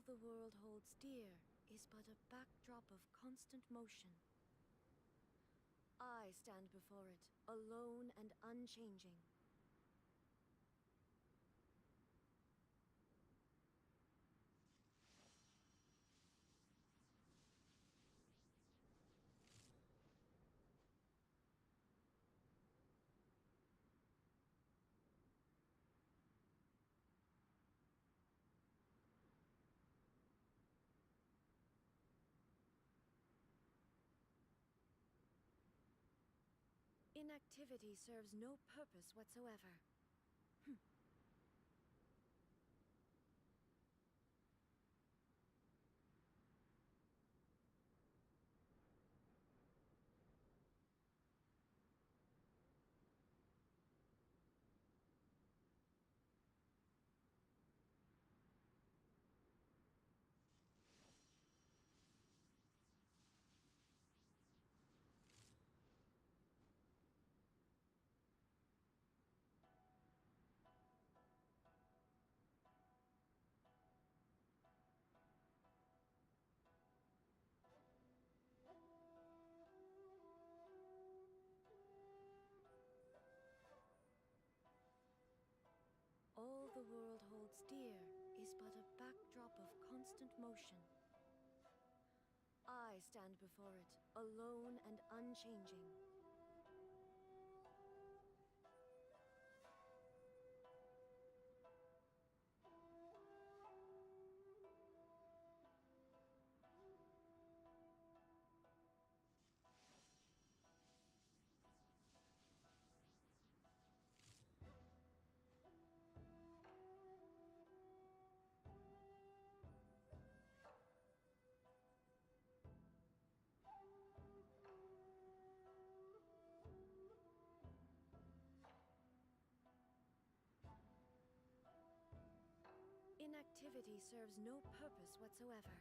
the world holds dear is but a backdrop of constant motion. I stand before it, alone and unchanging. Inactivity serves no purpose whatsoever. All the world holds dear is but a backdrop of constant motion. I stand before it, alone and unchanging. Inactivity serves no purpose whatsoever.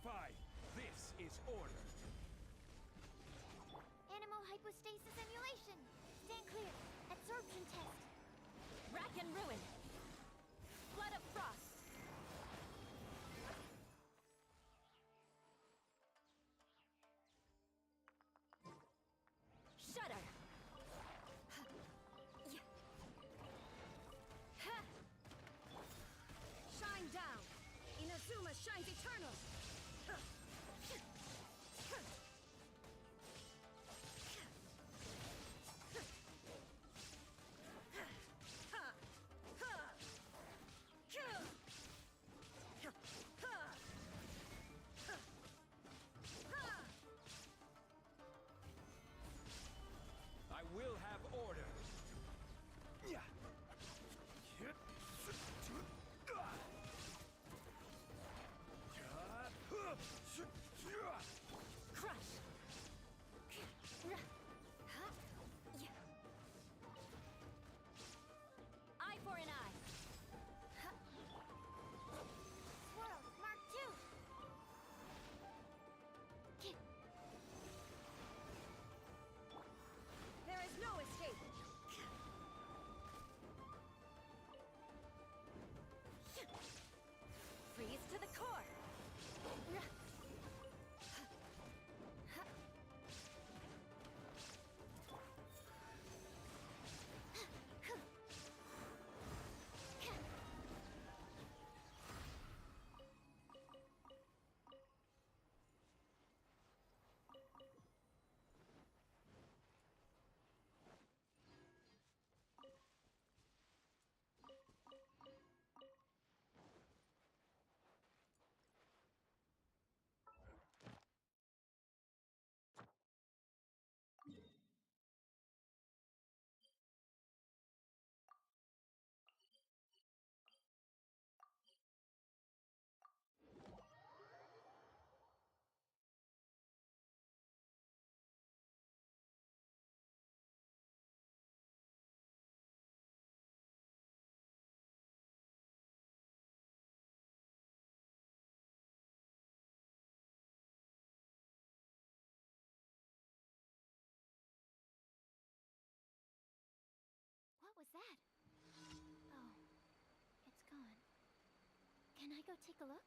Five. This is order. Animal hypostasis emulation. Stand clear. Absorption test. Rack and ruin. Flood of frost. Shudder. Shine down. Inazuma shines eternal. I will have order. Crush. Eye for an eye. Swirl. Mark 2. There is no escape. Freeze to the core. What was that? Oh, it's gone. Can I go take a look?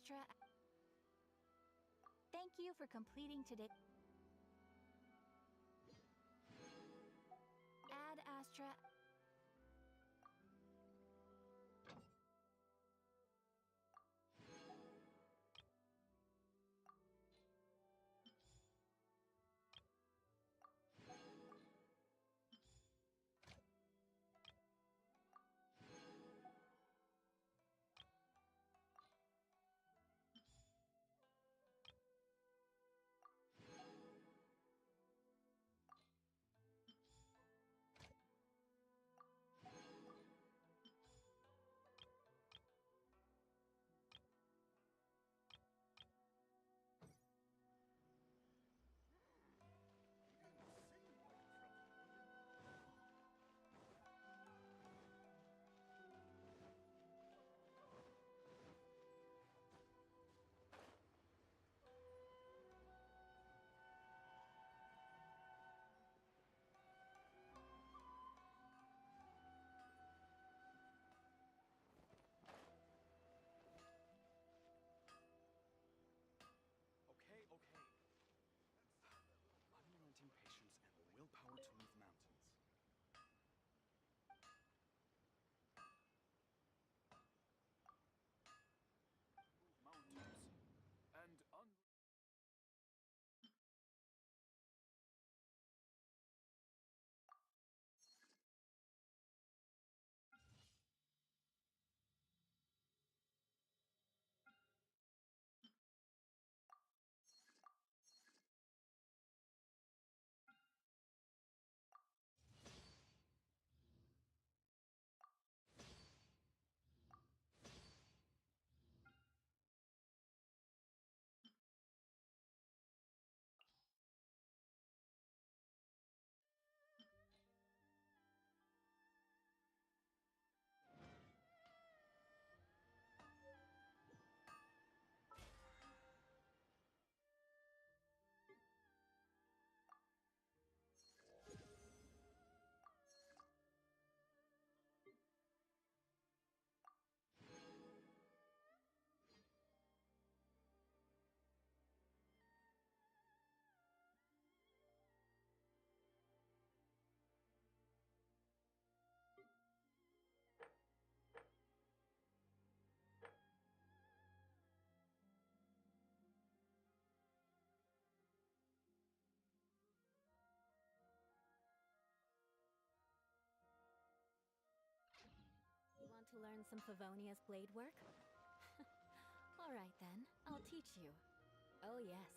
Astra. Thank you for completing today. Ad Astra. Okay, okay. Unrelenting patience and the willpower to move mountains. Move mountains. And You want to learn some Favonia's blade work? Alright then, I'll teach you. Oh yes,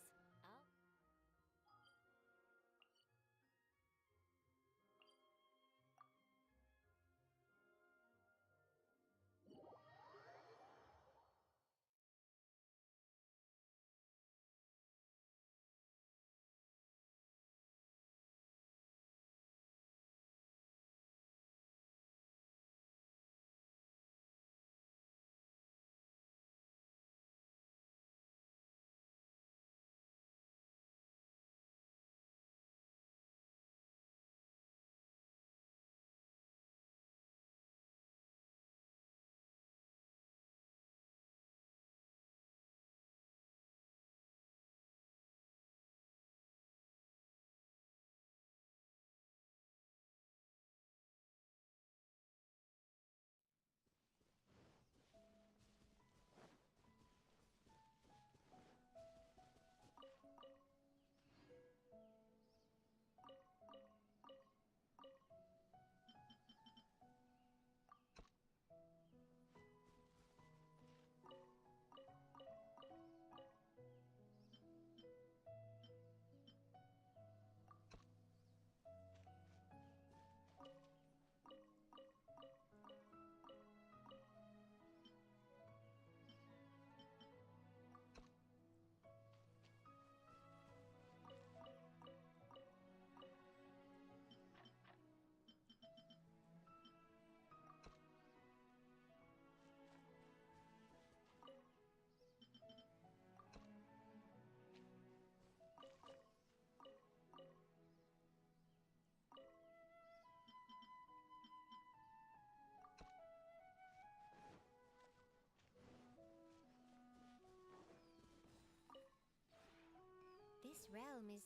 realm is...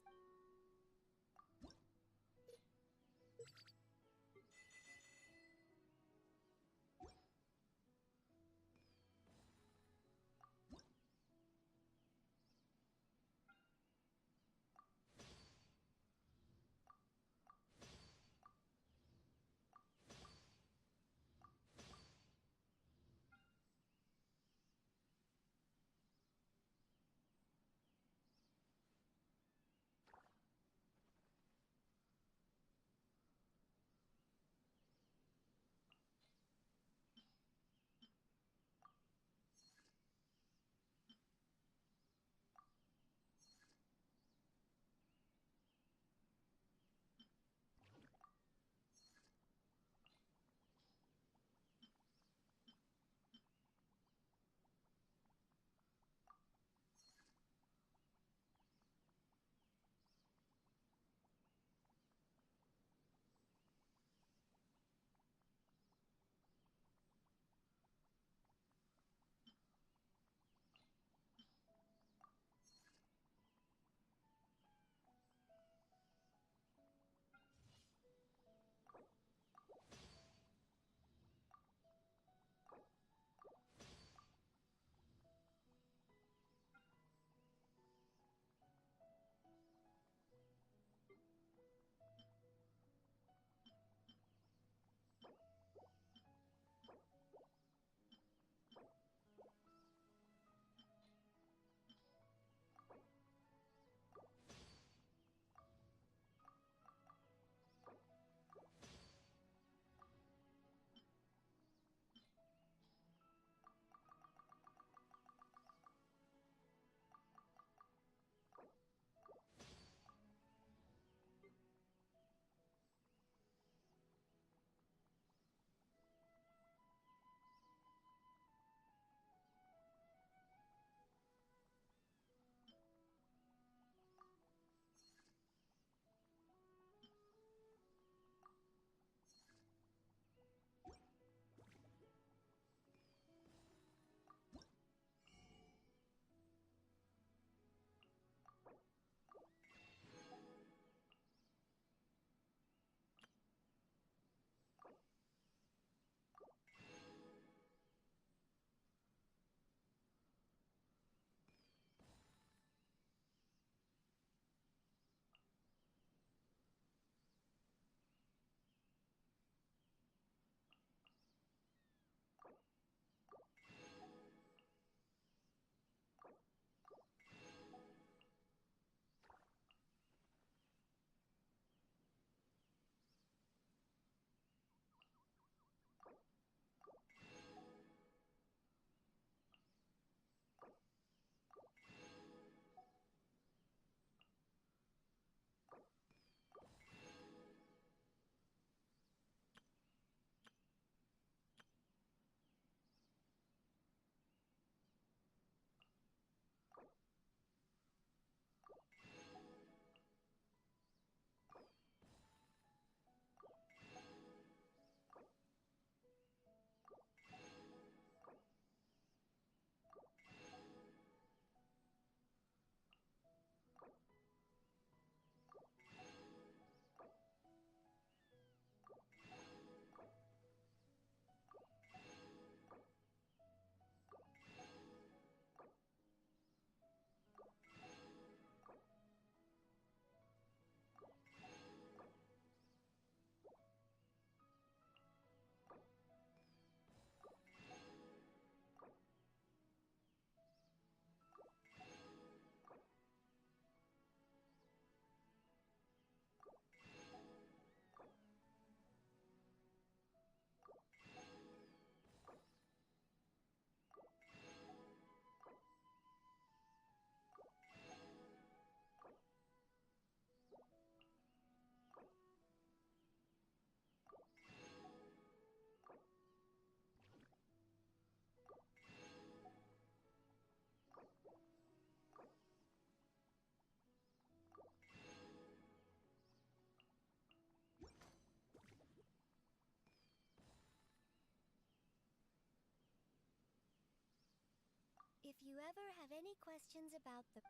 If you ever have any questions about the...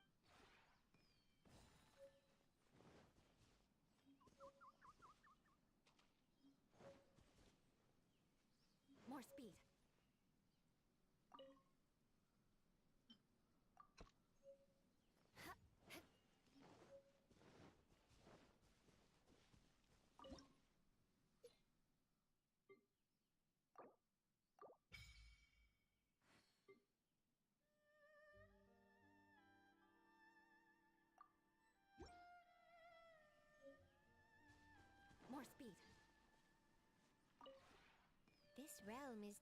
More speed. More speed. This realm is...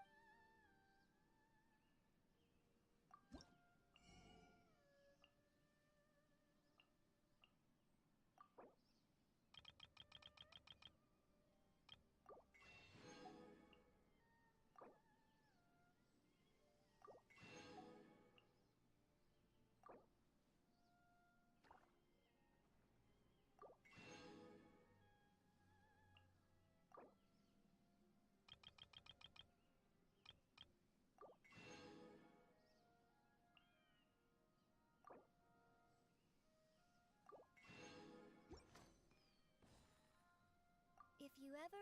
If you ever...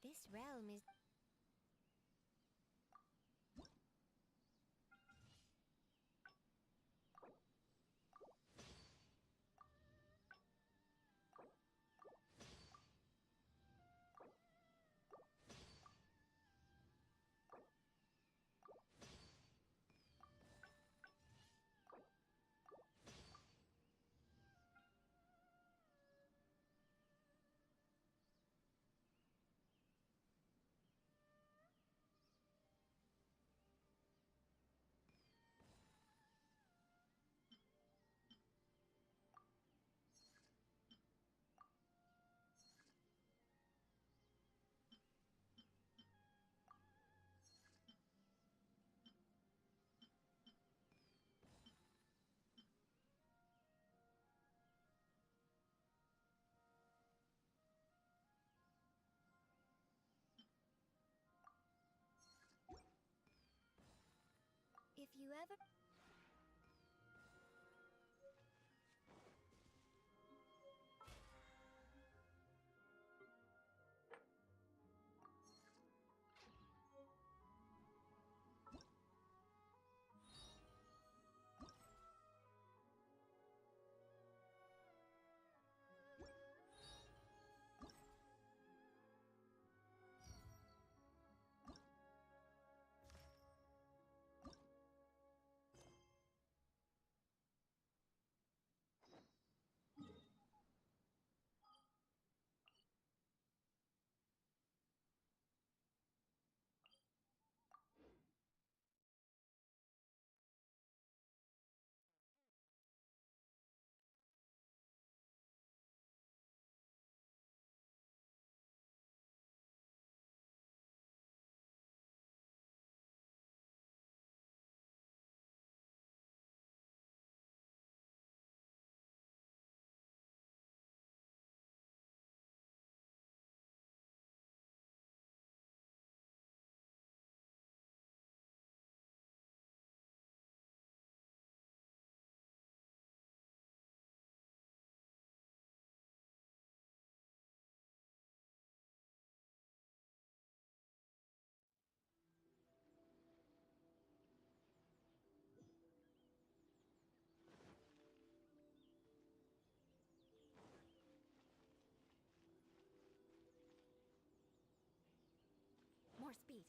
This realm is... If you ever... more speed.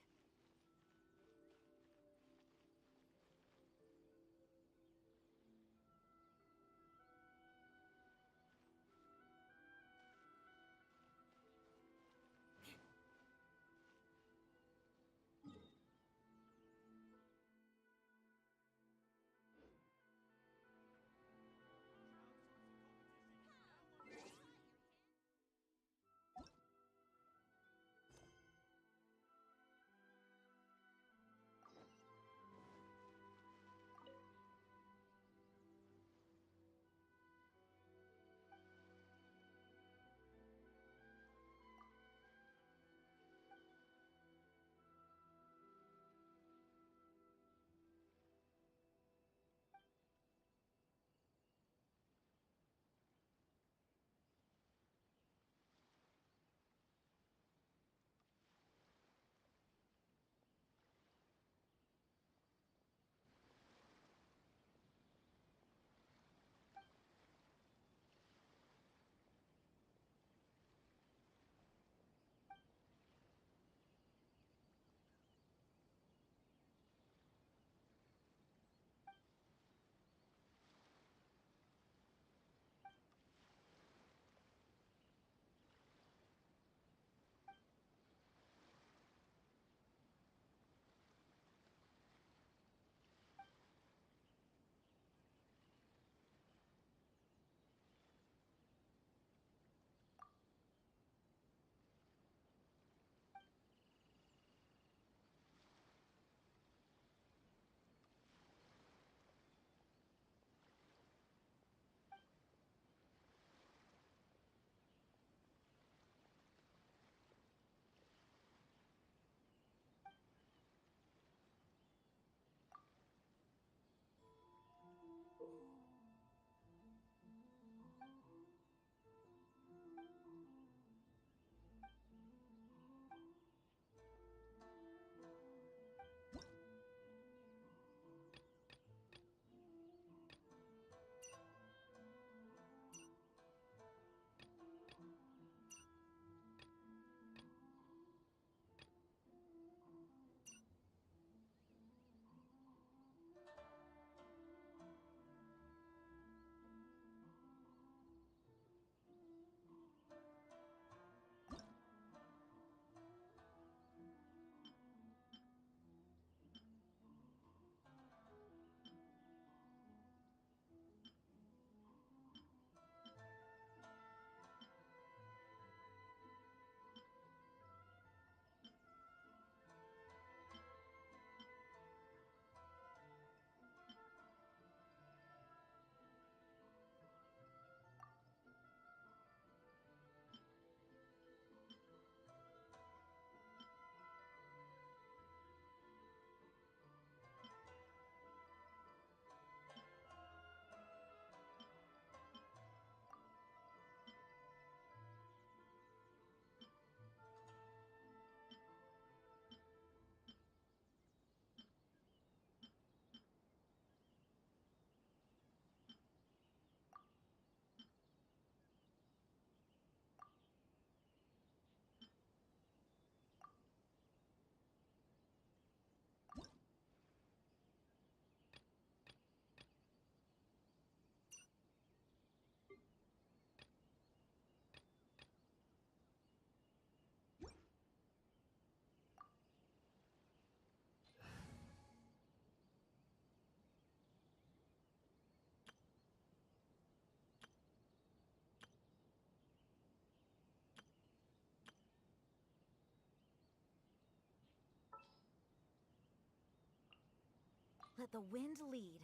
Let the wind lead.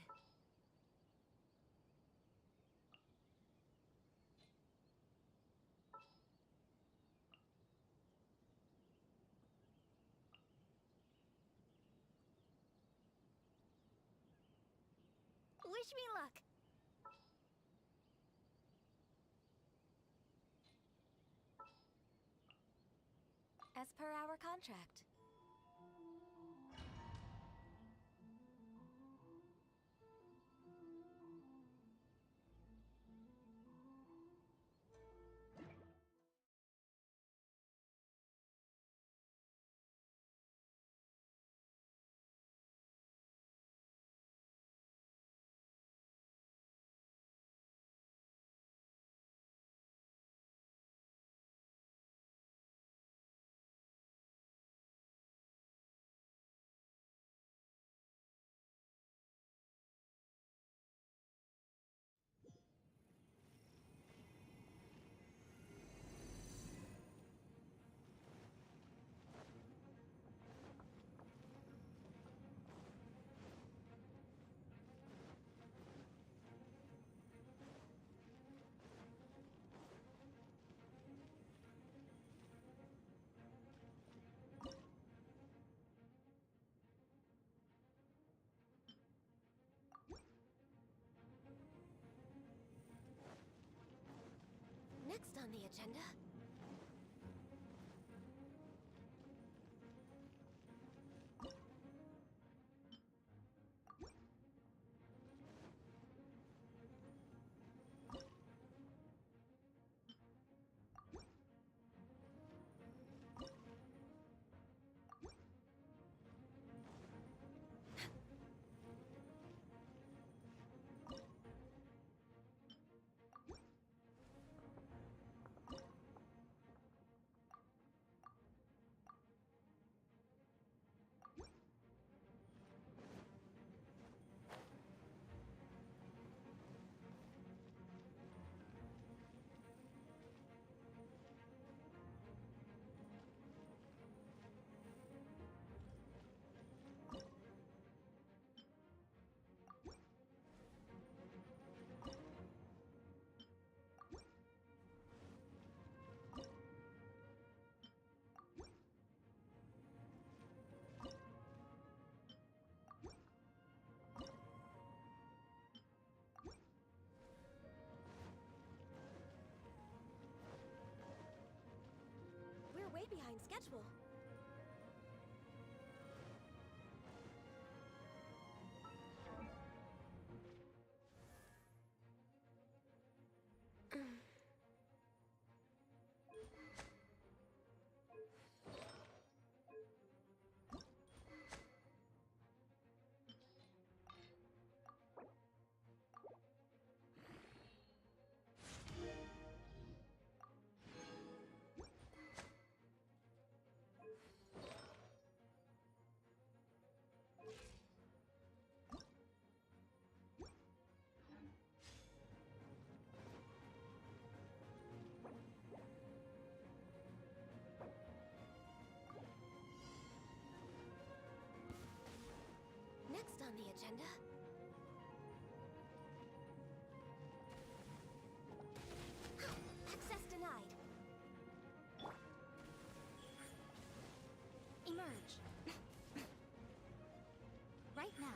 Wish me luck! As per our contract. on the agenda? We're way behind schedule. Next on the agenda? Access denied. Emerge. Right now.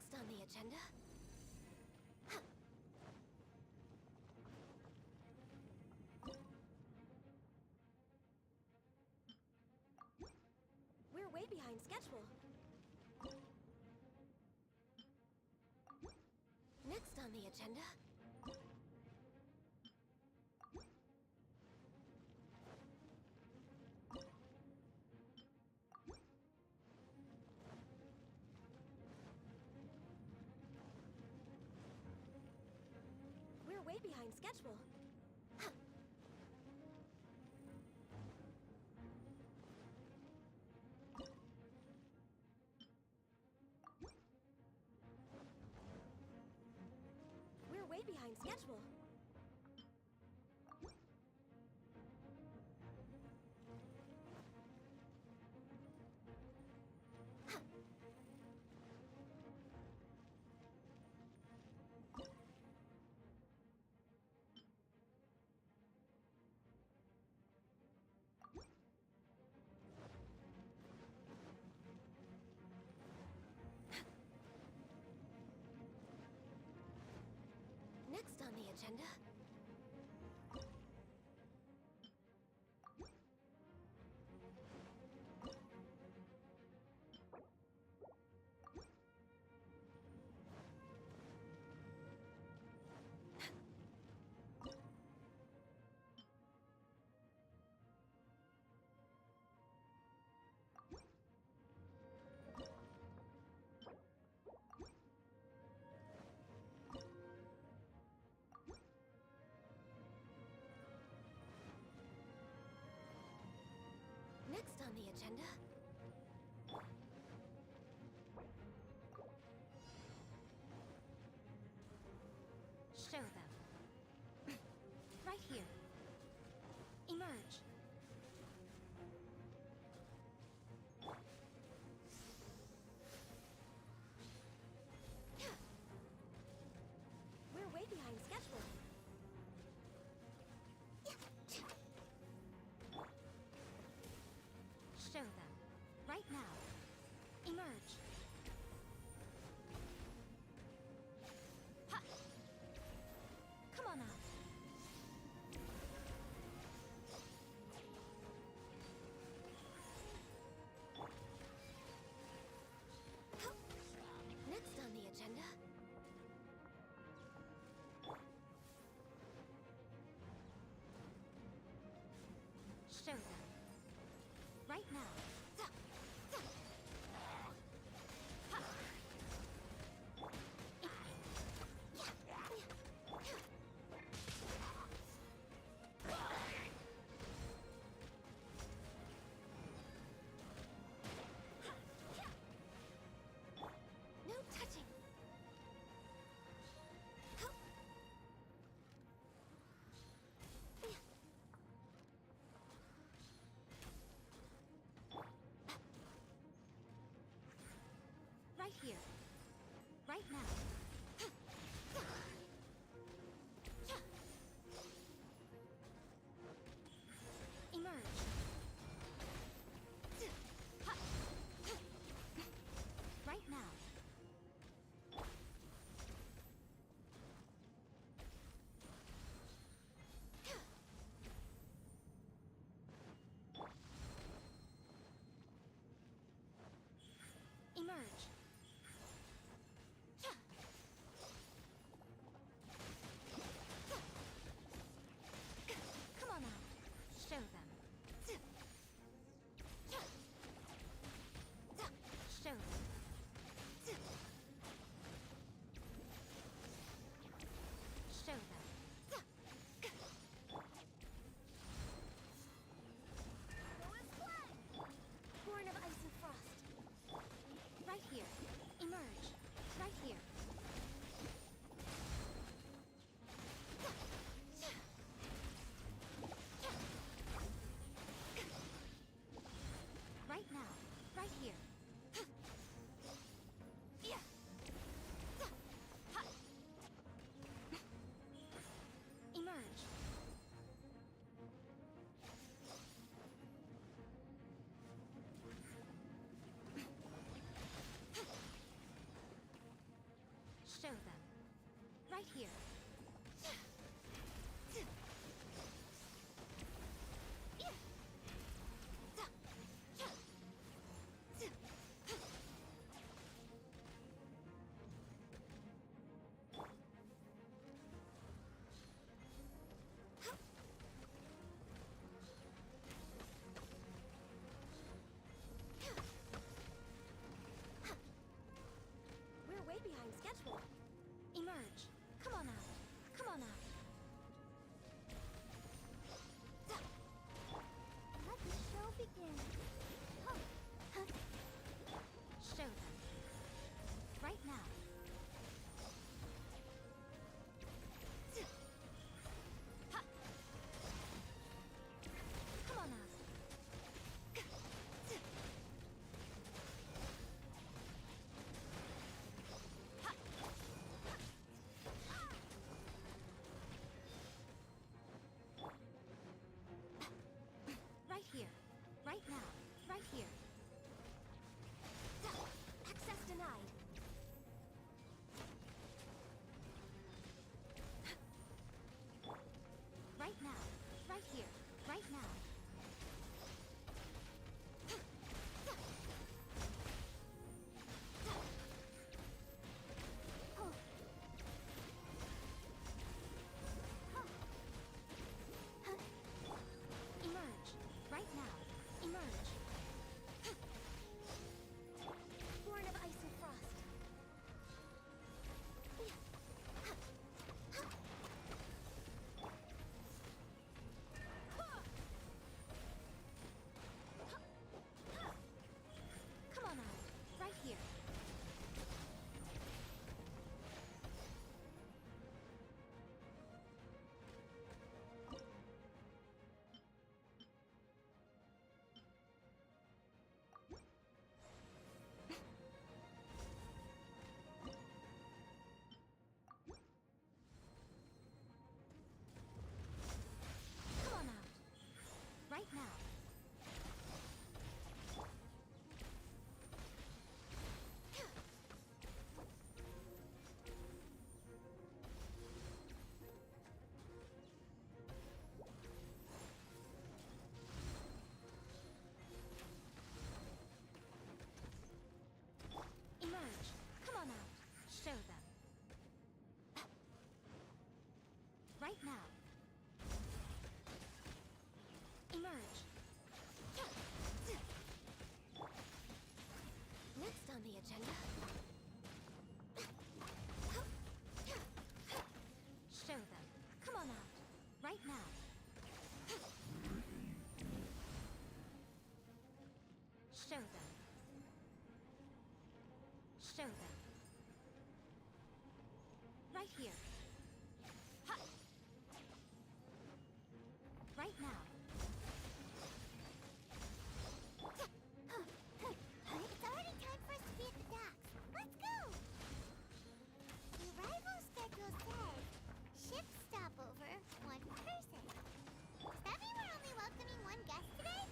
Next on the agenda. We're way behind schedule. Next on the agenda. We're way behind schedule. We're way behind schedule. Next on the agenda. Next on the agenda. Show them. Right here. Emerge. We're way behind schedule. Show them. Right now. Emerge. Ha! Come on out. Next on the agenda. Show them. Right now. No touching. Right here. Right now. Emerge. Right now. Emerge. here. We're way behind schedule. Emerge. Come on out. Come on out. Let the show begin. Show them. Right now. Come on out. Right here. Right now. Right here. Access denied. Right now. Right here. Right now. Emerge. Right now. Emerge. Born of ice and frost. Come on out. Right here. Come on out. Right now. Emerge. Come on out. Show them. Right now. Emerge. Next on the agenda. Show them. Come on out. Right now. Show them. Show them. Right here. Ha! Right now. It's already time for us to be at the docks. Let's go! The arrival schedule says ship stopover, one person. Does that mean we're only welcoming one guest today?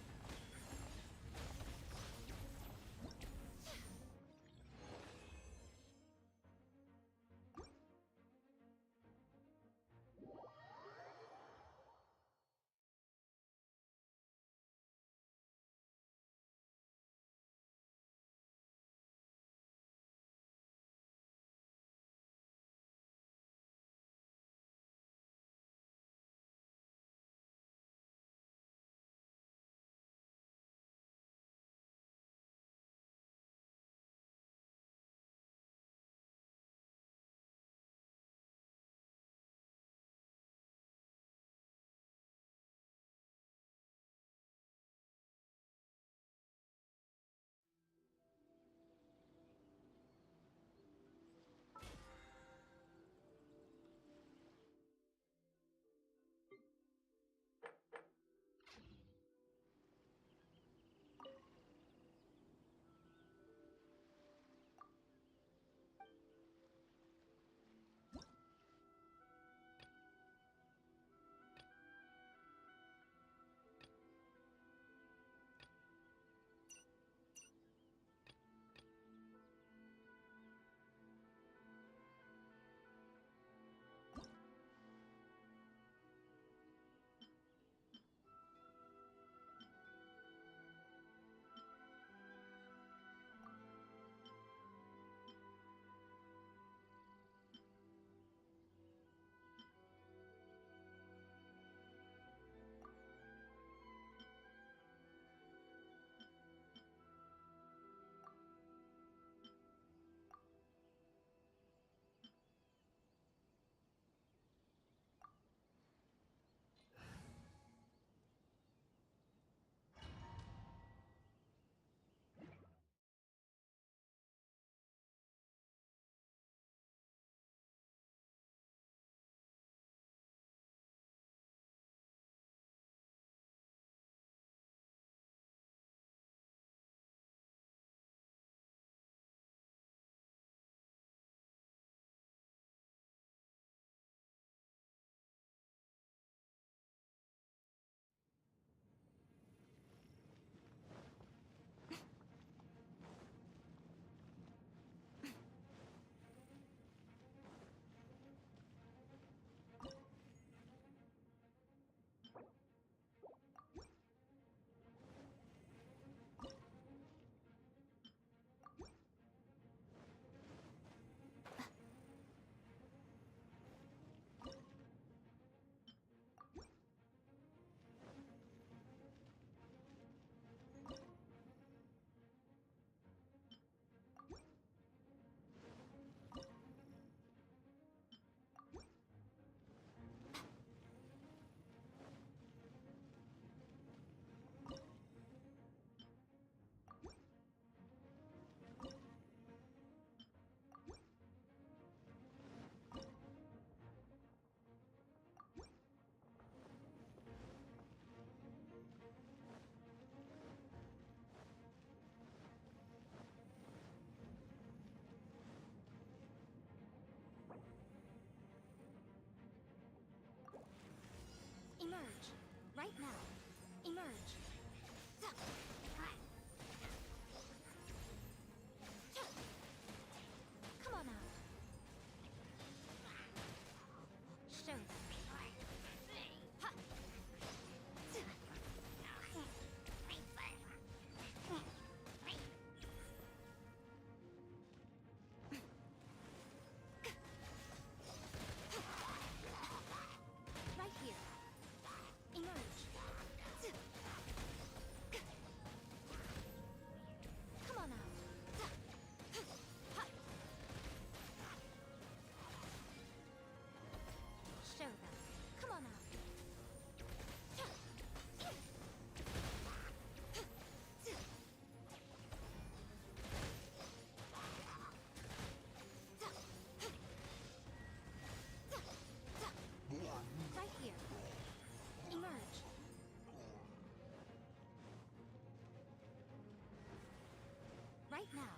Right now.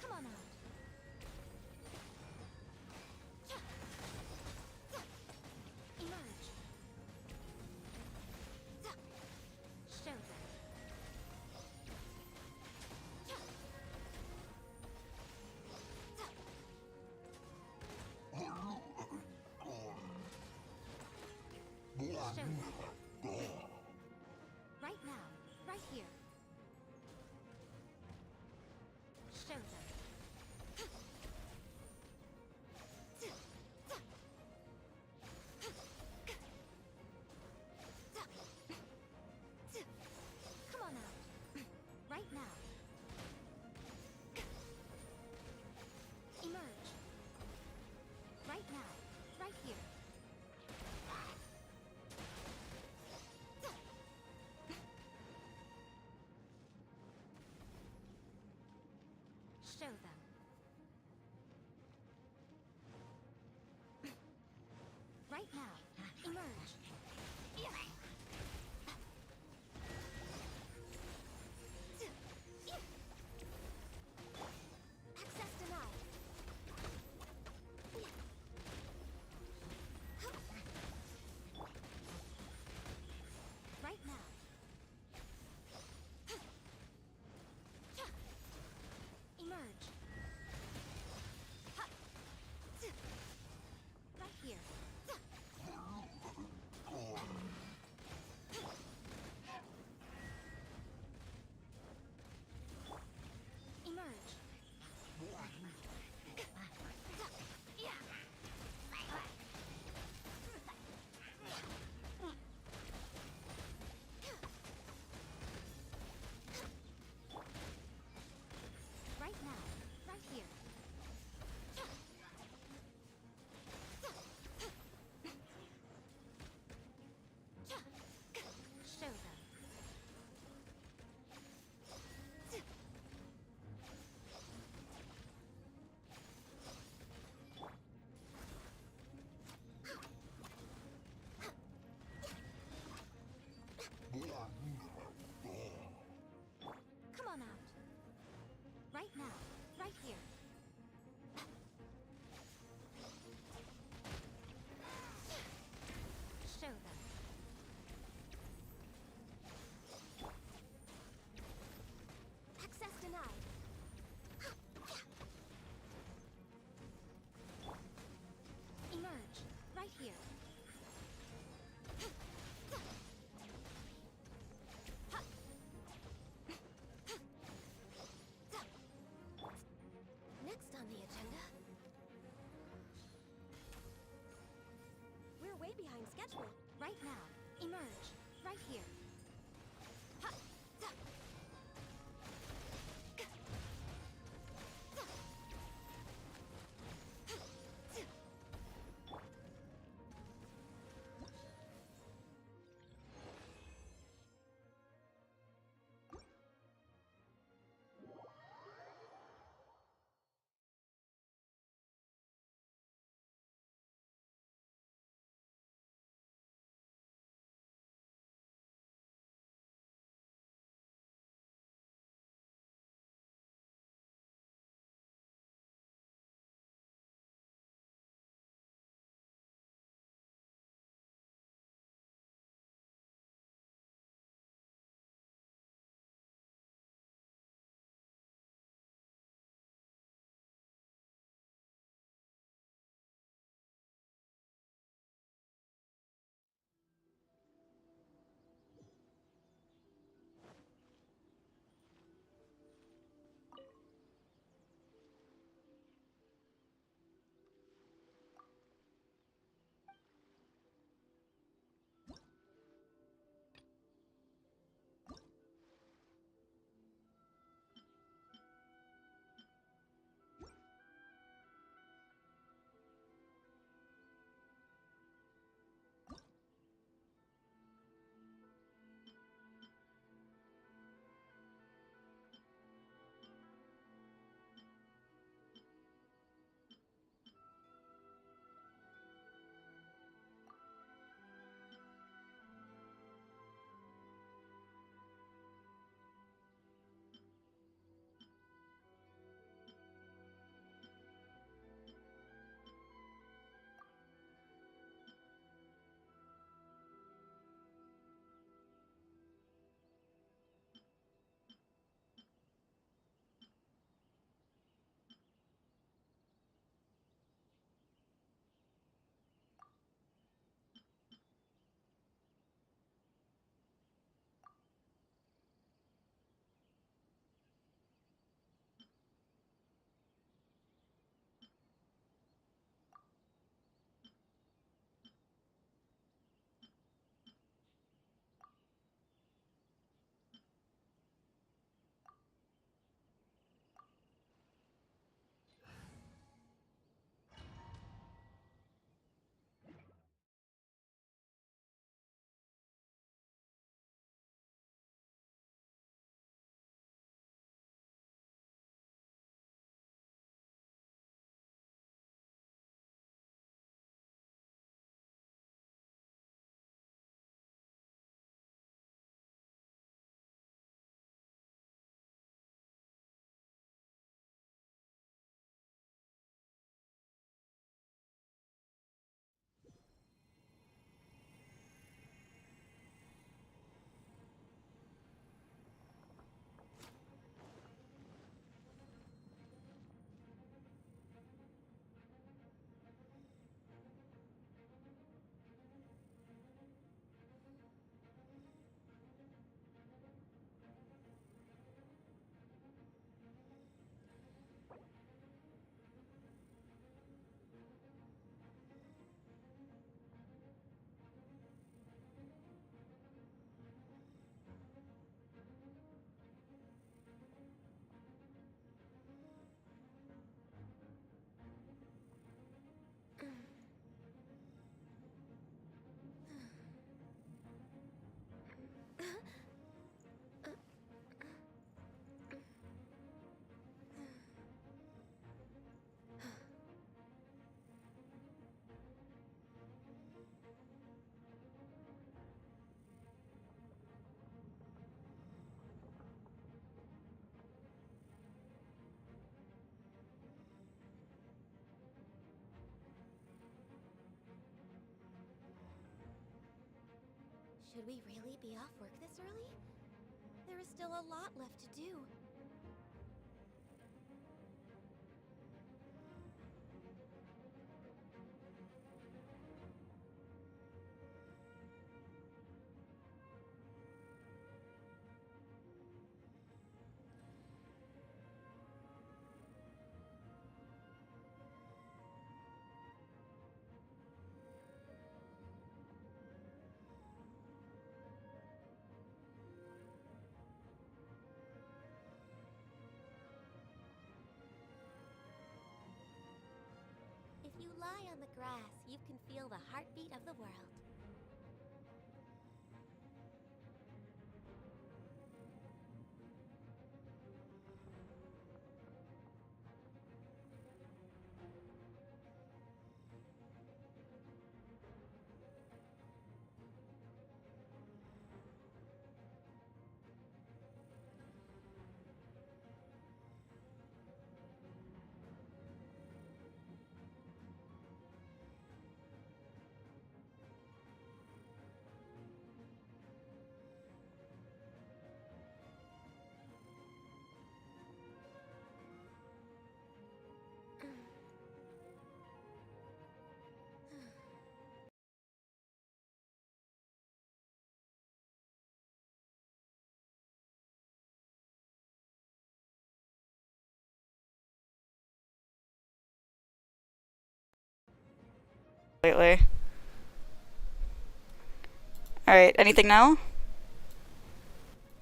Come on out. Emerge. Show them. Show them. Right now. Right here. Show them. Come on out. Right now. Emerge. Right now. Right here. Show them. Right now. Emerge. Access denied. Right now. Emerge. Right here. Emerge. Right now. Right here. Show them. Come on out. Right now. Right here. Show them. Access denied. Emerge. Right here. Next on the agenda. We're way behind schedule. Right now. Emerge. Right here. Should we really be off work this early? There is still a lot left to do. If you lie on the grass, you can feel the heartbeat of the world. Lately. Alright, anything now?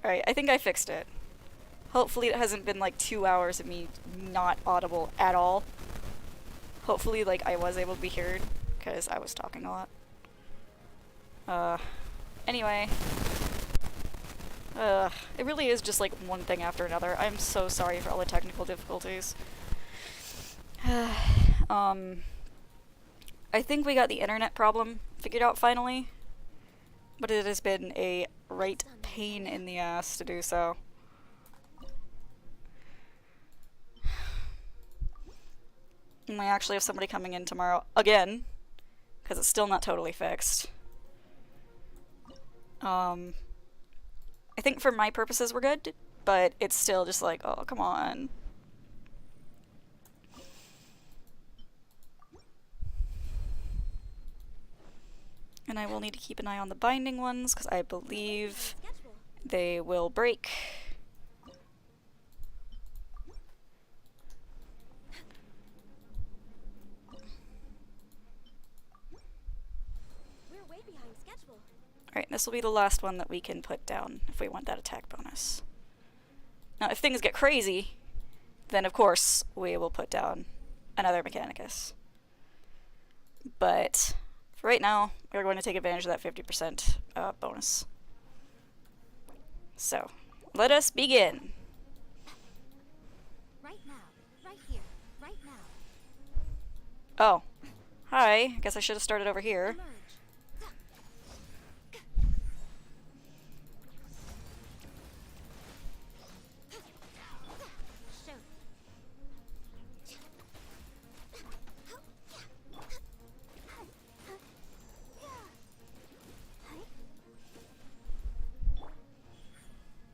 Alright, I think I fixed it. Hopefully it hasn't been like 2 hours of me not audible at all. Hopefully, like, I was able to be heard, because I was talking a lot. Anyway. It really is just like one thing after another. I'm so sorry for all the technical difficulties. I think we got the internet problem figured out finally, but it has been a right pain in the ass to do so. And we actually have somebody coming in tomorrow again, because it's still not totally fixed. I think for my purposes we're good, but it's still just like, oh, come on. And I will need to keep an eye on the binding ones, because I believe they will break. We're way behind schedule. Alright, this will be the last one that we can put down if we want that attack bonus. Now, if things get crazy, then of course we will put down another Mechanicus. But for right now, we're going to take advantage of that 50% bonus. So, let us begin. Right now. Right here. Right now. Oh. Hi. I guess I should have started over here. Emerge. Shoot.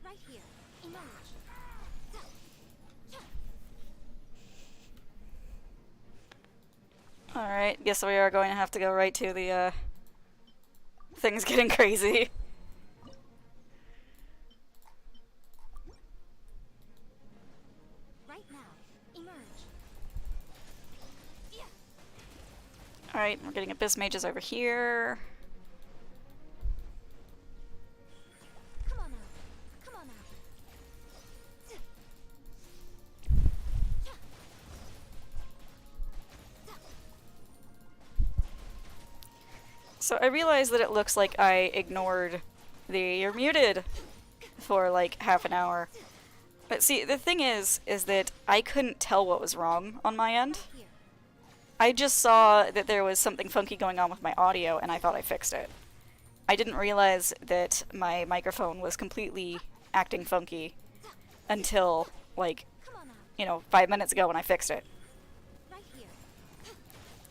Right here. Emerge. Alright, guess we are going to have to go right to the, things getting crazy. Right now. Emerge. Alright, we're getting Abyss Mages over here. Come on now. Come on now. So I realized that it looks like I ignored the "you're muted" for like half an hour. But see, the thing is that I couldn't tell what was wrong on my end. Here. I just saw that there was something funky going on with my audio, and I thought I fixed it. I didn't realize that my microphone was completely acting funky until, like, Come on now. you know, 5 minutes ago when I fixed it. Right here.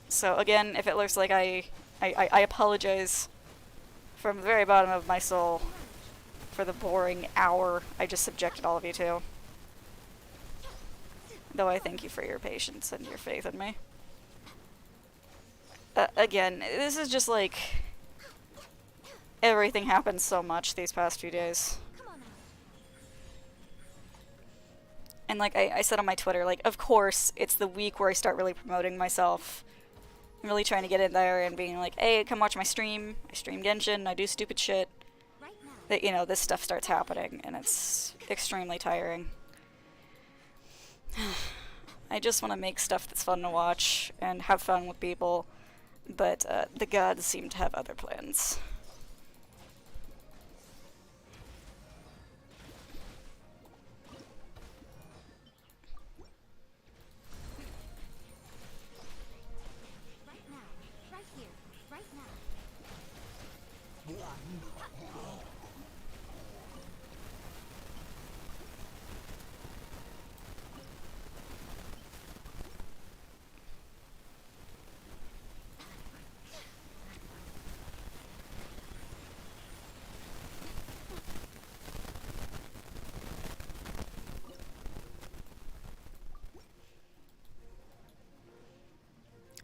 So again, if it looks like I apologize from the very bottom of my soul for the boring hour I just subjected all of you to. Though I thank you for your patience and your faith in me. Again, this is just like... everything happened so much these past few days. And like I said on my Twitter, like, of course, it's the week where I start really promoting myself. I'm really trying to get in there and being like, hey, come watch my stream. I stream Genshin, I do stupid shit. That, you know, this stuff starts happening, and it's extremely tiring. I just want to make stuff that's fun to watch and have fun with people, but the gods seem to have other plans.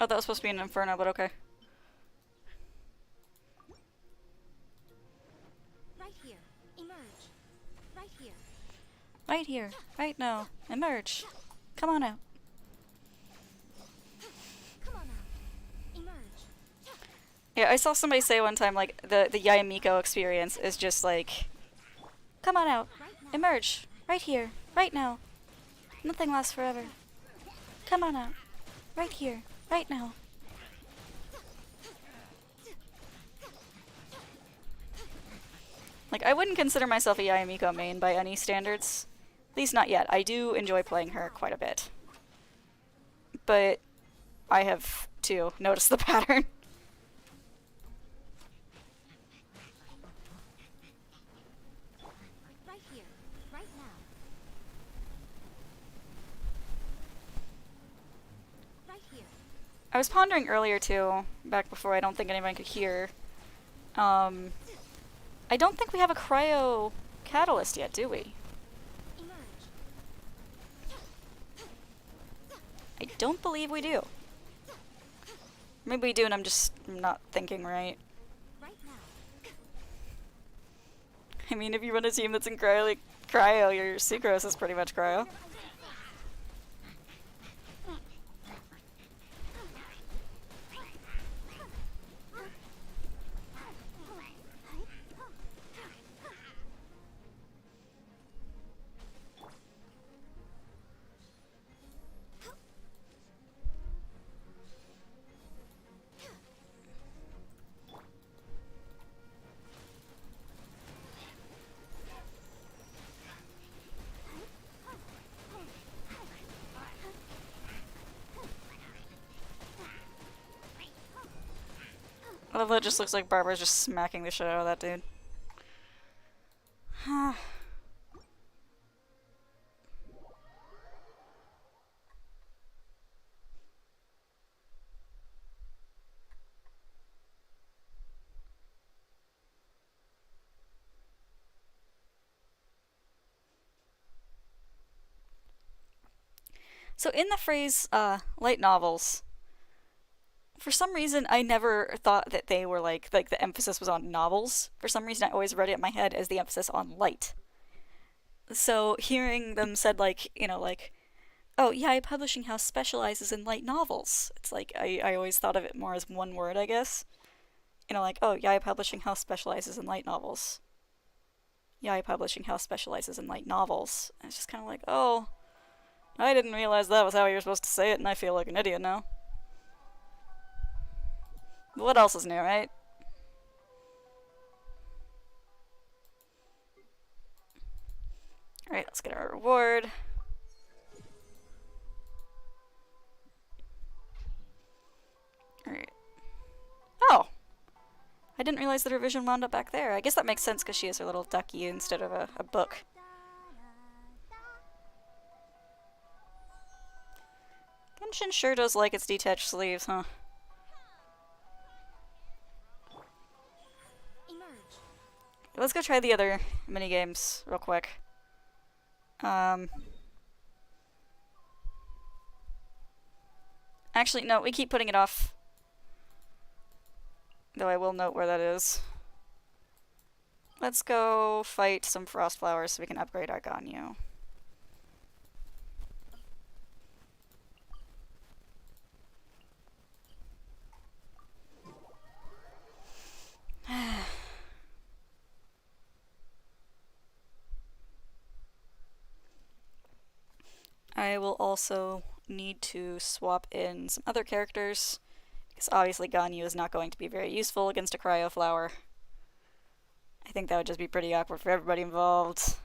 Oh, that was supposed to be an inferno, but okay. Right here. Emerge. Right here. Right here. Right now. Emerge. Come on out. Come on out. Emerge. Yeah, I saw somebody say one time, like, the Yayamiko experience is just like, come on out. Emerge. Right here. Right now. Nothing lasts forever. Come on out. Right here. Right now. Like, I wouldn't consider myself a Yayamiko main by any standards. At least not yet. I do enjoy playing her quite a bit. But I have, too, noticed the pattern. Right here. Right now. Right here. I was pondering earlier, too, back before I don't think anyone could hear. I don't think we have a cryo catalyst yet, do we? Emerge. I don't believe we do. Maybe we do and I'm just not thinking right. Right now. I mean, if you run a team that's in cryo, your Sucrose is pretty much cryo. I love that it just looks like Barbara's just smacking the shit out of that dude. So in the phrase, light novels, for some reason I never thought that they were like the emphasis was on novels. For some reason I always read it in my head as the emphasis on light. So hearing them said like, you know, like, oh, Yai Publishing House specializes in light novels. It's like, I always thought of it more as one word, I guess. You know, like, oh, Yai Publishing House specializes in light novels. Yai Publishing House specializes in light novels. And it's just kind of like, oh, I didn't realize that was how you were supposed to say it, and I feel like an idiot now. But what else is new, right? Alright, let's get our reward. Alright. Oh! I didn't realize that her vision wound up back there. I guess that makes sense because she has her little ducky instead of a book. Genshin sure does like its detached sleeves, huh? Emerge. let's go try the other mini games real quick. Actually, no, we keep putting it off. Though I will note where that is. Let's go fight some frost flowers so we can upgrade our Ganyu. I will also need to swap in some other characters, because obviously Ganyu is not going to be very useful against a cryo flower. I think that would just be pretty awkward for everybody involved.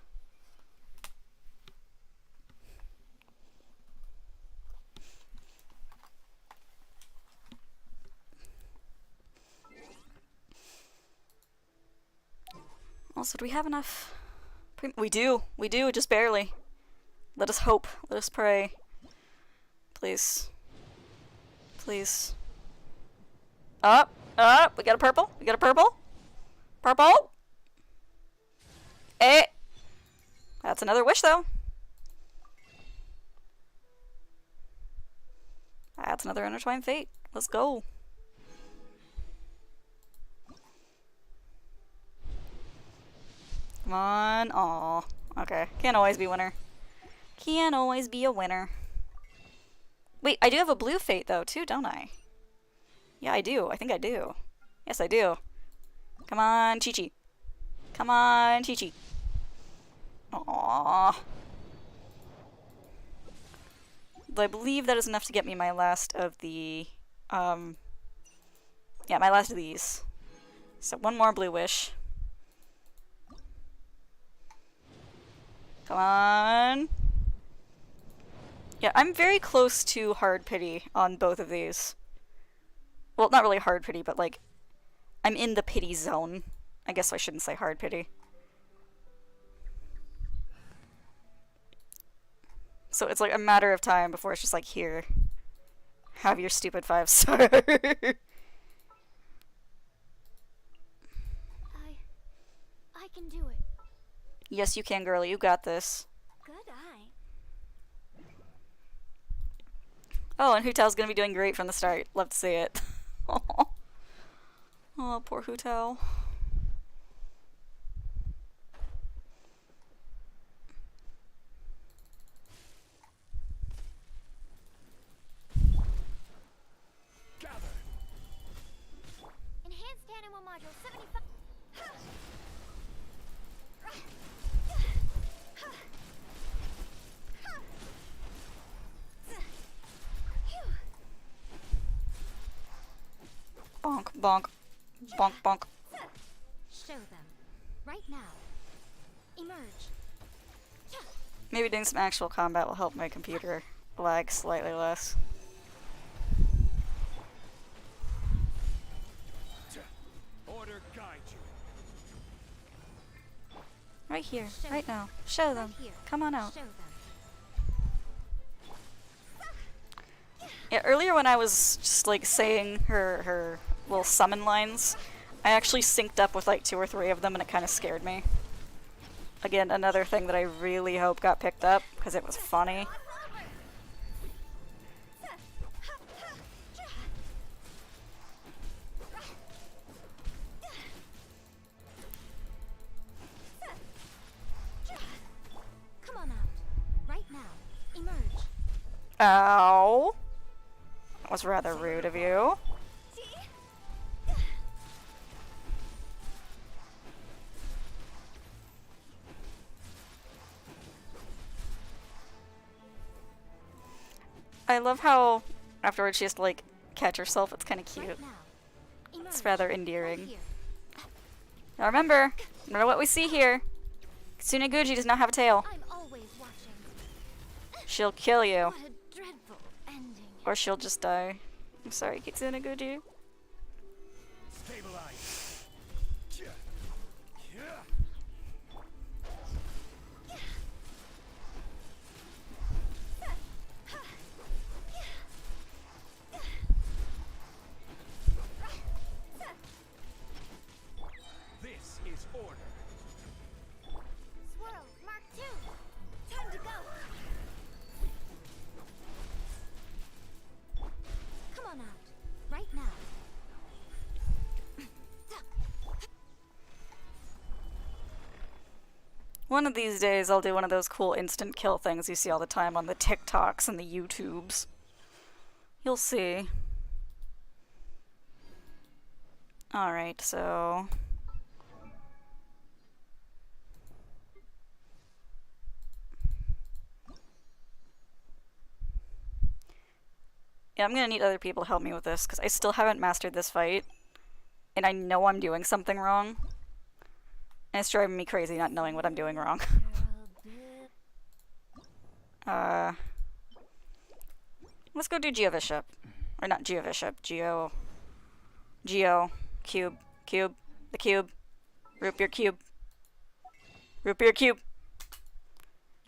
Also, do we have enough? We do, just barely. Let us hope, let us pray. Please. Please. Up, we got a purple, Purple! Eh! That's another wish, though. That's another intertwined fate. Let's go. Come on. Aw. Okay. Can't always be winner. Can't always be a winner. Wait, I do have a blue fate, though, too, don't I? Yeah, I do. I think I do. Yes, I do. Come on, Chi-Chi. Come on, Chi-Chi. Aww. I believe that is enough to get me my last of the, yeah, my last of these. So one more blue wish. Come on. Yeah, I'm very close to hard pity on both of these. Well, not really hard pity, but like, I'm in the pity zone. I guess I shouldn't say hard pity. So it's like a matter of time before it's just like, here, have your stupid 5-star. I can do it. Yes, you can, girlie. You got this. Good eye. Oh, and Hu Tao's gonna be doing great from the start. Love to see it. Oh, poor Hu Tao. Enhanced animal module 75. Bonk, bonk. Bonk, bonk. Show them. Right now. Emerge. Maybe doing some actual combat will help my computer lag slightly less. Order guide you. Right here, right now. Show them. Come on out. Show them. Yeah, earlier when I was just like saying her little summon lines, I actually synced up with like 2 or 3 of them and it kind of scared me. Again, another thing that I really hope got picked up because it was funny. Come on out. Right now. Emerge. Ow. That was rather rude of you. I love how afterwards she has to like catch herself. It's kind of cute. Right now. Emerge. It's rather endearing. Right here. Now remember, no matter what we see here, Kitsune Guji does not have a tail. I'm always watching. She'll kill you. What a dreadful ending. Or she'll just die. I'm sorry, Kitsune Guji. Stabilize. This This is order. Swirl, Mark 2. Time to go. Come on out. Right now. One of these days I'll do one of those cool instant kill things you see all the time on the TikToks and the YouTubes. You'll see. Alright, so... yeah, I'm gonna need other people to help me with this, because I still haven't mastered this fight. And I know I'm doing something wrong. And it's driving me crazy not knowing what I'm doing wrong. Let's go do Geobishop. Or not Geobishop, Geo... Cube. The cube. Root beer cube. Root beer cube.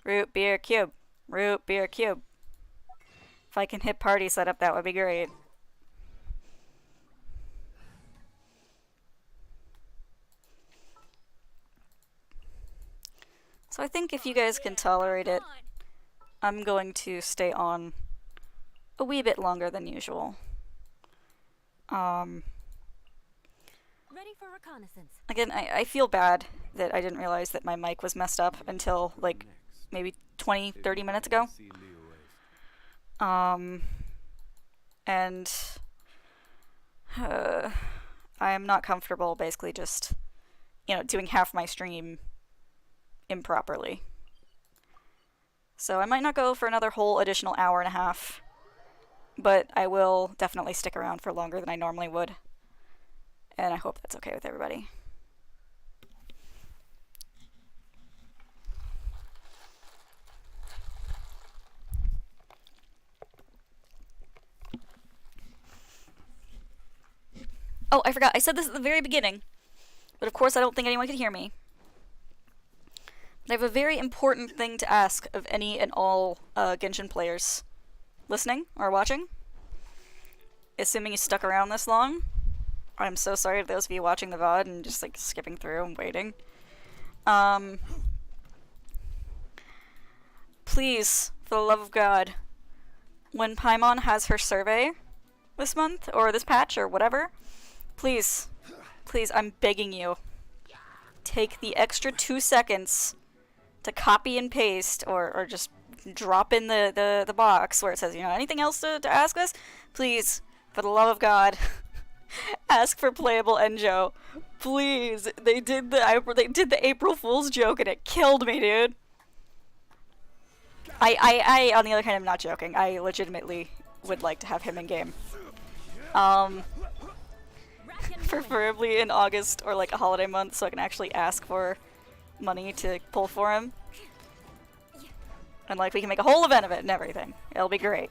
Root beer cube. Root beer cube. If I can hit party setup, that would be great. So I think if you guys can tolerate it, I'm going to stay on a wee bit longer than usual. Ready for reconnaissance. Again, I feel bad that I didn't realize that my mic was messed up until, like, maybe 20, 30 minutes ago. And I am not comfortable basically just, you know, doing half my stream improperly. So I might not go for another whole additional hour and a half, but I will definitely stick around for longer than I normally would. And I hope that's okay with everybody. Oh, I forgot. I said this at the very beginning. But of course I don't think anyone could hear me. But I have a very important thing to ask of any and all Genshin players listening or watching. Assuming you stuck around this long. I'm so sorry to those of you watching the VOD and just like skipping through and waiting. Please, for the love of God, when Paimon has her survey this month, or this patch, or whatever, please, I'm begging you, take the extra 2 seconds to copy and paste, or just drop in the box where it says, you know, anything else to ask us? Please, for the love of God, ask for playable Enjo. Please. They did the April Fool's joke and it killed me, dude. I on the other hand, am not joking. I legitimately would like to have him in game. Preferably in August or like a holiday month so I can actually ask for money to pull for him. And like we can make a whole event of it and everything. It'll be great.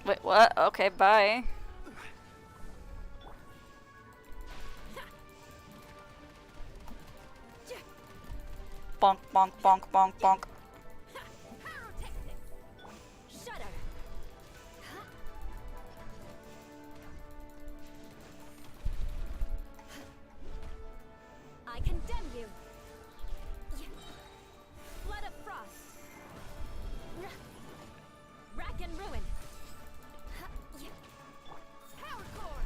Wait, what? Okay, bye. Bonk, bonk, bonk, bonk, bonk. I condemn you. Flood of frost. Rack and ruin. Power core.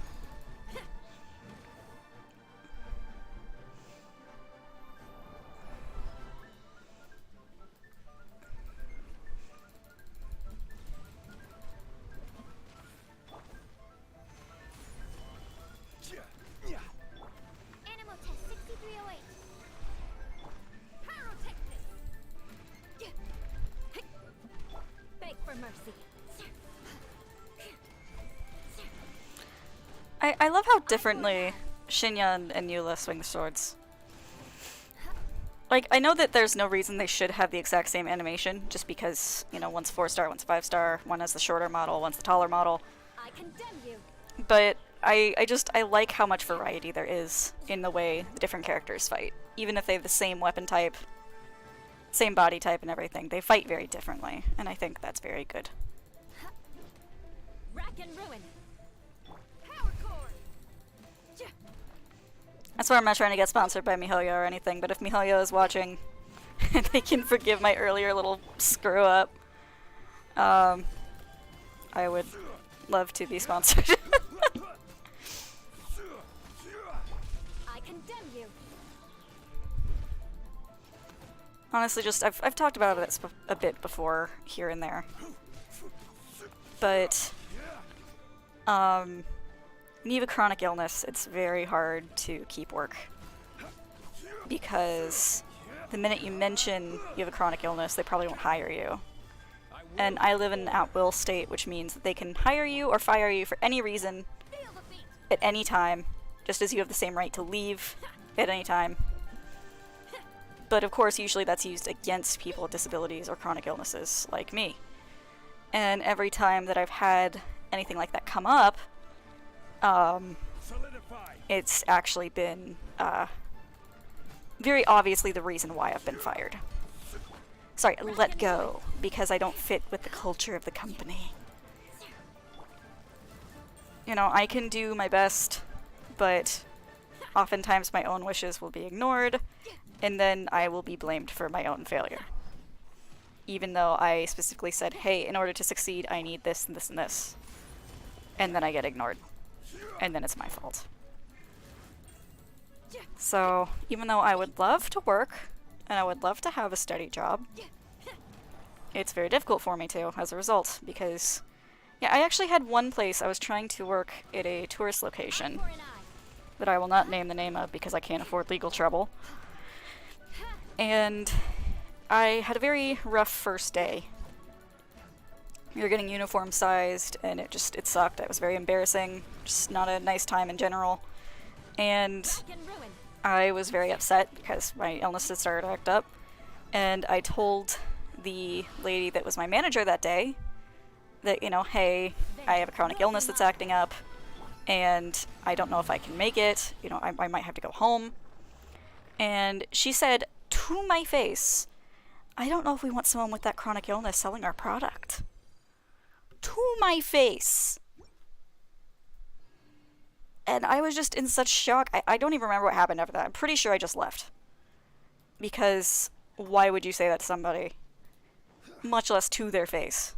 Animal test 6308. Beg for mercy. I love how differently Shinya and Eula swing the swords. Like, I know that there's no reason they should have the exact same animation, just because, you know, one's 4-star, one's 5-star, one has the shorter model, one's the taller model. I condemn you. But I like how much variety there is in the way the different characters fight. Even if they have the same weapon type, same body type and everything, they fight very differently, and I think that's very good. Rack and ruin. Power core. That's why I'm not trying to get sponsored by MiHoYo or anything, but if MiHoYo is watching, they can forgive my earlier little screw up. I would love to be sponsored. I condemn you. Honestly, just I've talked about this a bit before here and there, but when you have a chronic illness, it's very hard to keep work because the minute you mention you have a chronic illness, they probably won't hire you. And I live in an at-will state, which means that they can hire you or fire you for any reason at any time, just as you have the same right to leave at any time. But of course, usually that's used against people with disabilities or chronic illnesses like me. And every time that I've had anything like that come up, it's actually been very obviously the reason why I've been fired. Sorry, let go, because I don't fit with the culture of the company. You know, I can do my best, but oftentimes my own wishes will be ignored, and then I will be blamed for my own failure. Even though I specifically said, hey, in order to succeed, I need this and this and this. And then I get ignored. And then it's my fault. So, even though I would love to work, and I would love to have a steady job, it's very difficult for me to, as a result, because, yeah, I actually had one place I was trying to work at a tourist location that I will not name the name of because I can't afford legal trouble. And I had a very rough first day. We were getting uniform sized, and it sucked. It was very embarrassing, just not a nice time in general. And I was very upset because my illness had started to act up, and I told the lady that was my manager that day that, you know, hey, I have a chronic illness that's acting up, and I don't know if I can make it, you know, I might have to go home. And she said to my face, I don't know if we want someone with that chronic illness selling our product. To my face. And I was just in such shock. I don't even remember what happened after that. I'm pretty sure I just left. Because why would you say that to somebody? Much less to their face.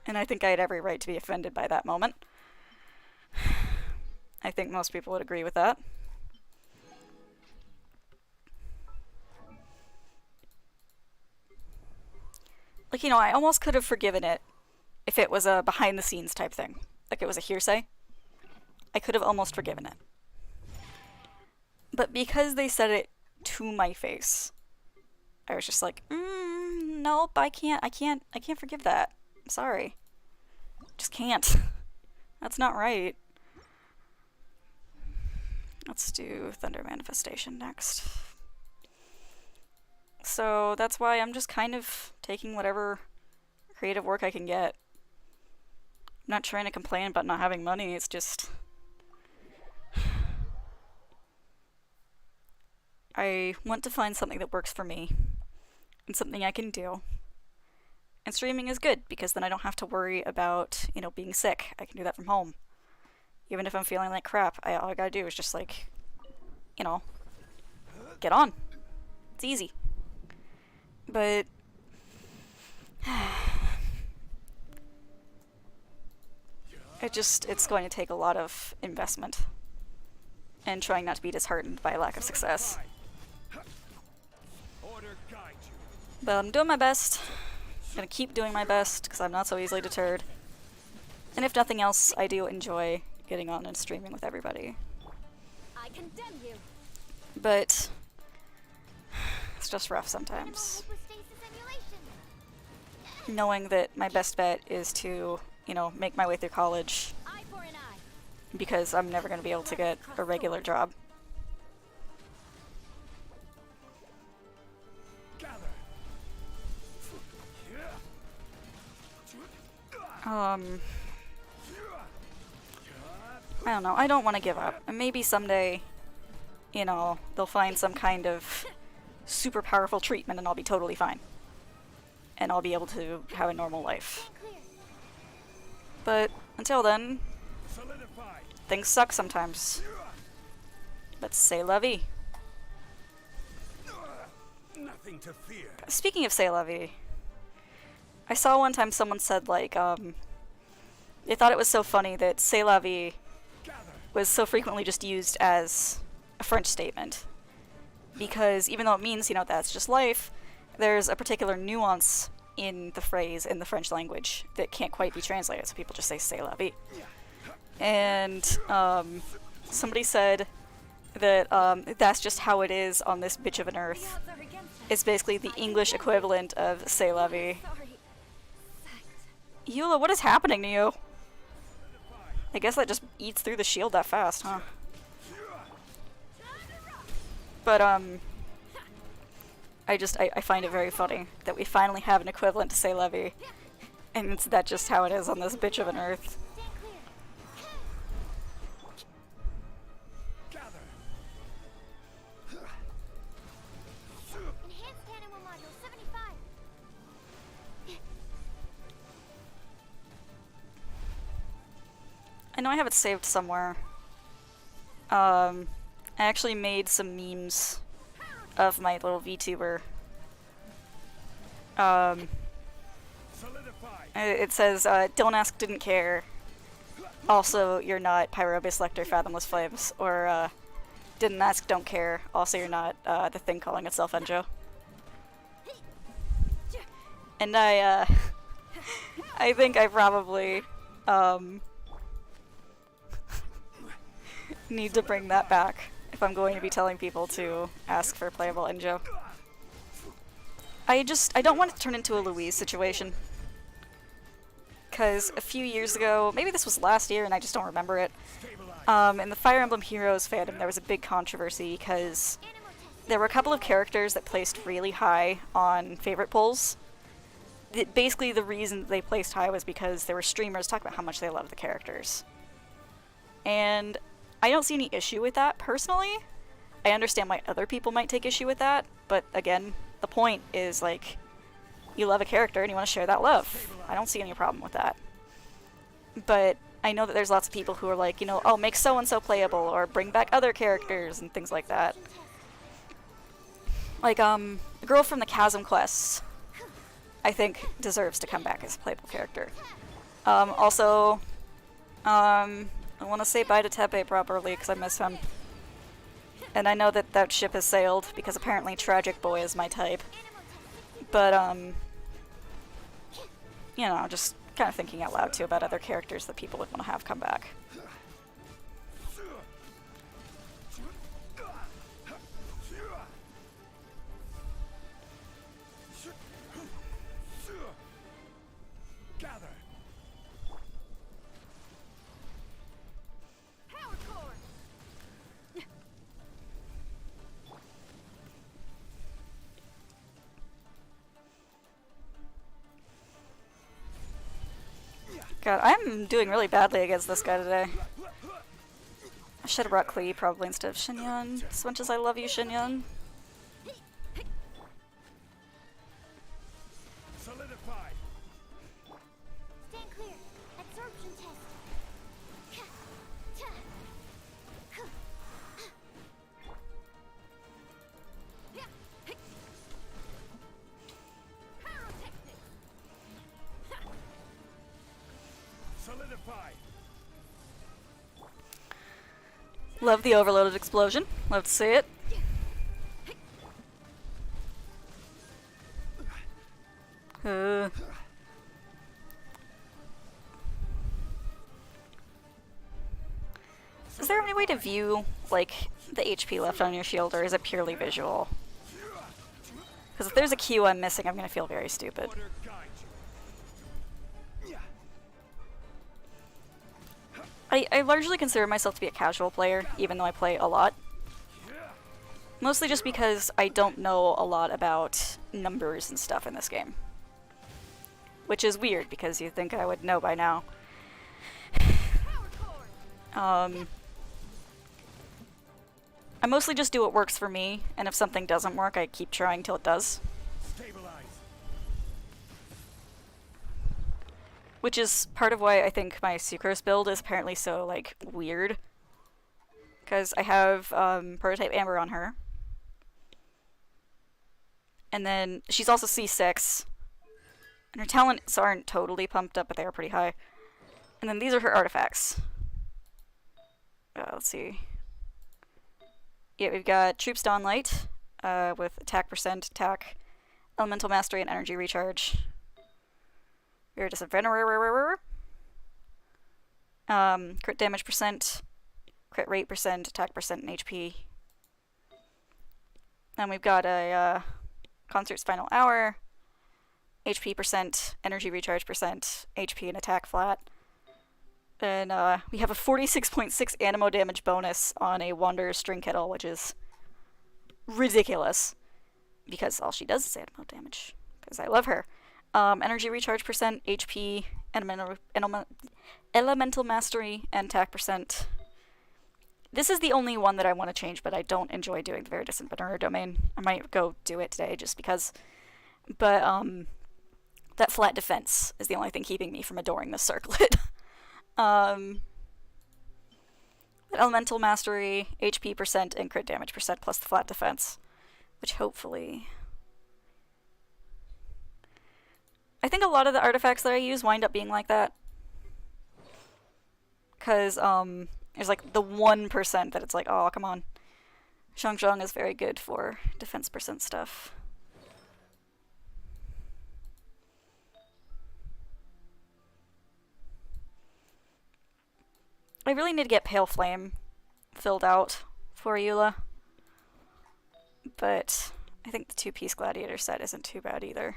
And I think I had every right to be offended by that moment. I think most people would agree with that. Like, you know, I almost could have forgiven it if it was a behind-the-scenes type thing. Like it was a hearsay. I could have almost forgiven it. But because they said it to my face, I was just like, nope, I can't forgive that. I'm sorry. Just can't. That's not right. Let's do Thunder Manifestation next. So that's why I'm just kind of taking whatever creative work I can get. I'm not trying to complain about not having money, it's just... I want to find something that works for me, and something I can do. And streaming is good, because then I don't have to worry about, you know, being sick. I can do that from home. Even if I'm feeling like crap, all I gotta do is just, like, you know, get on. It's easy. But... it's going to take a lot of investment. And trying not to be disheartened by a lack of success. But I'm doing my best. I'm gonna keep doing my best, because I'm not so easily deterred. And if nothing else, I do enjoy getting on and streaming with everybody. I condemn you. But... it's just rough sometimes. Knowing that my best bet is to, you know, make my way through college, Eye for an eye. because I'm never going to be able to get a regular job. I don't know, I don't want to give up. And maybe someday, you know, they'll find some kind of super powerful treatment and I'll be totally fine. And I'll be able to have a normal life. But until then, Solidify. things suck sometimes. But c'est la vie. Nothing to fear. Speaking of c'est la vie, I saw one time someone said, like, they thought it was so funny that c'est la vie Gather. was so frequently just used as a French statement. Because even though it means, you know, that's just life, there's a particular nuance in the phrase in the French language that can't quite be translated, so people just say c'est la vie. And somebody said that that's just how it is on this bitch of an earth. It's basically the English equivalent of c'est la vie. Eula, what is happening to you? I guess that just eats through the shield that fast, huh? But, I find it very funny that we finally have an equivalent to say Levy. And it's that just how it is on this bitch of an earth. Gather. Enhanced animal module 75. I know I have it saved somewhere. I actually made some memes of my little VTuber. Solidify. It says, don't ask, didn't care. Also, you're not Pyrobus Lecter Fathomless Flames. Or, didn't ask, don't care. Also, you're not, the thing calling itself Enjo. And I think I probably, need to bring that back if I'm going to be telling people to ask for playable Enjo. I don't want it to turn into a Louise situation. Because a few years ago, maybe this was last year and I just don't remember it, in the Fire Emblem Heroes fandom there was a big controversy because there were a couple of characters that placed really high on favorite polls. Basically the reason they placed high was because there were streamers talking about how much they loved the characters. And I don't see any issue with that, personally. I understand why other people might take issue with that, but again, the point is, like, you love a character and you want to share that love. I don't see any problem with that. But I know that there's lots of people who are like, you know, oh, make so-and-so playable, or bring back other characters, and things like that. Like, the girl from the Chasm quests, I think, deserves to come back as a playable character. Also, I want to say bye to Tepe properly, because I miss him. And I know that that ship has sailed, because apparently Tragic Boy is my type. But, you know, just kind of thinking out loud, too, about other characters that people would want to have come back. Gather. God, I'm doing really badly against this guy today. I should have brought Klee probably instead of Shinyan, as much as I love you, Shinyan. Solidify. Stand clear. Absorption test. Solidify. Love the overloaded explosion. Love to see it. Is there any way to view, like, the HP left on your shield, or is it purely visual? Because if there's a Q I'm missing, I'm gonna feel very stupid. Order guide you. I largely consider myself to be a casual player, even though I play a lot. Mostly just because I don't know a lot about numbers and stuff in this game. Which is weird, because you'd think I would know by now. I'm I mostly just do what works for me, and if something doesn't work, I keep trying till it does. Stabilize. Which is part of why I think my Sucrose build is apparently so, like, weird. Because I have Prototype Amber on her. And then she's also C6. And her talents aren't totally pumped up, but they are pretty high. And then these are her artifacts. Let's see. Yeah, we've got Troops Dawnlight, with attack percent, attack, elemental mastery, and energy recharge. Iridescent Venerer. Crit damage percent, crit rate percent, attack percent, and HP. Then we've got a Concert's Final Hour, HP percent, energy recharge percent, HP and attack flat. And we have a 46.6 animo damage bonus on a Wanderer's String Kettle, which is ridiculous. Because all she does is animo damage. Because I love her. Energy recharge percent, HP, elemental mastery, and attack percent. This is the only one that I want to change, but I don't enjoy doing the Viridescent Venerer domain. I might go do it today just because. But that flat defense is the only thing keeping me from adoring this circlet. Elemental mastery, HP percent, and crit damage percent plus the flat defense. Which hopefully... I think a lot of the artifacts that I use wind up being like that. Because, there's like the 1% that it's like, oh, come on. Zhong is very good for defense percent stuff. I really need to get Pale Flame filled out for Eula. But I think the 2-piece Gladiator set isn't too bad either.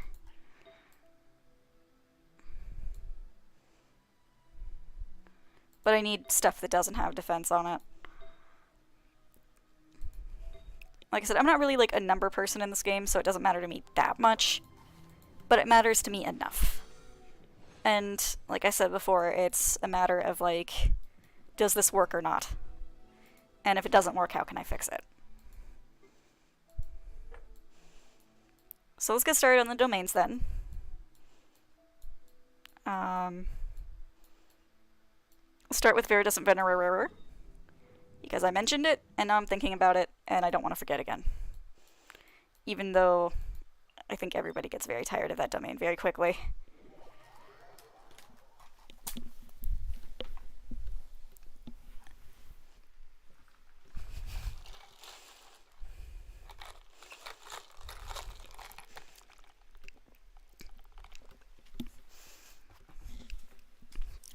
But I need stuff that doesn't have defense on it. Like I said, I'm not really like a number person in this game, so it doesn't matter to me that much. But it matters to me enough. And like I said before, it's a matter of like, does this work or not? And if it doesn't work, how can I fix it? So let's get started on the domains then. Let's start with Viridescent Venerer, because I mentioned it, and now I'm thinking about it, and I don't want to forget again. Even though I think everybody gets very tired of that domain very quickly.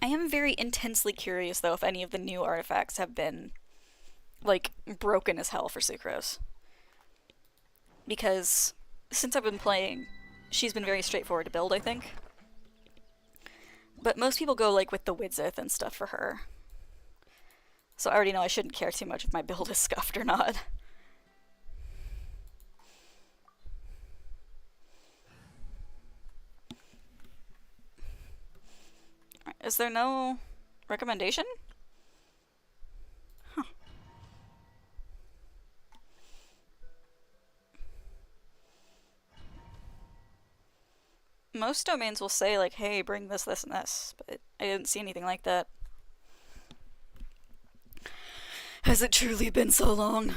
I am very intensely curious, though, if any of the new artifacts have been, like, broken as hell for Sucrose. Because since I've been playing, she's been very straightforward to build, I think. But most people go, like, with the Widzith and stuff for her. So I already know I shouldn't care too much if my build is scuffed or not. Is there no recommendation? Huh. Most domains will say, like, hey, bring this, this, and this, but I didn't see anything like that. Has it truly been so long?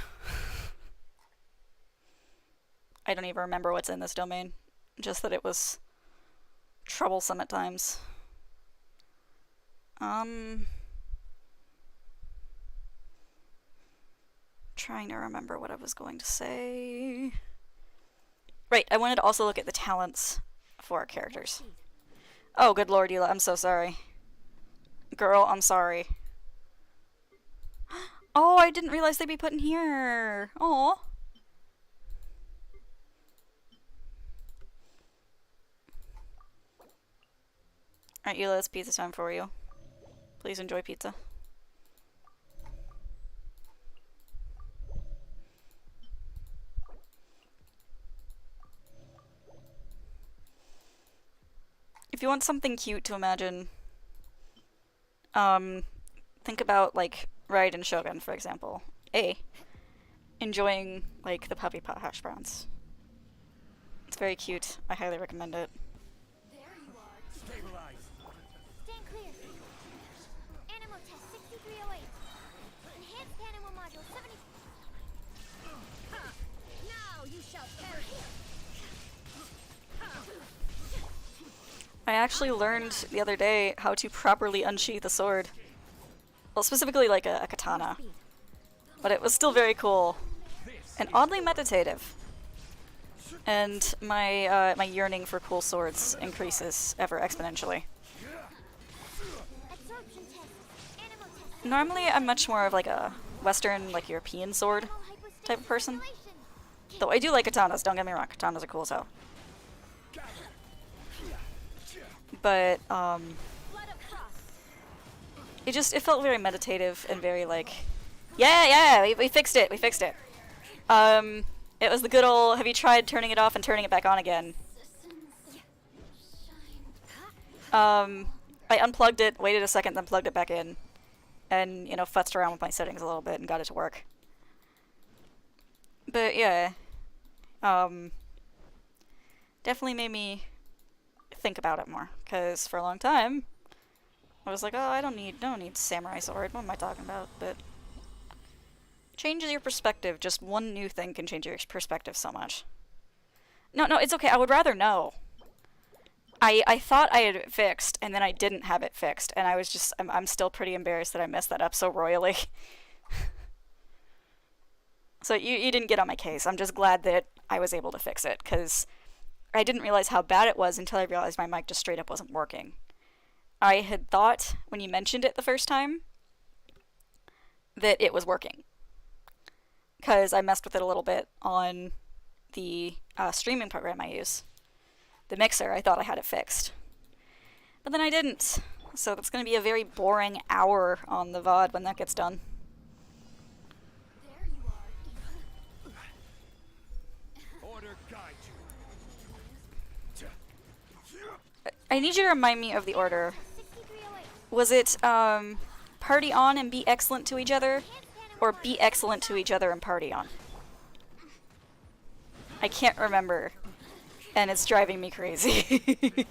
I don't even remember what's in this domain. Just that it was troublesome at times. Trying to remember what I was going to say. Right, I wanted to also look at the talents for our characters. Oh, good lord, Eula, I'm so sorry. Girl, I'm sorry. Oh, I didn't realize they'd be put in here. Aw. Alright, Eula, it's pizza time for you. Please enjoy pizza. If you want something cute to imagine, think about, like, Raiden Shogun, for example. enjoying, like, the puppy pot hash browns. It's very cute. I highly recommend it. Stabilize. Stand clear. Animal test 6308. Enhanced animal module 70. Now you shall perish. I actually learned the other day how to properly unsheath a sword. Well, specifically like a katana. But it was still very cool. And oddly meditative. And my my yearning for cool swords increases ever exponentially. Absorption test. Animal test. Normally I'm much more of like a Western, like European sword Animal hypostatic type of person. stimulation. Though I do like katanas, don't get me wrong, katanas are cool as hell. But, Blood of frost. it felt very meditative and very like, yeah, we fixed it, it was the good old, have you tried turning it off and turning it back on again? I unplugged it, waited a second, then plugged it back in, and, you know, futzed around with my settings a little bit and got it to work. But yeah, definitely made me think about it more, because for a long time, I was like, oh, I don't need samurai sword, what am I talking about? But changes your perspective. Just one new thing can change your perspective so much. No, it's okay. I would rather know. I thought I had it fixed, and then I didn't have it fixed, and I'm still pretty embarrassed that I messed that up so royally. So you didn't get on my case. I'm just glad that I was able to fix it, because I didn't realize how bad it was until I realized my mic just straight up wasn't working. I had thought, when you mentioned it the first time, that it was working. Because I messed with it a little bit on the streaming program I use. The mixer, I thought I had it fixed. But then I didn't. So that's going to be a very boring hour on the VOD when that gets done. There you are. Order guide you. I need you to remind me of the order. 6308. Was it party on and be excellent to each other? Or be excellent to each other and party on? I can't remember. And it's driving me crazy. Vengeance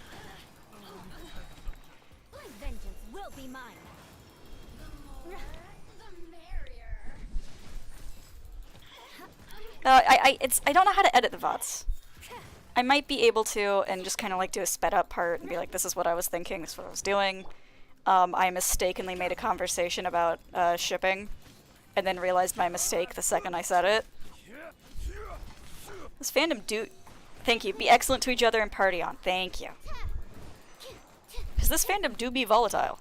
will be mine. I don't know how to edit the VODs. I might be able to and just kind of like do a sped up part and be like, this is what I was thinking, this is what I was doing. I mistakenly made a conversation about shipping and then realized my mistake the second I said it. This fandom do... Thank you. Be excellent to each other and party on. Thank you. Because this fandom do be volatile.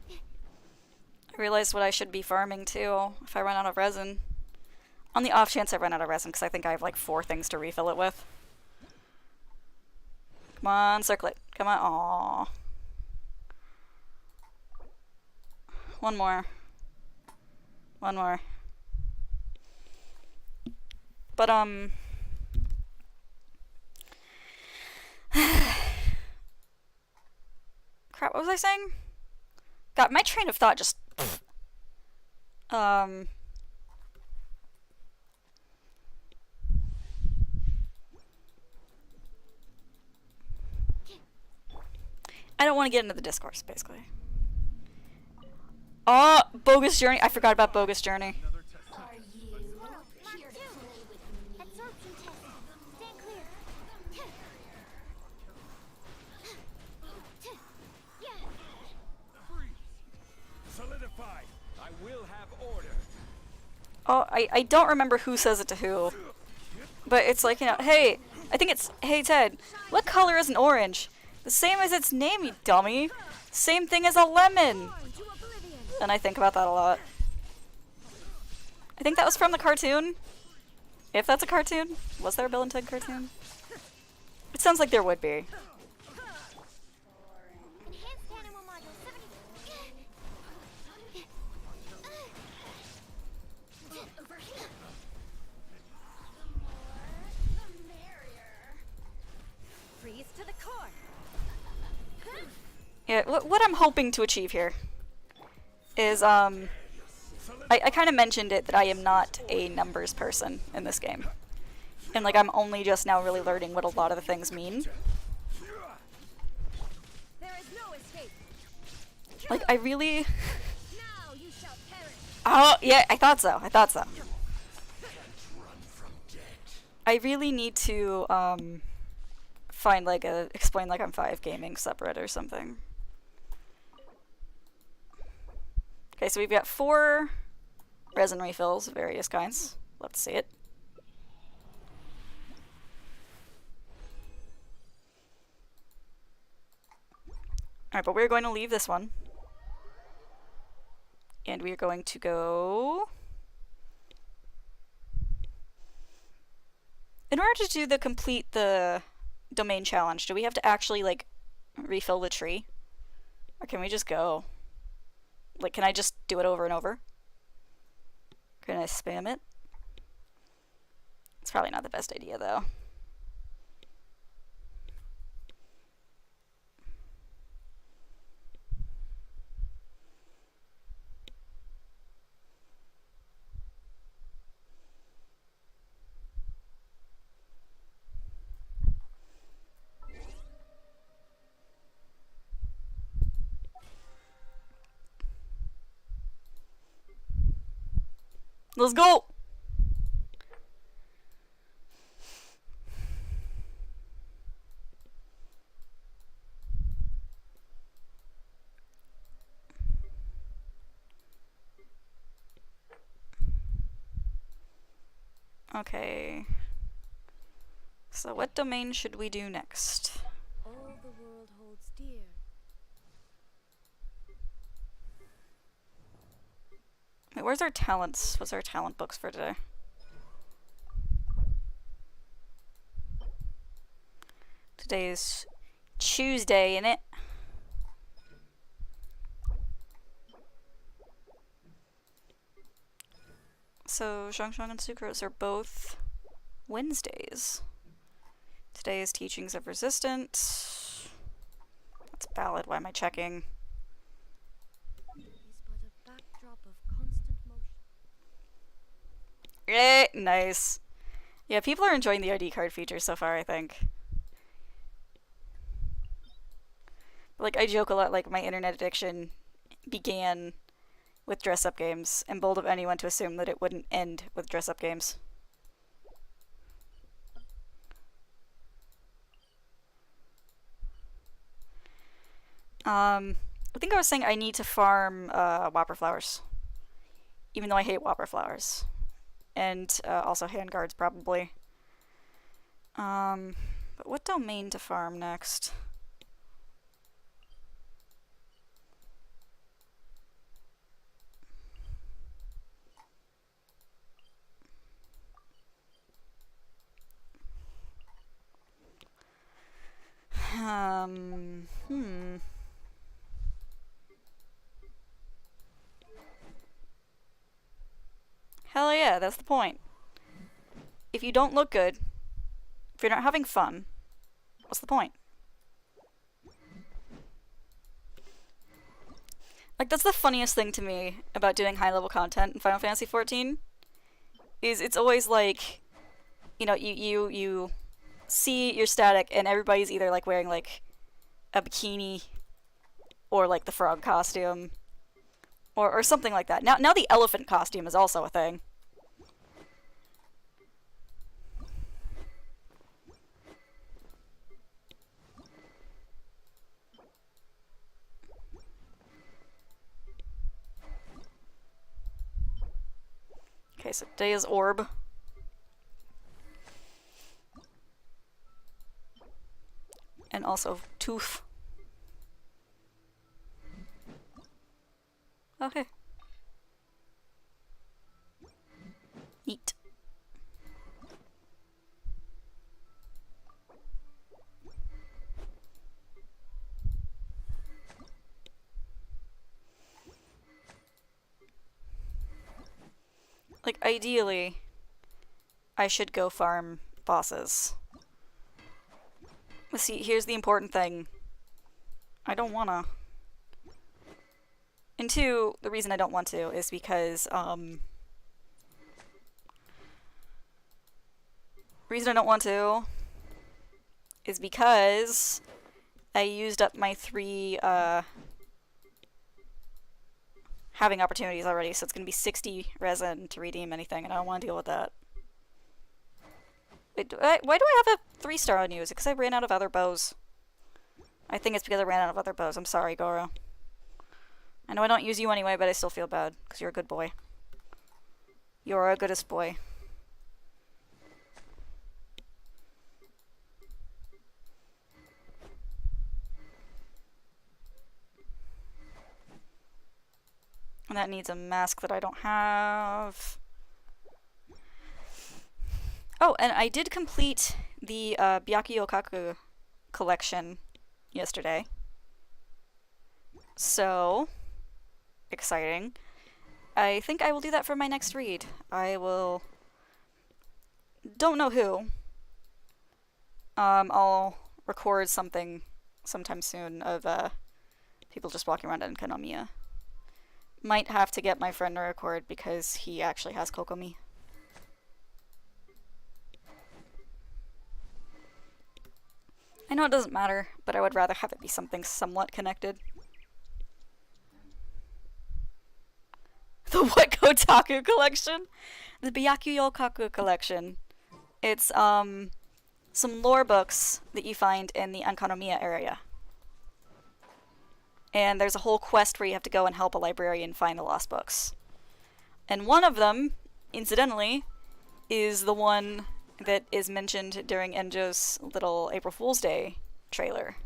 I realized what I should be farming too if I run out of resin. On the off chance I run out of resin, because I think I have like 4 things to refill it with. Come on, circle it. Come on. Aww. One more. One more. But, crap, what was I saying? God, my train of thought just... I don't want to get into the discourse, basically. Oh, Bogus Journey. I forgot about Bogus Journey. Are you here to play with me? Absorption test. Stand clear. Solidify. I will have order. Oh, I don't remember who says it to who. But it's like, you know, hey, I think it's, hey Ted, what color is an orange? The same as its name, you dummy. Same thing as a lemon. And I think about that a lot. I think that was from the cartoon. If that's a cartoon. Was there a Bill and Ted cartoon? It sounds like there would be. Enhanced animal module 70. Over here. The more, the merrier. Freeze to the core. what I'm hoping to achieve here is, I kind of mentioned it that I am not a numbers person in this game. And, like, I'm only just now really learning what a lot of the things mean. There is no escape. Like, I really... Now you shall perish. Oh, yeah, I thought so. I thought so. I really need to, find, like, explain, like, I'm 5 gaming subreddit or something. Okay, so we've got 4 resin refills of various kinds. Let's see it. Alright, but we're going to leave this one. And we are going to go... In order to do complete the domain challenge, do we have to actually, like, refill the tree? Or can we just go? Like, can I just do it over and over? Can I spam it? It's probably not the best idea, though. Let's go! Okay. So what domain should we do next? All the world holds dear. Wait, where's our talents? What's our talent books for today? Today is Tuesday, innit? So, Zhangzhang and Sucrose are both Wednesdays. Today is Teachings of Resistance. That's valid. Why am I checking? Is but a backdrop of constant motion. Nice. Yeah, people are enjoying the ID card feature so far, I think. Like, I joke a lot, like, my internet addiction began with dress-up games, and bold of anyone to assume that it wouldn't end with dress-up games. I think I was saying I need to farm Whopper Flowers. Even though I hate Whopper Flowers. And also handguards, probably. But what domain to farm next? Hell yeah, that's the point. If you don't look good, if you're not having fun, what's the point? Like, that's the funniest thing to me about doing high-level content in Final Fantasy XIV, is it's always like, you know, you see your static and everybody's either, like, wearing, like, a bikini or, like, the frog costume or something like that. Now the elephant costume is also a thing. Okay, so today is Orb. And also Tooth. Okay. Neat. Like, ideally, I should go farm bosses. But see, here's the important thing. I don't wanna. And two, the reason I don't want to is because, reason I don't want to is because I used up my 3, having opportunities already, so it's gonna be 60 resin to redeem anything, and I don't want to deal with that. Wait, why do I have a 3-star on you? Is it because I ran out of other bows? I think it's because I ran out of other bows. I'm sorry, Goro. I know I don't use you anyway, but I still feel bad, because you're a good boy. You're a goodest boy. And that needs a mask that I don't have. Oh, and I did complete the Byakuyokaku collection yesterday. So, exciting. I think I will do that for my next read. I will... Don't know who. I'll record something sometime soon of people just walking around in Kanomiya. Might have to get my friend to record because he actually has Kokomi. I know it doesn't matter, but I would rather have it be something somewhat connected. The what Kotaku collection? The Byakuyokaku collection. It's, some lore books that you find in the Ankanomiya area. And there's a whole quest where you have to go and help a librarian find the lost books. And one of them, incidentally, is the one that is mentioned during Enjo's little April Fool's Day trailer.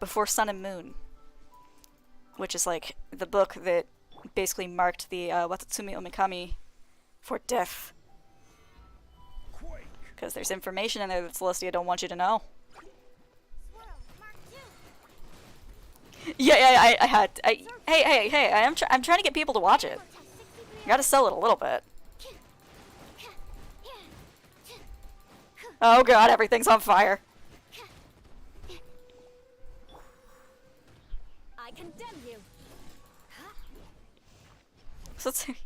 Before Sun and Moon. Which is like the book that basically marked the Watatsumi Omikami for death. Because there's information in there that Celestia don't want you to know. Yeah, I had. Hey! I'm trying to get people to watch it. You gotta sell it a little bit. Oh god, everything's on fire. I condemn you. So let's see.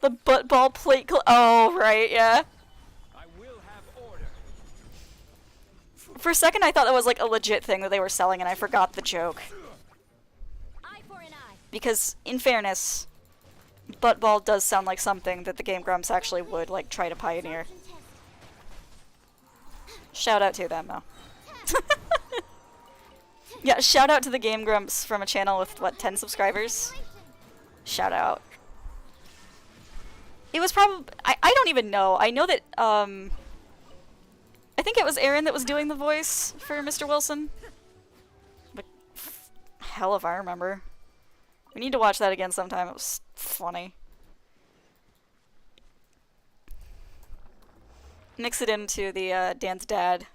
The butt ball plate. Oh right, yeah. I will have order. For a second, I thought that was like a legit thing that they were selling, and I forgot the joke. Eye for an eye. Because, in fairness, butt ball does sound like something that the Game Grumps actually would like try to pioneer. Shout out to them, though. Yeah, shout out to the Game Grumps from a channel with, what, 10 subscribers? Shout out. It was probably... I don't even know. I know that, I think it was Aaron that was doing the voice for Mr. Wilson. But, hell if I remember. We need to watch that again sometime. It was funny. Mix it into the Dan's Dad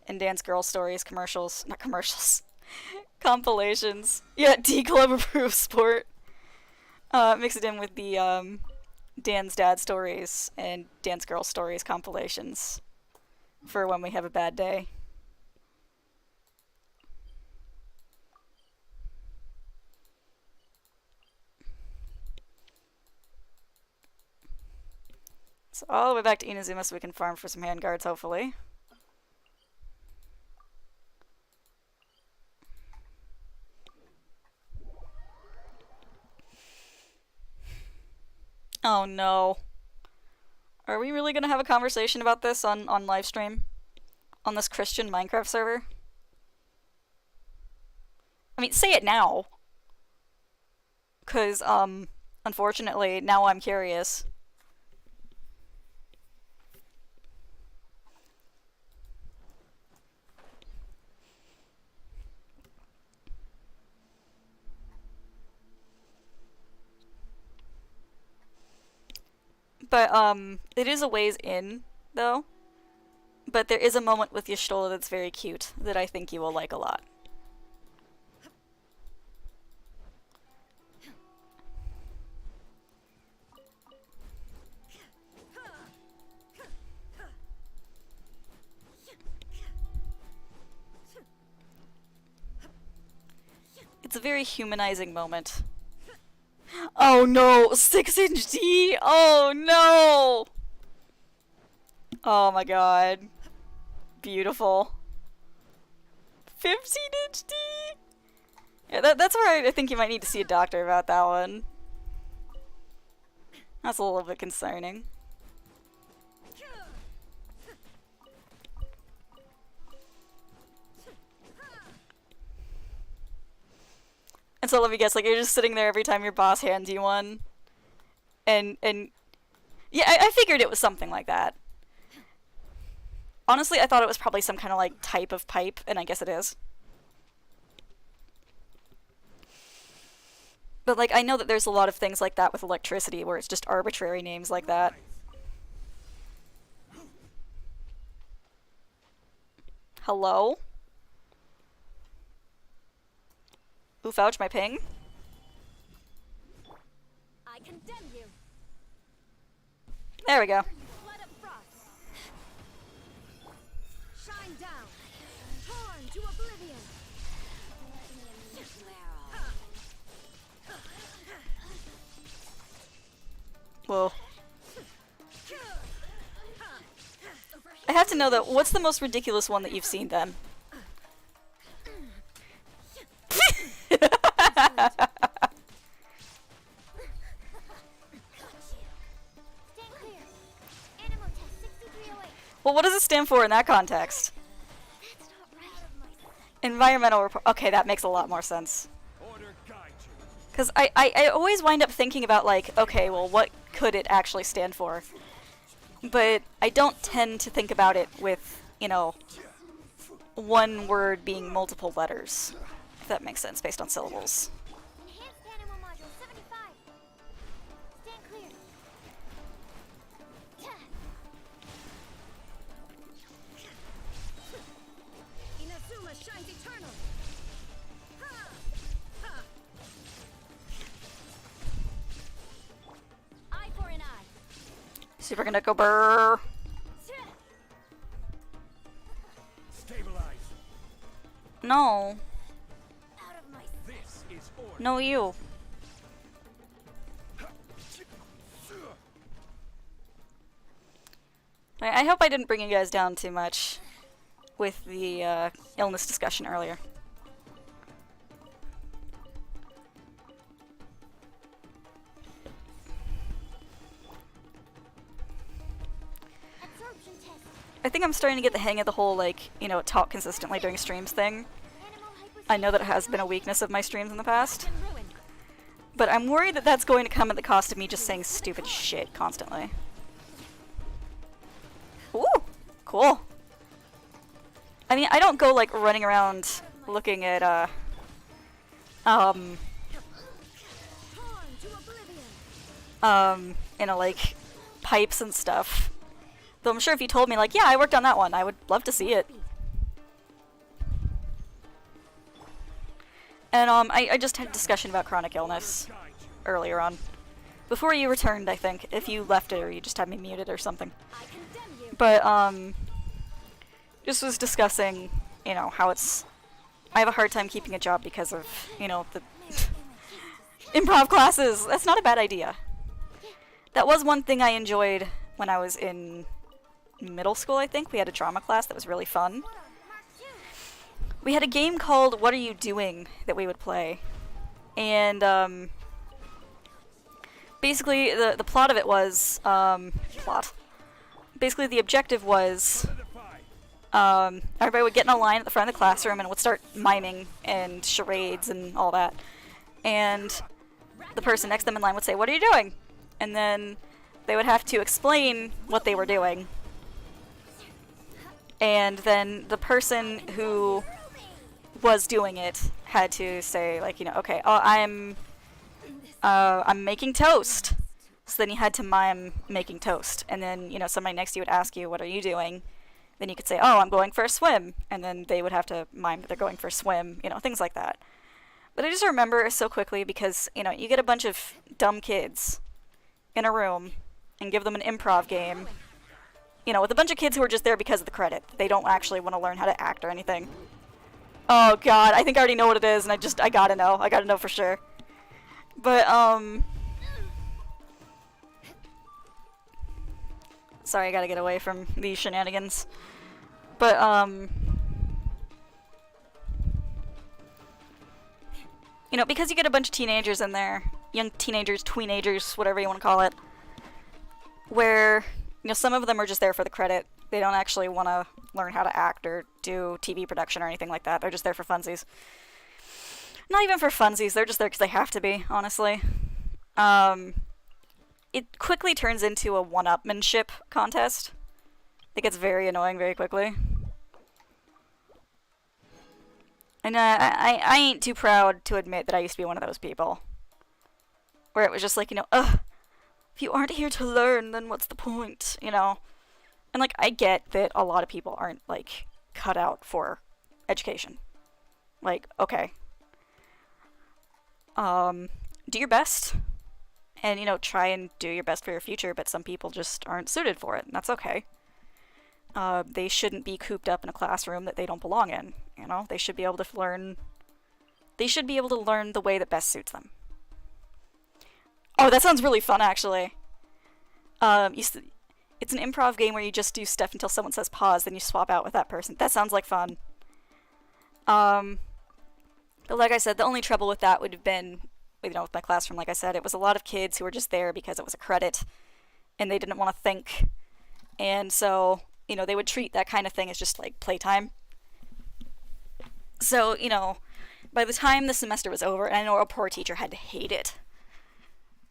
and Dan's Girl Stories commercials. Not commercials. Compilations. Yeah, D-Club approved sport. Mix it in with the Dan's Dad Stories and Dan's Girl Stories compilations for when we have a bad day. So all the way back to Inazuma so we can farm for some handguards, hopefully. Oh no. Are we really gonna have a conversation about this on livestream? On this Christian Minecraft server? I mean, say it now. 'Cause, unfortunately, now I'm curious. But, it is a ways in, though. But there is a moment with Y'shtola that's very cute that I think you will like a lot. It's a very humanizing moment. Oh no! 6-inch D! Oh no! Oh my god. Beautiful. 15-inch D! Yeah, that's where I think you might need to see a doctor about that one. That's a little bit concerning. And so let me guess, like, you're just sitting there every time your boss hands you one. And yeah, I figured it was something like that. Honestly, I thought it was probably some kind of, like, type of pipe, and I guess it is. But, like, I know that there's a lot of things like that with electricity, where it's just arbitrary names like that. Hello? Oof, ouch, my ping. I condemn you. There we go. Blood of frost. Shine down. Torn to oblivion. Whoa. I have to know though, what's the most ridiculous one that you've seen then? Well, what does it stand for in that context? Environmental report. Okay, that makes a lot more sense. Because I always wind up thinking about, like, okay, well, what could it actually stand for? But I don't tend to think about it with, you know, one word being multiple letters. If that makes sense, based on syllables. Enhanced animal module 75. Stand clear. Inazuma shines eternal. Eye for an eye. Super gonna go brrr. Stabilize. No. Out of my This is order. No, you. I hope I didn't bring you guys down too much with the illness discussion earlier. Absorption test. I think I'm starting to get the hang of the whole, like, you know, talk consistently during streams thing. Animal I know that it has been a weakness of my streams in the past, been ruined. but I'm worried that that's going to come at the cost of me just saying stupid shit constantly. Ooh, cool. I mean, I don't go, like, running around looking at, Torn to oblivion. you know, like, pipes and stuff. Though I'm sure if you told me, like, yeah, I worked on that one, I would love to see it. And, I just had a discussion about chronic illness earlier on. Before you returned, I think, if you left it or you just had me muted or something. I condemn you. But, just was discussing, you know, how I have a hard time keeping a job because of, you know, the improv classes. That's not a bad idea. That was one thing I enjoyed when I was in middle school, I think. We had a drama class that was really fun. We had a game called What Are You Doing that we would play. And, basically, the plot of it was, basically the objective was, everybody would get in a line at the front of the classroom and would start miming and charades and all that. And the person next to them in line would say, "What are you doing?" And then they would have to explain what they were doing. And then the person who was doing it had to say, like, you know, okay, oh, I'm making toast. So then you had to mime making toast. And then, you know, somebody next to you would ask you, "What are you doing?" Then you could say, "Oh, I'm going for a swim." And then they would have to mime that they're going for a swim, you know, things like that. But I just remember so quickly because, you know, you get a bunch of dumb kids in a room and give them an improv game, you know, with a bunch of kids who are just there because of the credit. They don't actually want to learn how to act or anything. Oh god, I think I already know what it is, and I gotta know. I gotta know for sure. But, sorry, I gotta get away from these shenanigans. But, you know, because you get a bunch of teenagers in there, young teenagers, tweenagers, whatever you want to call it, where, you know, some of them are just there for the credit. They don't actually want to learn how to act or do TV production or anything like that. They're just there for funsies. Not even for funsies, they're just there because they have to be, honestly. It quickly turns into a one-upmanship contest. It gets very annoying very quickly. And I ain't too proud to admit that I used to be one of those people. Where it was just like, you know, ugh, if you aren't here to learn, then what's the point, you know? And, like, I get that a lot of people aren't, like, cut out for education. Like, okay. Do your best. And, you know, try and do your best for your future, but some people just aren't suited for it, and that's okay. They shouldn't be cooped up in a classroom that they don't belong in, you know? They should be able to learn... They should be able to learn the way that best suits them. Oh, that sounds really fun, actually. It's an improv game where you just do stuff until someone says pause, then you swap out with that person. That sounds like fun. But like I said, the only trouble with that would have been, you know, with my classroom, like I said, it was a lot of kids who were just there because it was a credit, and they didn't want to think. And so, you know, they would treat that kind of thing as just, like, playtime. So, you know, by the time the semester was over, and I know our poor teacher had to hate it,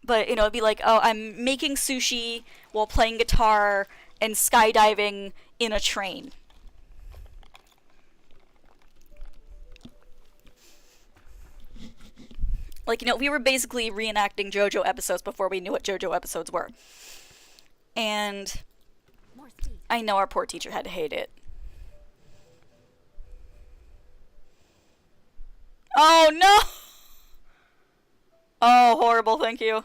but, you know, it'd be like, oh, I'm making sushi while playing guitar and skydiving in a train. Like, you know, we were basically reenacting JoJo episodes before we knew what JoJo episodes were. And I know our poor teacher had to hate it. Oh, no! Oh, horrible, thank you.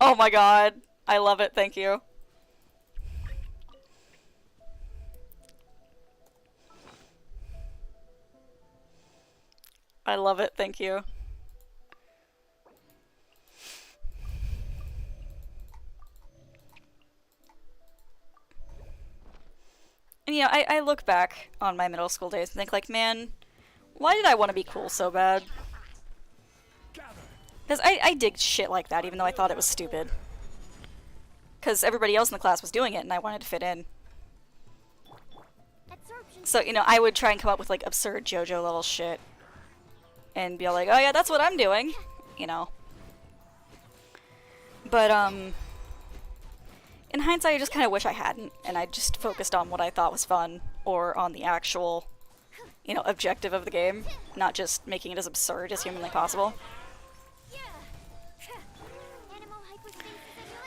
Oh my god. I love it, thank you. I love it, thank you. And, you know, I look back on my middle school days and think, like, man, why did I want to be cool so bad? Because I did shit like that, even though I thought it was stupid. Because everybody else in the class was doing it, and I wanted to fit in. So, you know, I would try and come up with, like, absurd JoJo level shit. And be like, oh yeah, that's what I'm doing. You know. But, in hindsight, I just kind of wish I hadn't, and I just focused on what I thought was fun, or on the actual, you know, objective of the game, not just making it as absurd as humanly possible.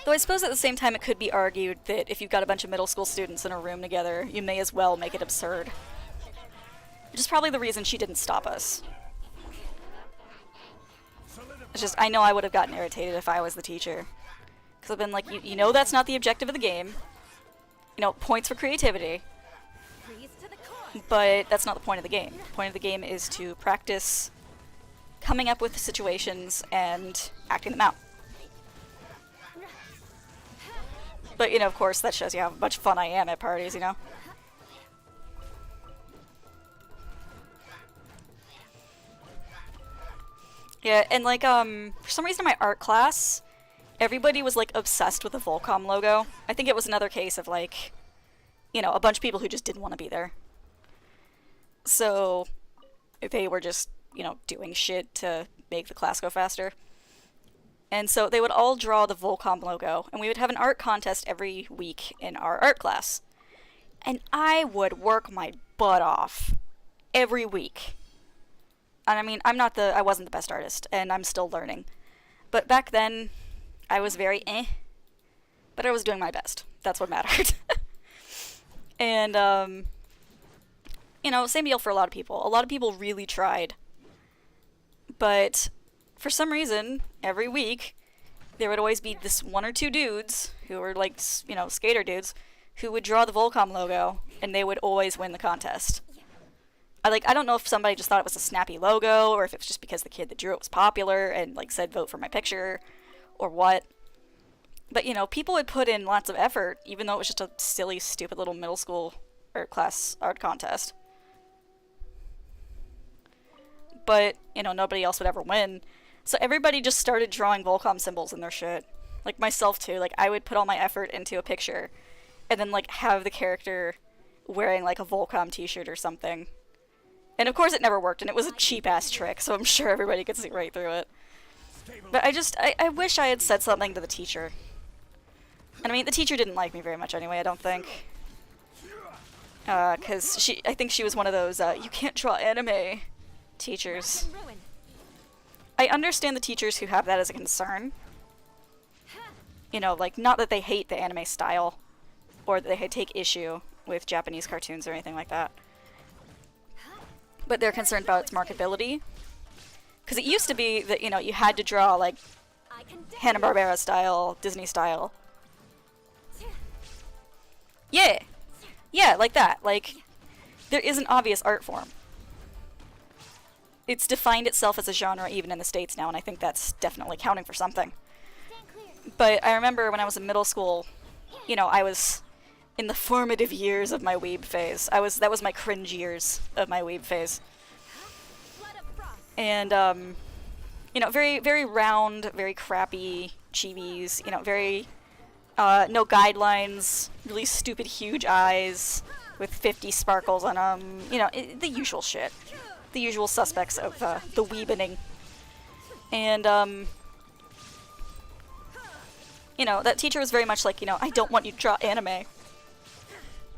Though I suppose at the same time it could be argued that if you've got a bunch of middle school students in a room together, you may as well make it absurd. Which is probably the reason she didn't stop us. It's just, I know I would have gotten irritated if I was the teacher. Because I've been like, you know that's not the objective of the game. You know, points for creativity. But that's not the point of the game. The point of the game is to practice coming up with situations and acting them out. But, you know, of course, that shows you how much fun I am at parties, you know? Yeah, and, like, for some reason in my art class, everybody was, like, obsessed with the Volcom logo. I think it was another case of, like, you know, a bunch of people who just didn't want to be there. So, they were just, you know, doing shit to make the class go faster. And so they would all draw the Volcom logo, and we would have an art contest every week in our art class. And I would work my butt off every week. And I mean, I wasn't the best artist, and I'm still learning. But back then, I was very but I was doing my best. That's what mattered. And, you know, same deal for a lot of people. A lot of people really tried. But for some reason, every week, there would always be this one or two dudes who were like, you know, skater dudes who would draw the Volcom logo, and they would always win the contest. I don't know if somebody just thought it was a snappy logo, or if it was just because the kid that drew it was popular and, like, said vote for my picture, or what. But, you know, people would put in lots of effort, even though it was just a silly, stupid little middle school art class art contest. But, you know, nobody else would ever win. So everybody just started drawing Volcom symbols in their shit. Like, myself, too. Like, I would put all my effort into a picture, and then, like, have the character wearing, like, a Volcom t-shirt or something. And of course it never worked, and it was a cheap-ass trick, so I'm sure everybody could see right through it. But I wish I had said something to the teacher. And I mean, the teacher didn't like me very much anyway, I don't think. Cause I think she was one of those, you can't draw anime teachers. I understand the teachers who have that as a concern. You know, like, not that they hate the anime style, or that they take issue with Japanese cartoons or anything like that. But they're concerned about its marketability. Because it used to be that, you know, you had to draw, like, Hanna-Barbera style, Disney style. Yeah! Yeah, like that. Like, there is an obvious art form. It's defined itself as a genre even in the States now, and I think that's definitely counting for something. But I remember when I was in middle school, you know, I was in the formative years of my weeb phase. That was my cringe years of my weeb phase. And, you know, very, very round, very crappy chibis, you know, very, no guidelines, really stupid huge eyes with 50 sparkles on them, you know, the usual shit. The usual suspects of, the weebening. And, you know, that teacher was very much like, you know, I don't want you to draw anime.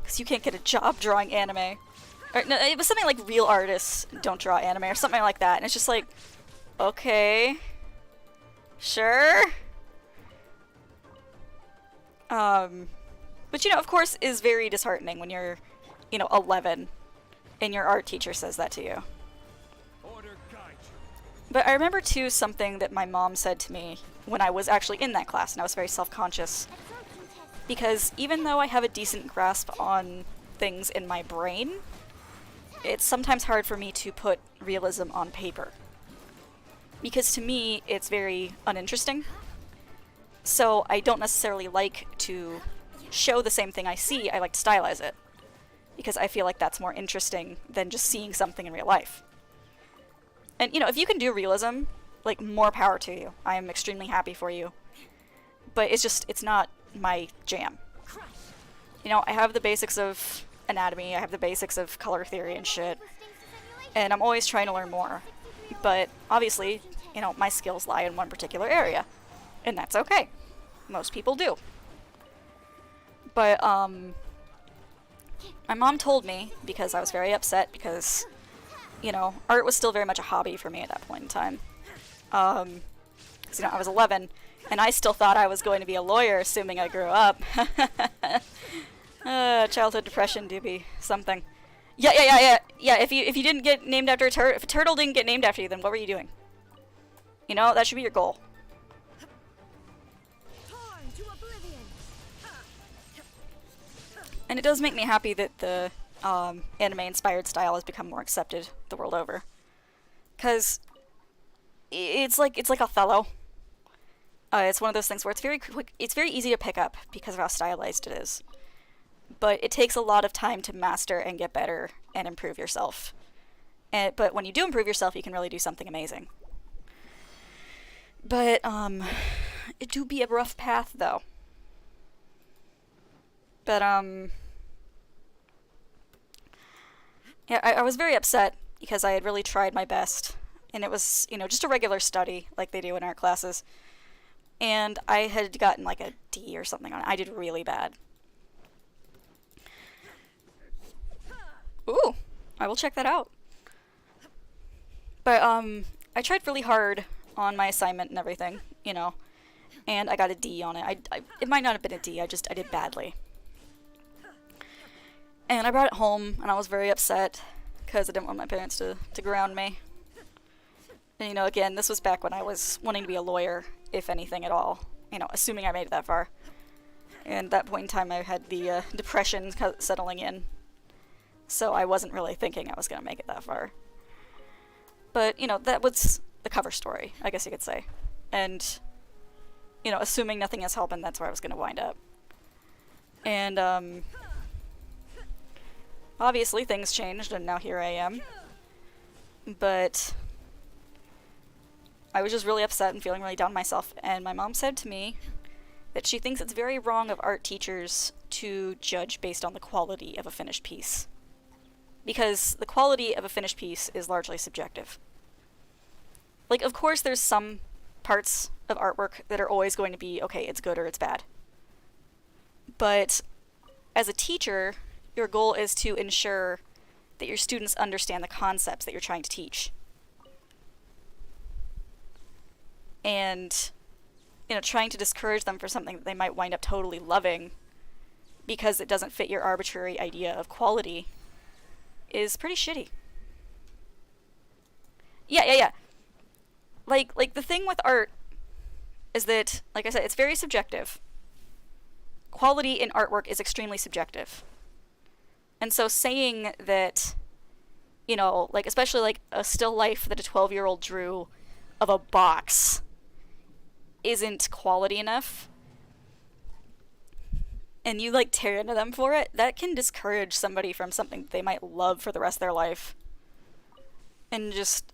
Because you can't get a job drawing anime. Or, no, it was something like real artists don't draw anime or something like that. And it's just like, okay. Sure. But, you know, of course, is very disheartening when you're, you know, 11 and your art teacher says that to you. But I remember, too, something that my mom said to me when I was actually in that class, and I was very self-conscious. Because even though I have a decent grasp on things in my brain, it's sometimes hard for me to put realism on paper. Because to me, it's very uninteresting. So I don't necessarily like to show the same thing I see, I like to stylize it. Because I feel like that's more interesting than just seeing something in real life. And, you know, if you can do realism, like, more power to you. I am extremely happy for you. But it's not my jam. You know, I have the basics of anatomy, I have the basics of color theory and shit, and I'm always trying to learn more. But, obviously, you know, my skills lie in one particular area. And that's okay. Most people do. But, my mom told me, because I was very upset, because, you know, art was still very much a hobby for me at that point in time. Because, you know, I was 11, and I still thought I was going to be a lawyer, assuming I grew up. Childhood depression do be something. Yeah, if you didn't get named after a turtle, if a turtle didn't get named after you, then what were you doing? You know, that should be your goal. And it does make me happy that the anime-inspired style has become more accepted the world over. Because it's like Othello. It's one of those things where it's very quick, it's very easy to pick up because of how stylized it is. But it takes a lot of time to master and get better and improve yourself. But when you do improve yourself, you can really do something amazing. But, it do be a rough path, though. But, yeah, I was very upset because I had really tried my best. And it was, you know, just a regular study like they do in art classes. And I had gotten like a D or something on it. I did really bad. Ooh, I will check that out. But, I tried really hard on my assignment and everything, you know. And I got a D on it. It might not have been a D, I did badly. And I brought it home, and I was very upset, because I didn't want my parents to ground me. And, you know, again, this was back when I was wanting to be a lawyer, if anything at all. You know, assuming I made it that far. And at that point in time, I had the depression settling in. So I wasn't really thinking I was going to make it that far. But, you know, that was the cover story, I guess you could say. And, you know, assuming nothing else happened, that's where I was going to wind up. And, obviously things changed, and now here I am. But I was just really upset and feeling really down on myself, and my mom said to me that she thinks it's very wrong of art teachers to judge based on the quality of a finished piece. Because the quality of a finished piece is largely subjective. Like, of course there's some parts of artwork that are always going to be, okay, it's good or it's bad. But as a teacher, your goal is to ensure that your students understand the concepts that you're trying to teach. And, you know, trying to discourage them for something that they might wind up totally loving because it doesn't fit your arbitrary idea of quality is pretty shitty. Yeah. Like the thing with art is that, like I said, it's very subjective. Quality in artwork is extremely subjective. And so saying that, you know, like, especially like a still life that a 12-year-old drew of a box isn't quality enough, and you, like, tear into them for it, that can discourage somebody from something they might love for the rest of their life. And just,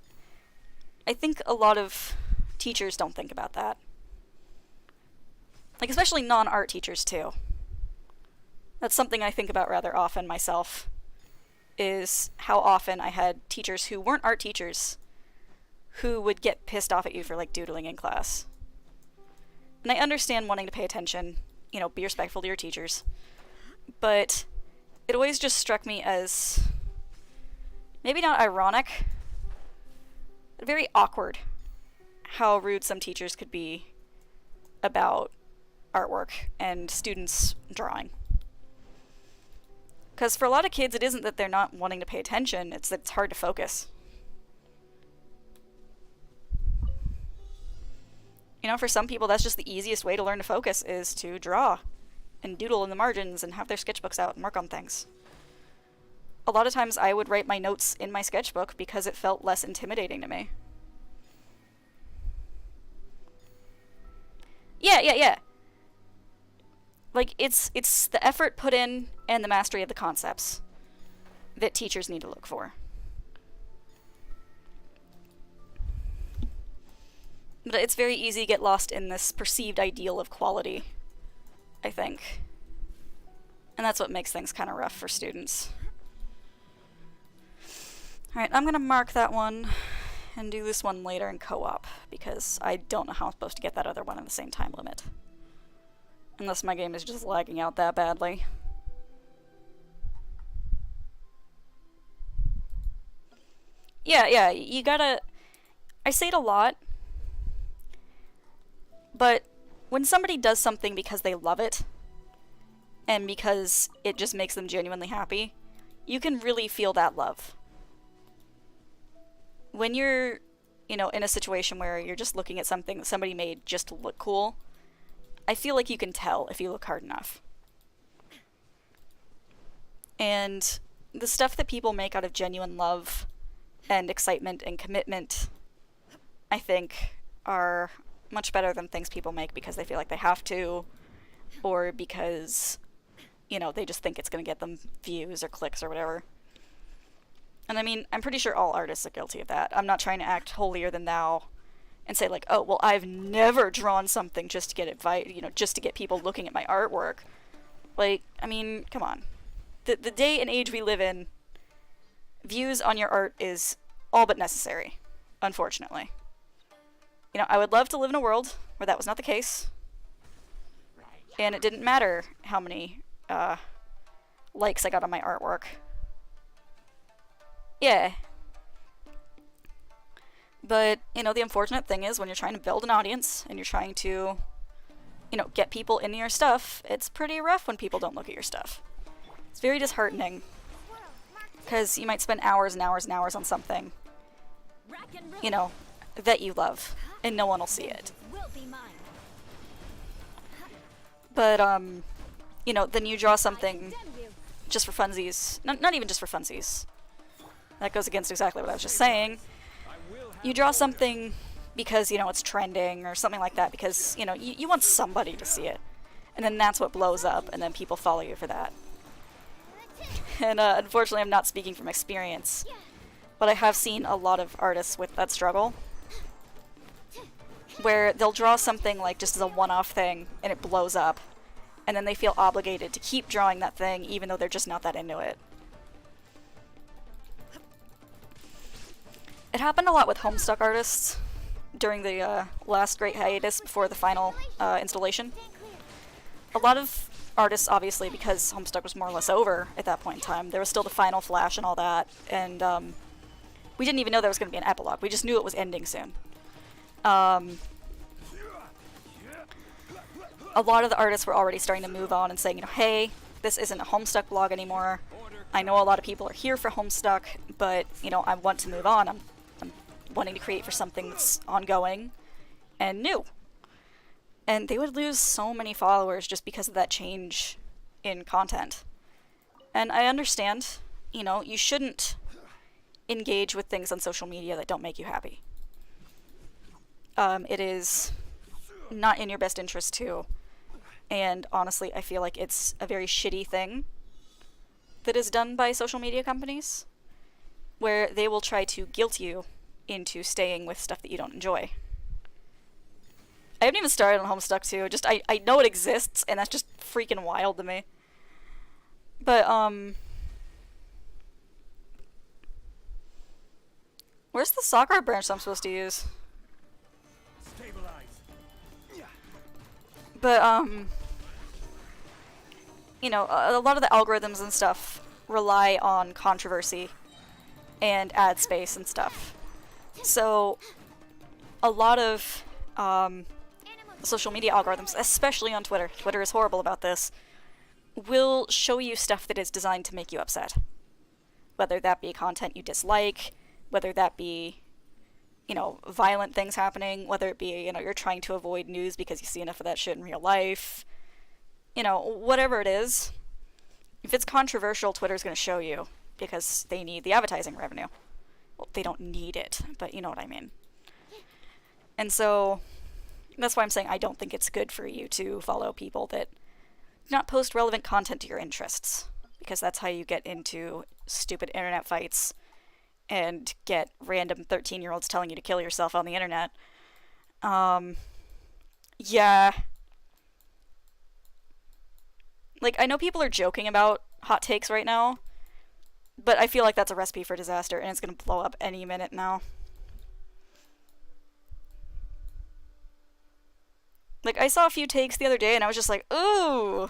I think a lot of teachers don't think about that. Like, especially non-art teachers, too. That's something I think about rather often myself, is how often I had teachers who weren't art teachers who would get pissed off at you for, like, doodling in class. And I understand wanting to pay attention, you know, be respectful to your teachers, but it always just struck me as maybe not ironic, but very awkward how rude some teachers could be about artwork and students drawing. Because for a lot of kids, it isn't that they're not wanting to pay attention, it's that it's hard to focus. You know, for some people, that's just the easiest way to learn to focus, is to draw and doodle in the margins and have their sketchbooks out and work on things. A lot of times I would write my notes in my sketchbook because it felt less intimidating to me. Yeah. Like, it's the effort put in and the mastery of the concepts that teachers need to look for. But it's very easy to get lost in this perceived ideal of quality, I think. And that's what makes things kind of rough for students. Alright, I'm gonna mark that one and do this one later in co-op, because I don't know how I'm supposed to get that other one in the same time limit. Unless my game is just lagging out that badly. Yeah, you gotta... I say it a lot, but when somebody does something because they love it, and because it just makes them genuinely happy, you can really feel that love. When you're, you know, in a situation where you're just looking at something that somebody made just to look cool, I feel like you can tell if you look hard enough. And the stuff that people make out of genuine love and excitement and commitment, I think, are much better than things people make because they feel like they have to, or because, you know, they just think it's going to get them views or clicks or whatever. And I mean, I'm pretty sure all artists are guilty of that. I'm not trying to act holier than thou and say, like, oh, well, I've never drawn something just to get just to get people looking at my artwork. Like, I mean, come on. The day and age we live in, views on your art is all but necessary, unfortunately. You know, I would love to live in a world where that was not the case, and it didn't matter how many likes I got on my artwork. Yeah. But, you know, the unfortunate thing is when you're trying to build an audience and you're trying to, you know, get people into your stuff, it's pretty rough when people don't look at your stuff. It's very disheartening, because you might spend hours and hours and hours on something, you know, that you love, and no one will see it. Will be mine. But, you know, then you draw I something condemn you. just for funsies. Not even just for funsies. That goes against exactly what I was just saying. You draw something because, you know, it's trending or something like that because, you know, you want somebody to see it. And then that's what blows up, and then people follow you for that. And unfortunately, I'm not speaking from experience, but I have seen a lot of artists with that struggle, where they'll draw something like just as a one-off thing, and it blows up, and then they feel obligated to keep drawing that thing even though they're just not that into it. It happened a lot with Homestuck artists during the last great hiatus before the final installation. A lot of artists, obviously, because Homestuck was more or less over at that point in time, there was still the final flash and all that, and we didn't even know there was going to be an epilogue. We just knew it was ending soon. A lot of the artists were already starting to move on and saying, you know, hey, this isn't a Homestuck blog anymore. I know a lot of people are here for Homestuck, but, you know, I want to move on. I'm wanting to create for something that's ongoing and new. And they would lose so many followers just because of that change in content. And I understand, you know, you shouldn't engage with things on social media that don't make you happy. It is not in your best interest to. And honestly, I feel like it's a very shitty thing that is done by social media companies, where they will try to guilt you into staying with stuff that you don't enjoy. I haven't even started on Homestuck 2, just I know it exists, and that's just freaking wild to me. But, where's the soccer branch I'm supposed to use? Stabilize. But, you know, a lot of the algorithms and stuff rely on controversy and ad space and stuff. So, a lot of, social media algorithms, especially on Twitter, Twitter is horrible about this, will show you stuff that is designed to make you upset. Whether that be content you dislike, whether that be, you know, violent things happening, whether it be, you know, you're trying to avoid news because you see enough of that shit in real life, you know, whatever it is. If it's controversial, Twitter's going to show you because they need the advertising revenue. Well, they don't need it, but you know what I mean. And so that's why I'm saying I don't think it's good for you to follow people that do not post relevant content to your interests, because that's how you get into stupid internet fights and get random 13-year-olds telling you to kill yourself on the internet. Yeah. Like, I know people are joking about hot takes right now, but I feel like that's a recipe for disaster, and it's gonna blow up any minute now. Like, I saw a few takes the other day, and I was just like, ooh!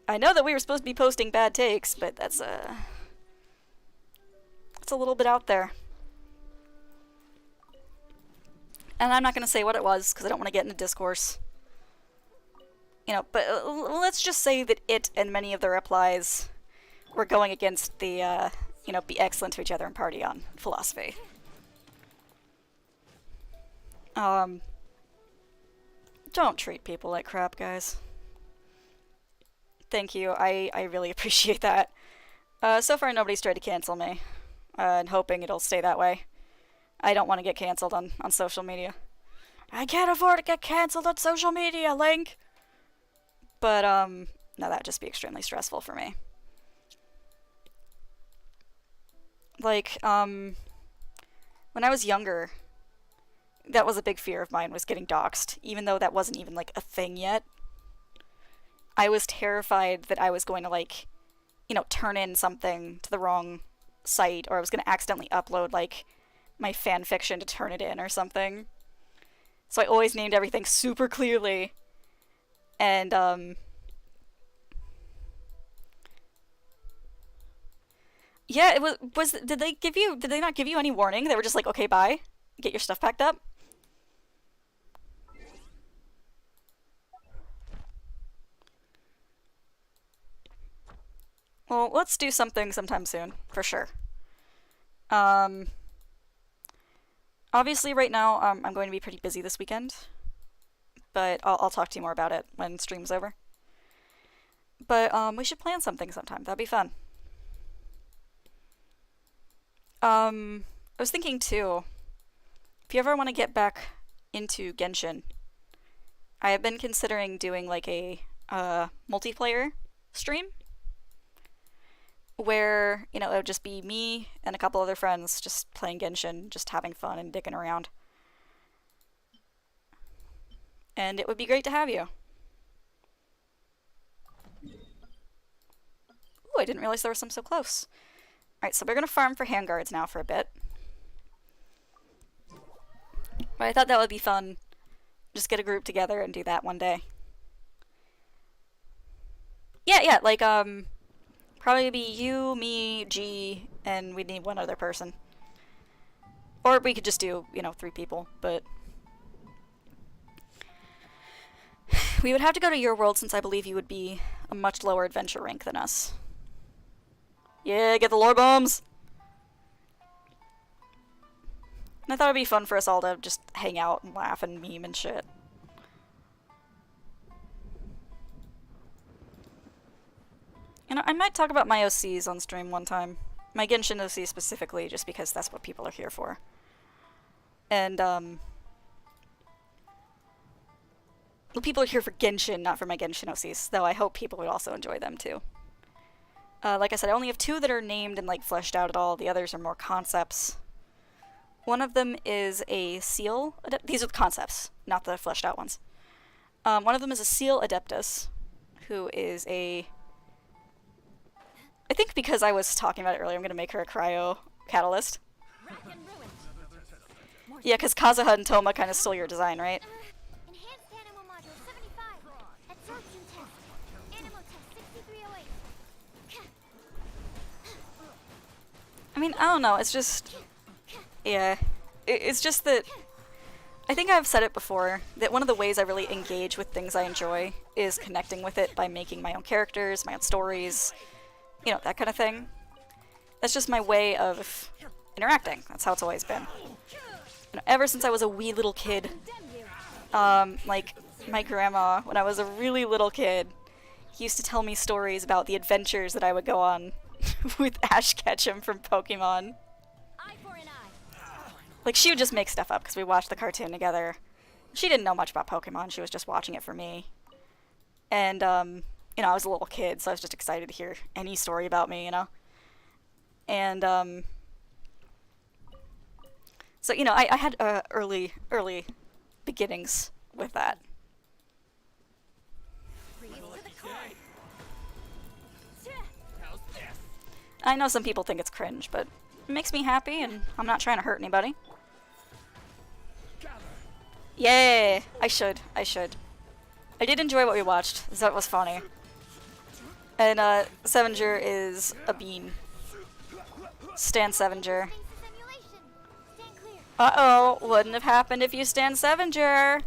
I know that we were supposed to be posting bad takes, but that's a little bit out there. And I'm not gonna say what it was, because I don't want to get into discourse. You know, but let's just say that it and many of the replies were going against the, you know, be excellent to each other and party on philosophy. Don't treat people like crap, guys. Thank you, I really appreciate that. So far nobody's tried to cancel me, and hoping it'll stay that way. I don't want to get cancelled on social media. I can't afford to get cancelled on social media, Link! But, no, that'd just be extremely stressful for me. Like, when I was younger, that was a big fear of mine, was getting doxxed, even though that wasn't even, like, a thing yet. I was terrified that I was going to, like, you know, turn in something to the wrong site, or I was going to accidentally upload, like, my fan fiction to turn it in or something. So I always named everything super clearly. And, yeah, it was, did they not give you any warning? They were just like, okay, bye. Get your stuff packed up. Well, let's do something sometime soon, for sure. Obviously, right now, I'm going to be pretty busy this weekend, but I'll talk to you more about it when stream's over. But we should plan something sometime. That'd be fun. I was thinking too, if you ever want to get back into Genshin, I have been considering doing like a multiplayer stream where, you know, it would just be me and a couple other friends just playing Genshin, just having fun and dicking around. And it would be great to have you. Ooh, I didn't realize there was some so close. Alright, so we're gonna farm for handguards now for a bit. But I thought that would be fun. Just get a group together and do that one day. Yeah, like, probably be you, me, G, and we'd need one other person. Or we could just do, you know, 3 people, but... we would have to go to your world since I believe you would be a much lower adventure rank than us. Yeah, get the lore bombs! And I thought it'd be fun for us all to just hang out and laugh and meme and shit. You know, I might talk about my OCs on stream one time. My Genshin OC specifically, just because that's what people are here for. And, well, people are here for Genshin, not for my Genshin OCs, though I hope people would also enjoy them too. Like I said, I only have 2 that are named and, like, fleshed out at all. The others are more concepts. One of them is a Seal... These are the concepts, not the fleshed out ones. One of them is a Seal Adeptus, who is a... I think because I was talking about it earlier, I'm going to make her a Cryo Catalyst. Yeah, because Kazuha and Toma kind of stole your design, right? Enhanced animal module 75. Absorption test. Animal test 6308. I mean, I don't know, it's just... Yeah. It's just that... I think I've said it before, that one of the ways I really engage with things I enjoy is connecting with it by making my own characters, my own stories, you know, that kind of thing. That's just my way of interacting. That's how it's always been. You know, ever since I was a wee little kid, like, my grandma, when I was a really little kid, used to tell me stories about the adventures that I would go on with Ash Ketchum from Pokemon. Like, she would just make stuff up because we watched the cartoon together. She didn't know much about Pokemon, she was just watching it for me. And, you know, I was a little kid, so I was just excited to hear any story about me, you know? And, so, you know, I had, early beginnings with that. I know some people think it's cringe, but it makes me happy, and I'm not trying to hurt anybody. Yeah, I should. I did enjoy what we watched, so it was funny. And, Sevenger is a bean. Stan Sevenger. Uh-oh, wouldn't have happened if you Stan Sevenger.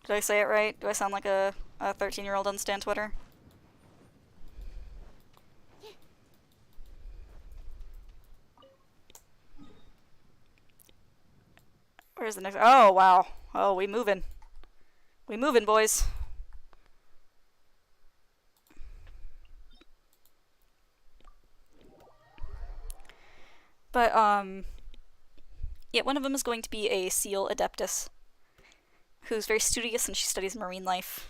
Did I say it right? Do I sound like a 13-year-old on Stan Twitter? Where's the next? Oh, wow. Oh, we moving. We moving, boys. But, yeah, one of them is going to be a Seal Adeptus, who's very studious and she studies marine life.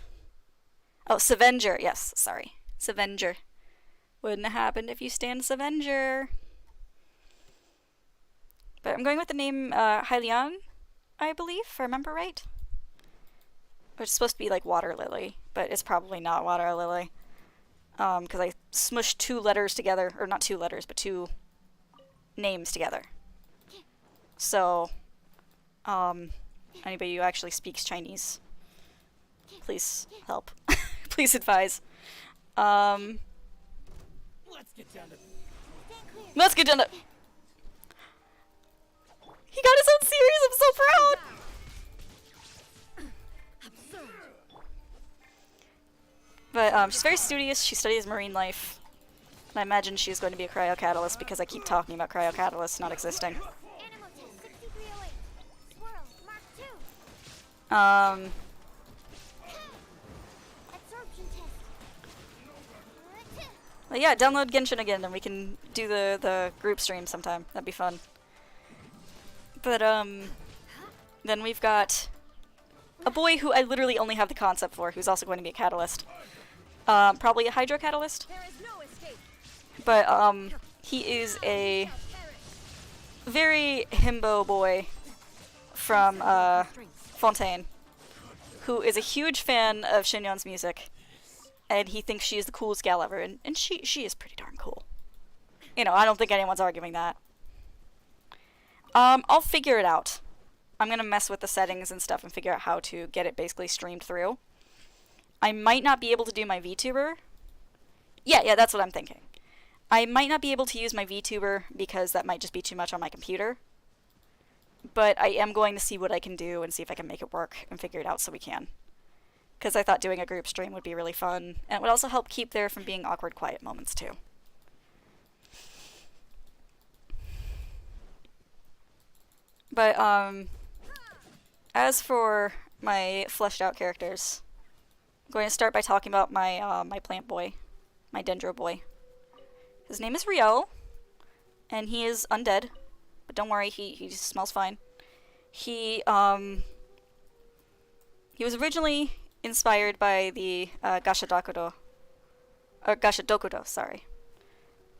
Oh, Sevenger. Yes, sorry. Sevenger. Wouldn't have happened if you stand Sevenger. But I'm going with the name, Hylian, I believe, if I remember right. Which is supposed to be like Water Lily, but it's probably not Water Lily. Because I smushed 2 letters together, or not 2 letters, but 2 names together. So, anybody who actually speaks Chinese, please help. Please advise. Let's get down to... Let's get down to... He got his own series, I'm so proud! But, she's very studious, she studies marine life. I imagine she's going to be a cryo catalyst because I keep talking about cryo catalysts not existing. Animal test 6308. Swirl, Mark 2. Absorption test. But yeah, download Genshin again and we can do the group stream sometime. That'd be fun. But, then we've got a boy who I literally only have the concept for, who's also going to be a catalyst. Probably a hydro catalyst. There is no escape. But, he is a very himbo boy from, Fontaine, who is a huge fan of Shinyeon's music, and he thinks she is the coolest gal ever, and she is pretty darn cool. You know, I don't think anyone's arguing that. I'll figure it out. I'm gonna mess with the settings and stuff and figure out how to get it basically streamed through. I might not be able to do my VTuber. Yeah, that's what I'm thinking. I might not be able to use my VTuber because that might just be too much on my computer. But I am going to see what I can do and see if I can make it work and figure it out so we can. Because I thought doing a group stream would be really fun, and it would also help keep there from being awkward, quiet moments too. But, as for my fleshed out characters, I'm going to start by talking about my, my plant boy, my dendro boy. His name is Rio, and he is undead, but don't worry, he smells fine. He was originally inspired by the, Gashadokudo, sorry.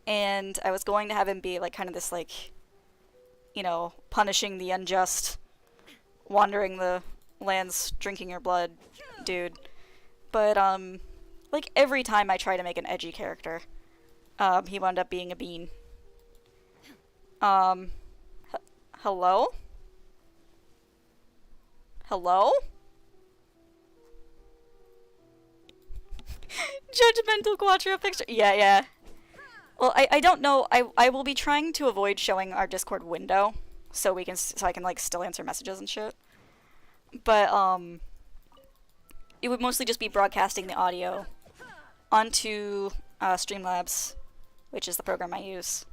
And I was going to have him be, like, kind of this, like, you know, punishing the unjust, wandering the lands, drinking your blood dude. But, like, every time I try to make an edgy character, he wound up being a bean. Hello? Hello? Judgmental Quattro picture. Yeah. Well, I don't know. I will be trying to avoid showing our Discord window so I can like still answer messages and shit. But it would mostly just be broadcasting the audio onto Streamlabs, which is the program I use.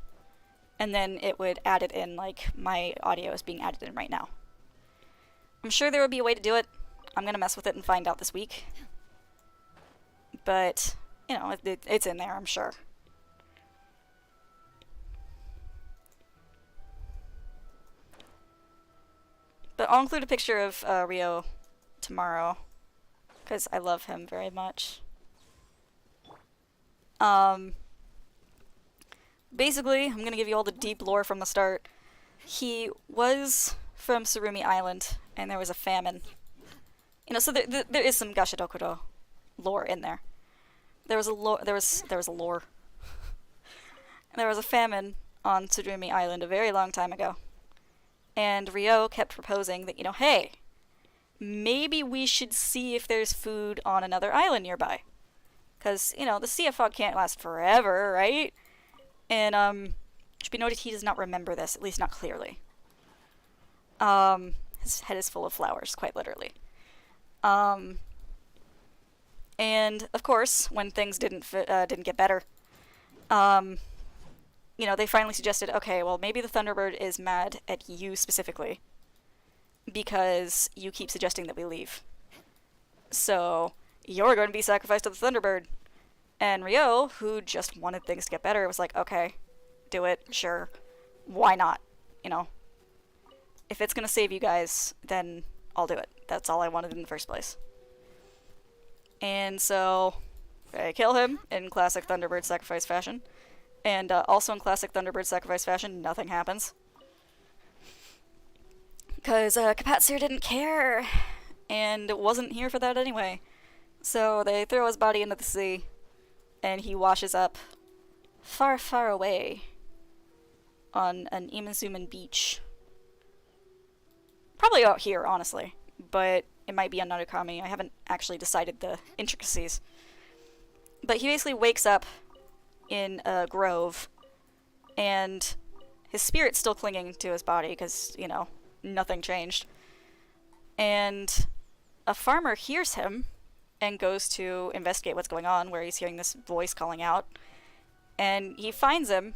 And then it would add it in like my audio is being added in right now. I'm sure there would be a way to do it. I'm gonna mess with it and find out this week. But, you know, it's in there, I'm sure. But I'll include a picture of Rio tomorrow, because I love him very much. Basically, I'm gonna give you all the deep lore from the start. He was from Surumi Island, and there was a famine. You know, so there is some Gashadokuro lore in there. There was a lore. There was a lore. There was a famine on Surumi Island a very long time ago. And Rio kept proposing that, you know, hey, maybe we should see if there's food on another island nearby. Because, you know, the sea of fog can't last forever, right? And, it should be noted he does not remember this, at least not clearly. His head is full of flowers, quite literally. And, of course, when things didn't get better, you know, they finally suggested, okay, well, maybe the Thunderbird is mad at you specifically because you keep suggesting that we leave. So, you're going to be sacrificed to the Thunderbird. And Rio, who just wanted things to get better, was like, okay, do it, sure. Why not? You know? If it's going to save you guys, then I'll do it. That's all I wanted in the first place. And so, I kill him in classic Thunderbird sacrifice fashion. And also in classic Thunderbird sacrifice fashion, nothing happens. Because Kapatsir didn't care, and wasn't here for that anyway. So they throw his body into the sea, and he washes up far, far away on an Imazuman beach. Probably out here, honestly, but it might be on Narukami. I haven't actually decided the intricacies. But he basically wakes up in a grove, and his spirit's still clinging to his body because, you know, nothing changed. And a farmer hears him and goes to investigate what's going on, where he's hearing this voice calling out. And he finds him,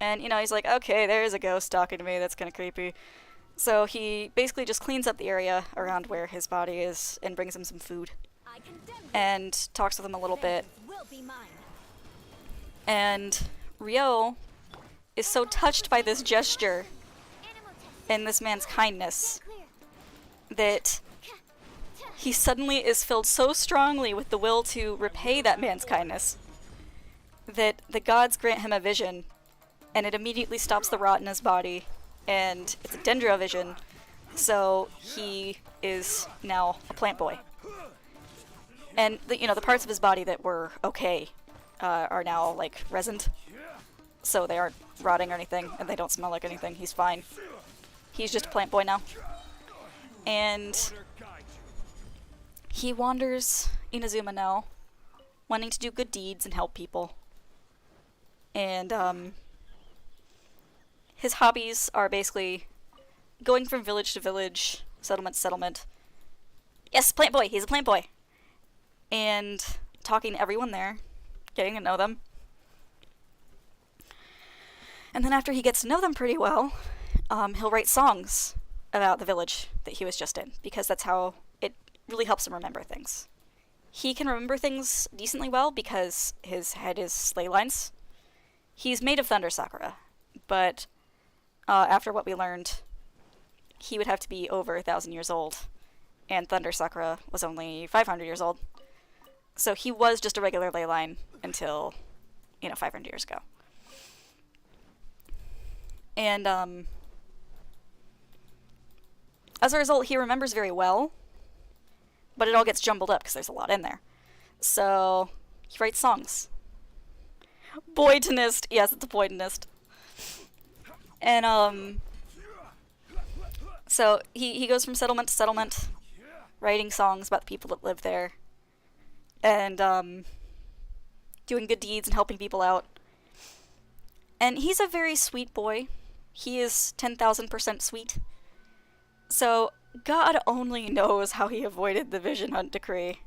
and, you know, he's like, okay, there's a ghost talking to me, that's kind of creepy. So he basically just cleans up the area around where his body is and brings him some food. I condemn you. And talks with him a little bit. Vengeance will be mine. And Ryo is so touched by this gesture Animal test. and this man's kindness Clear. that he suddenly is filled so strongly with the will to repay that man's kindness that the gods grant him a vision, and it immediately stops the rot in his body, and it's a dendro vision, so he is now a plant boy. And the, you know, the parts of his body that were okay are now like resined, so they aren't rotting or anything, and they don't smell like anything. He's fine. He's just a plant boy now. And he wanders Inazuma now, wanting to do good deeds and help people. And his hobbies are basically going from village to village, settlement to settlement. Yes, plant boy. He's a plant boy. And talking to everyone there, getting to know them. And then after he gets to know them pretty well, he'll write songs about the village that he was just in, because that's how it really helps him remember things. He can remember things decently well because his head is ley lines. He's made of Thunder Sakura, but after what we learned, he would have to be over 1,000 years old, and Thunder Sakura was only 500 years old. So he was just a regular ley line until, 500 years ago. And as a result, he remembers very well, but it all gets jumbled up because there's a lot in there. So he writes songs. Boytonist. Yes, it's a boytonist. And so he goes from settlement to settlement, writing songs about the people that live there, and doing good deeds and helping people out. And he's a very sweet boy. He is 10,000% sweet. So God only knows how he avoided the Vision Hunt decree.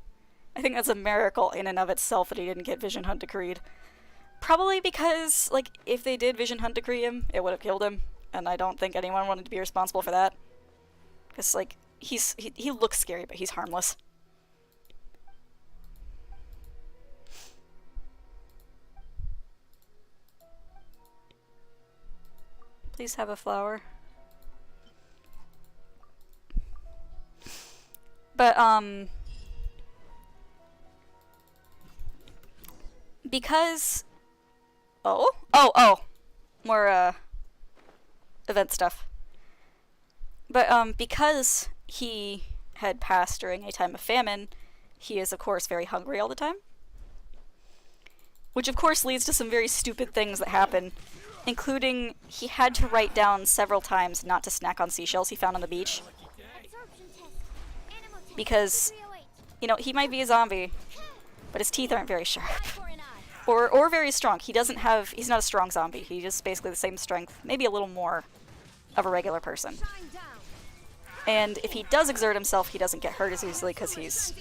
I think that's a miracle in and of itself that he didn't get Vision Hunt decreed. Probably because, if they did Vision Hunt decree him, it would have killed him, and I don't think anyone wanted to be responsible for that. Because, he looks scary, but he's harmless. Please have a flower. But, because... Oh! More, event stuff. But, because he had passed during a time of famine, he is, of course, very hungry all the time. Which, of course, leads to some very stupid things that happen, including he had to write down several times not to snack on seashells he found on the beach. Absorption test. Animal test. Because, 308. he might be a zombie, but his teeth aren't very sharp. Eye for an eye. Or very strong. He's not a strong zombie. He's just basically the same strength, maybe a little more, of a regular person. Shine down. And if he does exert himself, he doesn't get hurt as easily because he's,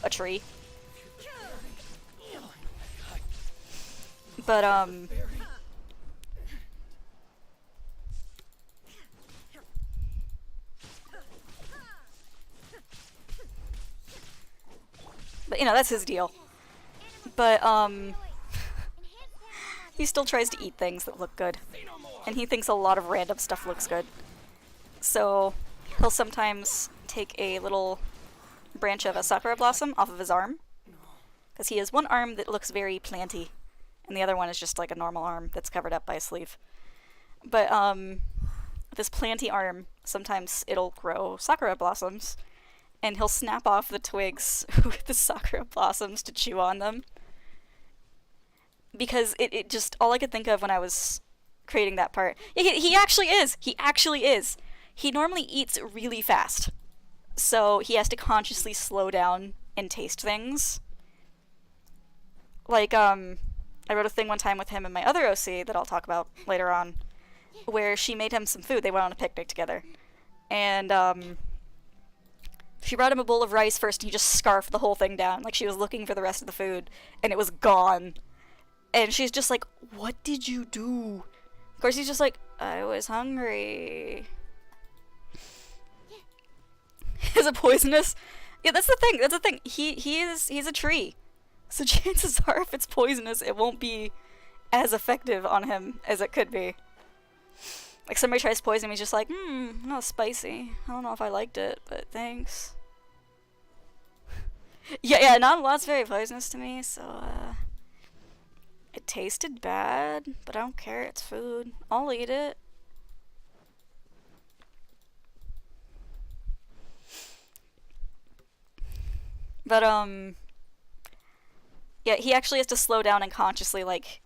a tree. But, that's his deal. But, he still tries to eat things that look good. And he thinks a lot of random stuff looks good. So, he'll sometimes take a little branch of a sakura blossom off of his arm. Because he has one arm that looks very planty. And the other one is just like a normal arm that's covered up by a sleeve. But, this planty arm, sometimes it'll grow sakura blossoms. And he'll snap off the twigs with the sakura blossoms to chew on them. Because it just, all I could think of when I was creating that part. He actually is! He actually is! He normally eats really fast. So he has to consciously slow down and taste things. I wrote a thing one time with him and my other OC that I'll talk about later on, where she made him some food. They went on a picnic together. And, she brought him a bowl of rice first, and he just scarfed the whole thing down, like she was looking for the rest of the food, and it was gone. And she's just like, what did you do? Of course, he's just like, I was hungry. Is it poisonous? Yeah, that's the thing. That's the thing. He's a tree. So chances are, if it's poisonous, it won't be as effective on him as it could be. Like, somebody tries to poison him, he's just like, not spicy. I don't know if I liked it, but thanks. Yeah, not a lot's very poisonous to me, so, it tasted bad, but I don't care, it's food. I'll eat it. But, yeah, he actually has to slow down and consciously, like,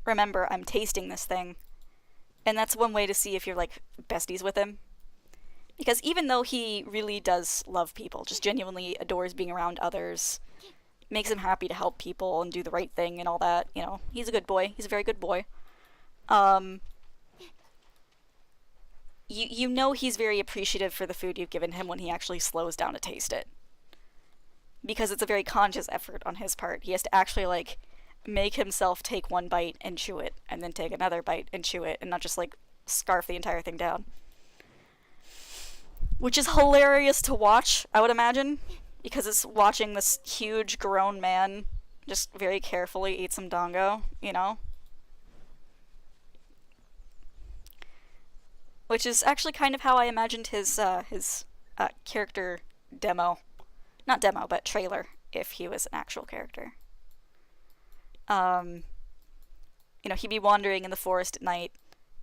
remember, I'm tasting this thing. And that's one way to see if you're, like, besties with him. Because even though he really does love people, just genuinely adores being around others, makes him happy to help people and do the right thing and all that, you know, he's a good boy. He's a very good boy. You know he's very appreciative for the food you've given him when he actually slows down to taste it. Because it's a very conscious effort on his part. He has to actually, like, make himself take one bite and chew it, and then take another bite and chew it, and not just, like, scarf the entire thing down. Which is hilarious to watch, I would imagine, because it's watching this huge grown man just very carefully eat some dango, you know? Which is actually kind of how I imagined his character demo. Not demo, but trailer, if he was an actual character. You know, he'd be wandering in the forest at night,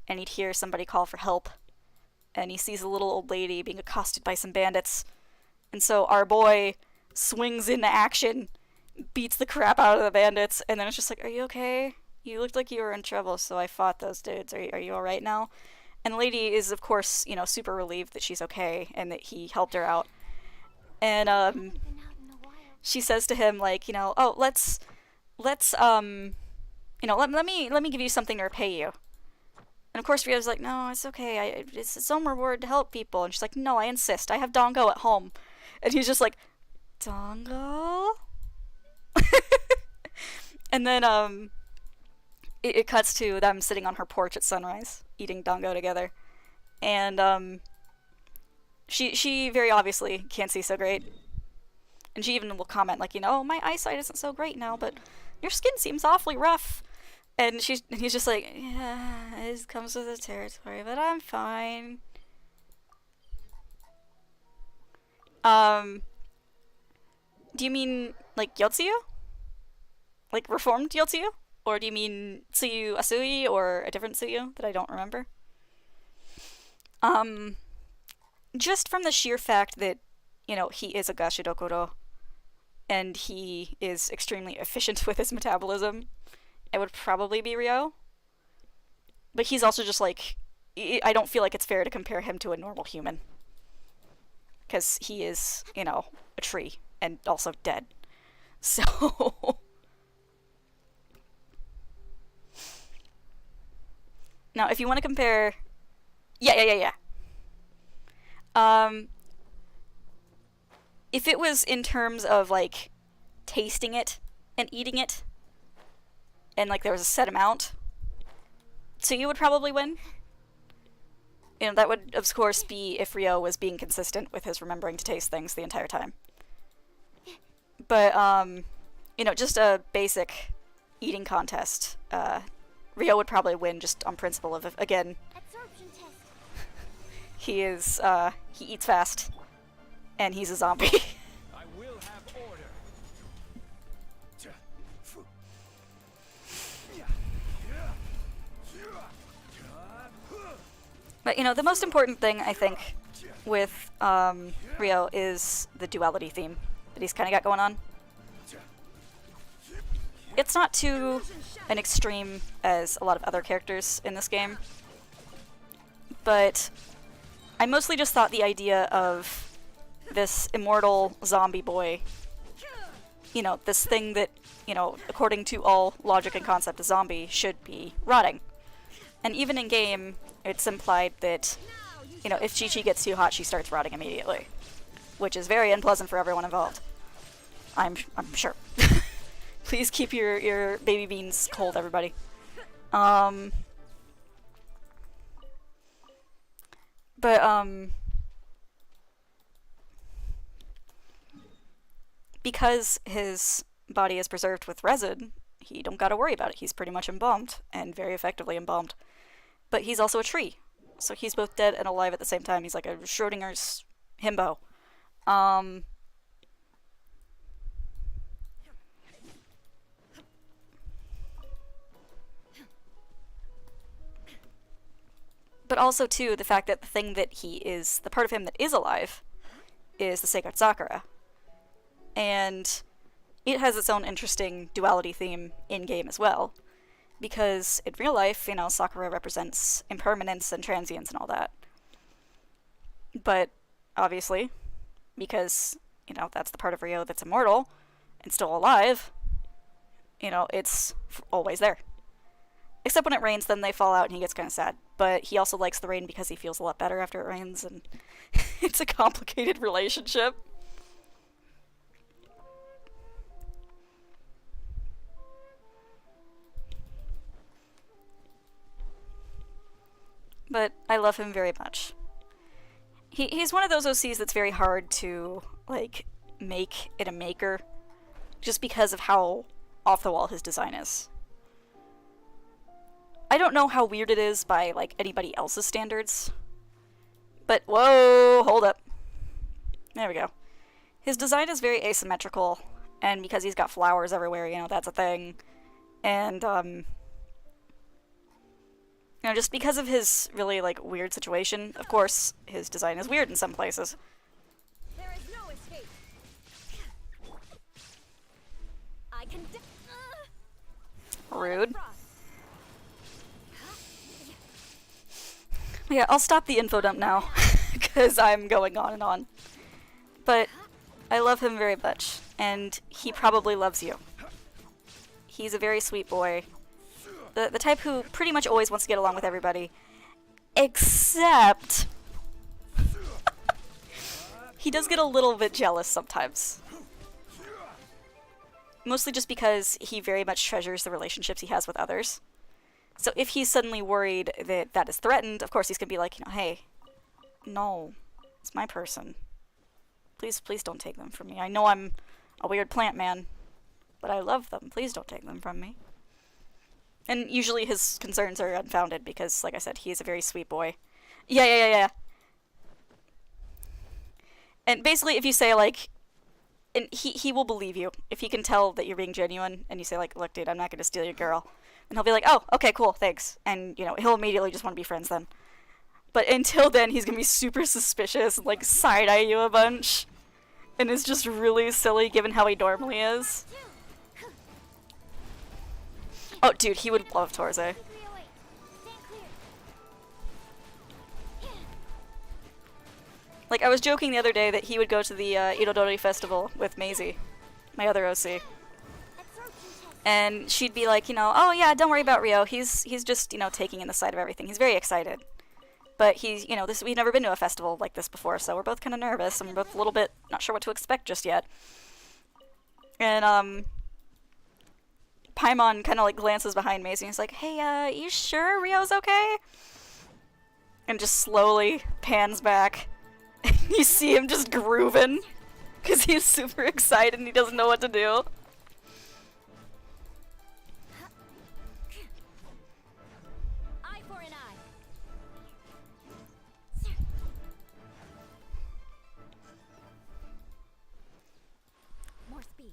and he'd hear somebody call for help, and he sees a little old lady being accosted by some bandits, and so our boy swings into action, beats the crap out of the bandits, and then it's just like, are you okay? You looked like you were in trouble, so I fought those dudes. Are you alright now? And the lady is, of course, you know, super relieved that she's okay, and that he helped her out. And, she says to him, like, you know, oh, let's, you know, let me give you something to repay you. And of course Rio's like, no, it's okay, it's its own reward to help people. And she's like, no, I insist, I have Dongo at home. And he's just like, Dongo? And then, it cuts to them sitting on her porch at sunrise, eating Dongo together. And, she very obviously can't see so great. And she even will comment, like, you know, my eyesight isn't so great now, but your skin seems awfully rough. And he's just like, yeah, it comes with the territory, but I'm fine. Do you mean, like, Yotsuyu? Like, reformed Yotsuyu? Or do you mean Tsuyu Asui, or a different Tsuyu that I don't remember? Just from the sheer fact that, you know, he is a Gashidokuro, and he is extremely efficient with his metabolism, it would probably be Ryo. But he's also just like, I don't feel like it's fair to compare him to a normal human. Because he is, you know, a tree, and also dead. So... Now, if you want to compare... Yeah. If it was in terms of, like, tasting it and eating it, and, like, there was a set amount, Tsuyu would probably win. You know, that would, of course, be if Ryo was being consistent with his remembering to taste things the entire time. But, you know, just a basic eating contest, Ryo would probably win just on principle of, again, he is, he eats fast, and he's a zombie. I will have order. But, you know, the most important thing, I think, with, Ryo is the duality theme that he's kind of got going on. It's not too an extreme as a lot of other characters in this game, but I mostly just thought the idea of this immortal zombie boy, you know, this thing that, you know, according to all logic and concept, a zombie should be rotting. And even in game, it's implied that, you know, if Chi-Chi gets too hot, she starts rotting immediately, which is very unpleasant for everyone involved. I'm sure. Please keep your baby beans cold, everybody. Because his body is preserved with resin, he don't gotta worry about it. He's pretty much embalmed, and very effectively embalmed. But he's also a tree, so he's both dead and alive at the same time. He's like a Schrodinger's himbo. But also, too, the fact that the thing that he is, the part of him that is alive, is the sacred Sakura. And it has its own interesting duality theme in-game as well. Because in real life, you know, Sakura represents impermanence and transience and all that. But, obviously, because, you know, that's the part of Ryo that's immortal and still alive, you know, it's always there. Except when it rains, then they fall out and he gets kind of sad. But he also likes the rain because he feels a lot better after it rains, and it's a complicated relationship. But I love him very much. He's one of those OCs that's very hard to, like, make it a maker, just because of how off the wall his design is. I don't know how weird it is by, like, anybody else's standards. But, whoa, hold up. There we go. His design is very asymmetrical, and because he's got flowers everywhere, you know, that's a thing. And, you know, just because of his really, like, weird situation, of course, his design is weird in some places. There is no escape. I can Rude. Yeah, I'll stop the info dump now, because I'm going on and on. But I love him very much, and he probably loves you. He's a very sweet boy. The type who pretty much always wants to get along with everybody. Except... he does get a little bit jealous sometimes. Mostly just because he very much treasures the relationships he has with others. So if he's suddenly worried that that is threatened, of course he's gonna be like, you know, hey, no, it's my person. Please, please don't take them from me. I know I'm a weird plant man, but I love them. Please don't take them from me. And usually his concerns are unfounded because, like I said, he is a very sweet boy. Yeah. And basically, if you say, like, and he will believe you. If he can tell that you're being genuine, and you say, like, look, dude, I'm not gonna steal your girl. And he'll be like, oh, okay, cool, thanks. And, you know, he'll immediately just want to be friends then. But until then, he's gonna be super suspicious and, like, side-eye you a bunch. And it's just really silly given how he normally is. Oh, dude, he would love Torze. Like, I was joking the other day that he would go to the Itodori Festival with Maisie, my other OC. And she'd be like, you know, oh yeah, don't worry about Ryo. He's just, you know, taking in the sight of everything. He's very excited. But he's, you know, we've never been to a festival like this before, so we're both kind of nervous, and we're both a little bit not sure what to expect just yet. And, Paimon kind of, like, glances behind Maisie and he's like, hey, you sure Ryo's okay? And just slowly pans back. And you see him just grooving, because he's super excited and he doesn't know what to do. eye for an eye. More speed.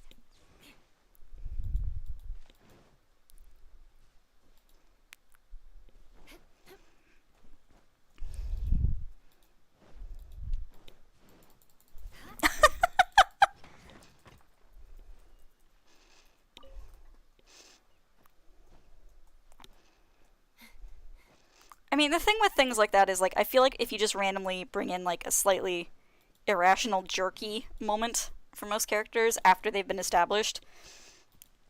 I mean, the thing with things like that is, like, I feel like if you just randomly bring in, like, a slightly irrational, jerky moment for most characters after they've been established,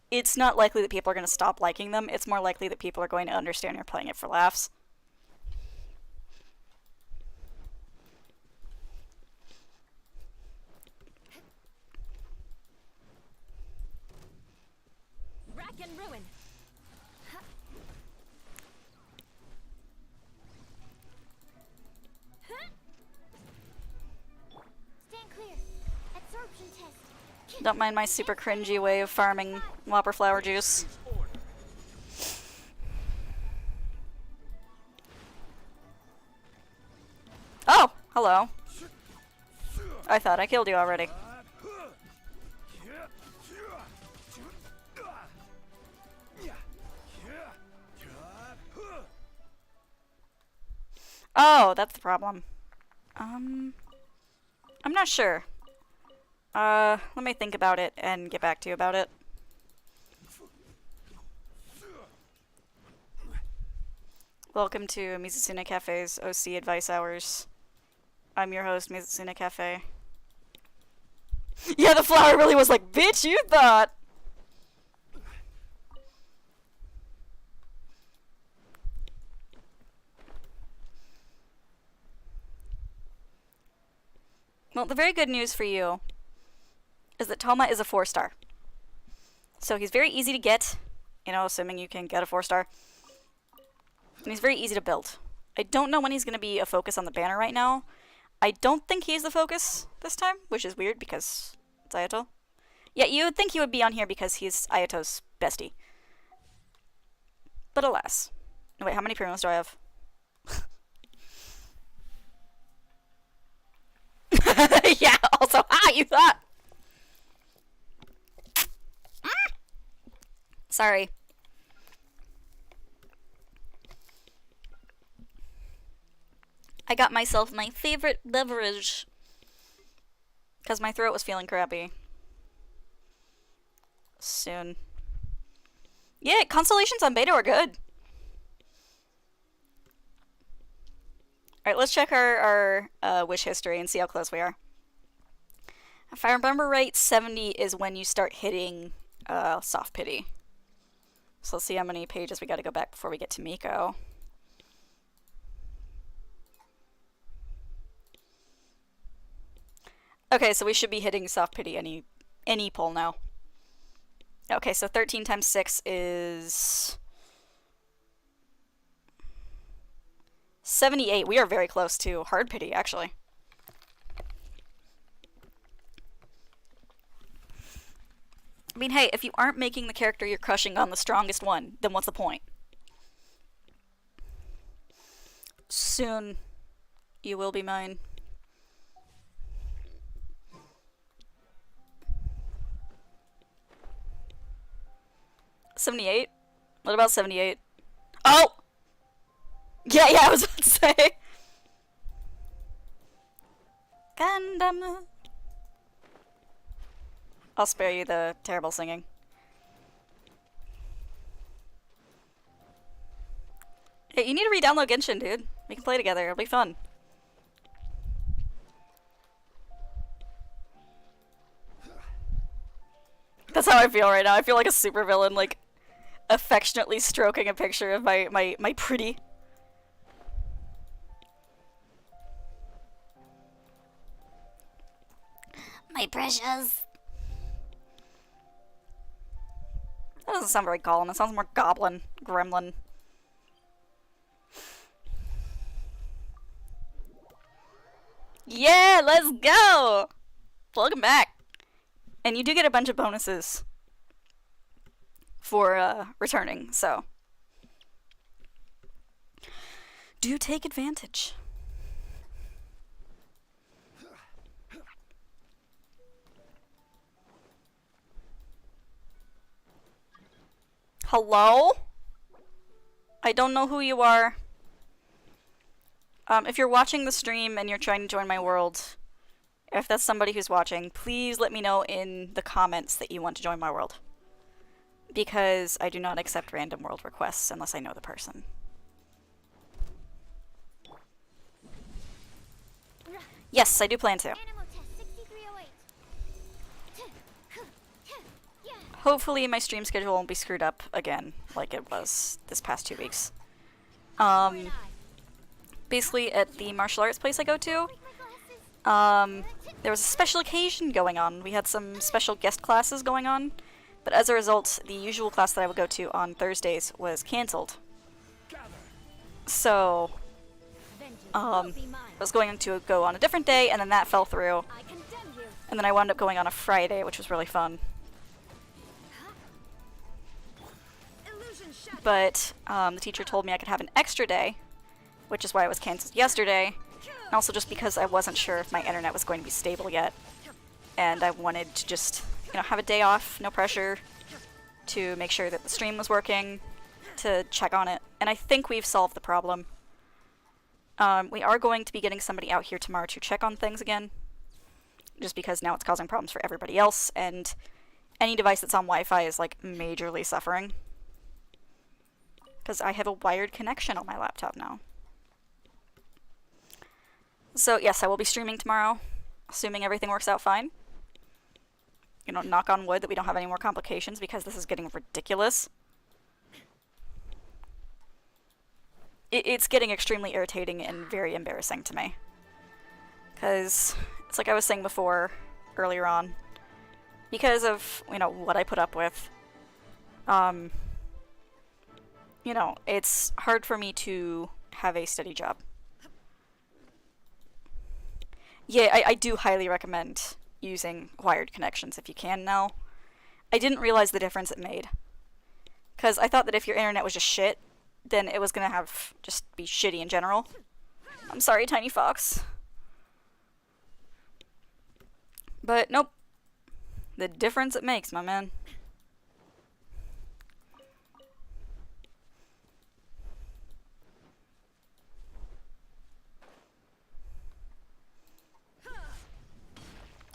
it's not likely that people are going to stop liking them. It's more likely that people are going to understand you're playing it for laughs. Don't mind my super cringy way of farming Whopper flower juice. Oh, hello. I thought I killed you already. Oh, that's the problem. I'm not sure. Let me think about it and get back to you about it. Welcome to Mizusuna Cafe's OC Advice Hours. I'm your host, Mizusuna Cafe. Yeah, the flower really was like, bitch, you thought! Well, the very good news for you is that Toma is a 4-star. So he's very easy to get, you know, assuming you can get a 4-star. And he's very easy to build. I don't know when he's going to be a focus on the banner right now. I don't think he's the focus this time, which is weird because it's Ayato. Yeah, you would think he would be on here because he's Ayato's bestie. But alas. Wait, how many primos do I have? Yeah, also, you thought! Sorry. I got myself my favorite beverage. Because my throat was feeling crappy. Soon. Yeah, constellations on beta are good. Alright, let's check our wish history and see how close we are. If I remember right, 70 is when you start hitting soft pity. So let's see how many pages we gotta go back before we get to Miko. Okay, so we should be hitting soft pity any pull now. Okay, so 13 times 6 is 78. We are very close to hard pity, actually. I mean, hey, if you aren't making the character you're crushing on the strongest one, then what's the point? Soon, you will be mine. $78? What about 78? Oh! Yeah, I was about to say. Gundam. I'll spare you the terrible singing. Hey, you need to re-download Genshin, dude. We can play together. It'll be fun. That's how I feel right now. I feel like a supervillain, like, affectionately stroking a picture of my pretty. My precious. That doesn't sound very golem. It sounds more goblin, gremlin. Yeah, let's go! Welcome back. And you do get a bunch of bonuses for returning, so do take advantage. Hello? I don't know who you are. If you're watching the stream and you're trying to join my world, if that's somebody who's watching, please let me know in the comments that you want to join my world. Because I do not accept random world requests unless I know the person. Yes, I do plan to. Animal test 6308. Hopefully my stream schedule won't be screwed up again, like it was this past 2 weeks. Basically at the martial arts place I go to, there was a special occasion going on. We had some special guest classes going on, but as a result, the usual class that I would go to on Thursdays was cancelled. So, I was going to go on a different day, and then that fell through. And then I wound up going on a Friday, which was really fun. But the teacher told me I could have an extra day, which is why I was canceled yesterday. And also just because I wasn't sure if my internet was going to be stable yet. And I wanted to just, you know, have a day off, no pressure, to make sure that the stream was working, to check on it. And I think we've solved the problem. We are going to be getting somebody out here tomorrow to check on things again. Just because now it's causing problems for everybody else, and any device that's on Wi-Fi is, like, majorly suffering. Because I have a wired connection on my laptop now. So, yes, I will be streaming tomorrow, assuming everything works out fine. You know, knock on wood that we don't have any more complications, because this is getting ridiculous. It's getting extremely irritating and very embarrassing to me. Because it's like I was saying before, earlier on, because of, you know, what I put up with, you know, it's hard for me to have a steady job. Yeah, I do highly recommend using wired connections if you can now. I didn't realize the difference it made. Because I thought that if your internet was just shit, then it was gonna have just be shitty in general. I'm sorry, Tiny Fox. But nope. The difference it makes, my man.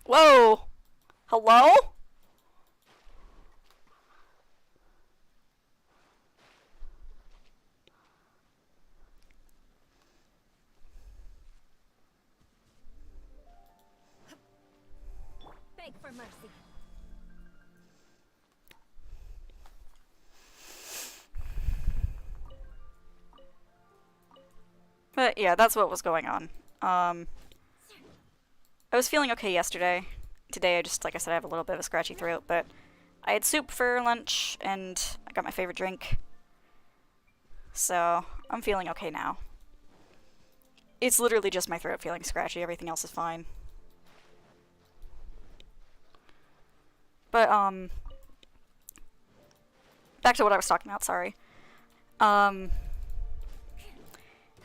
Whoa! Hello? Beg for mercy. But yeah, that's what was going on. I was feeling okay yesterday. Today I just, like I said, I have a little bit of a scratchy throat, but I had soup for lunch, and I got my favorite drink. So, I'm feeling okay now. It's literally just my throat feeling scratchy, everything else is fine. But, back to what I was talking about, sorry.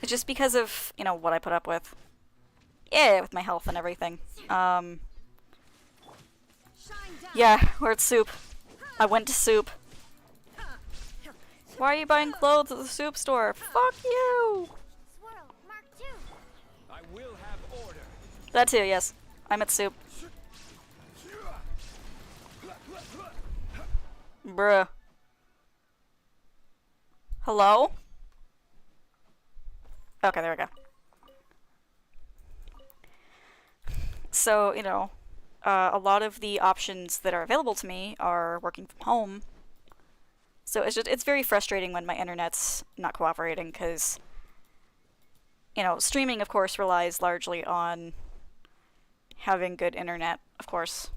It's just because of, you know, what I put up with. Yeah, with my health and everything. Yeah, we're at soup. I went to soup. Why are you buying clothes at the soup store? Fuck you! Swirl, Mark II. I will have order. That too, yes. I'm at soup. Bruh. Hello? Okay, there we go. So, you know, a lot of the options that are available to me are working from home. So it's very frustrating when my internet's not cooperating, because, you know, streaming, of course, relies largely on having good internet, of course.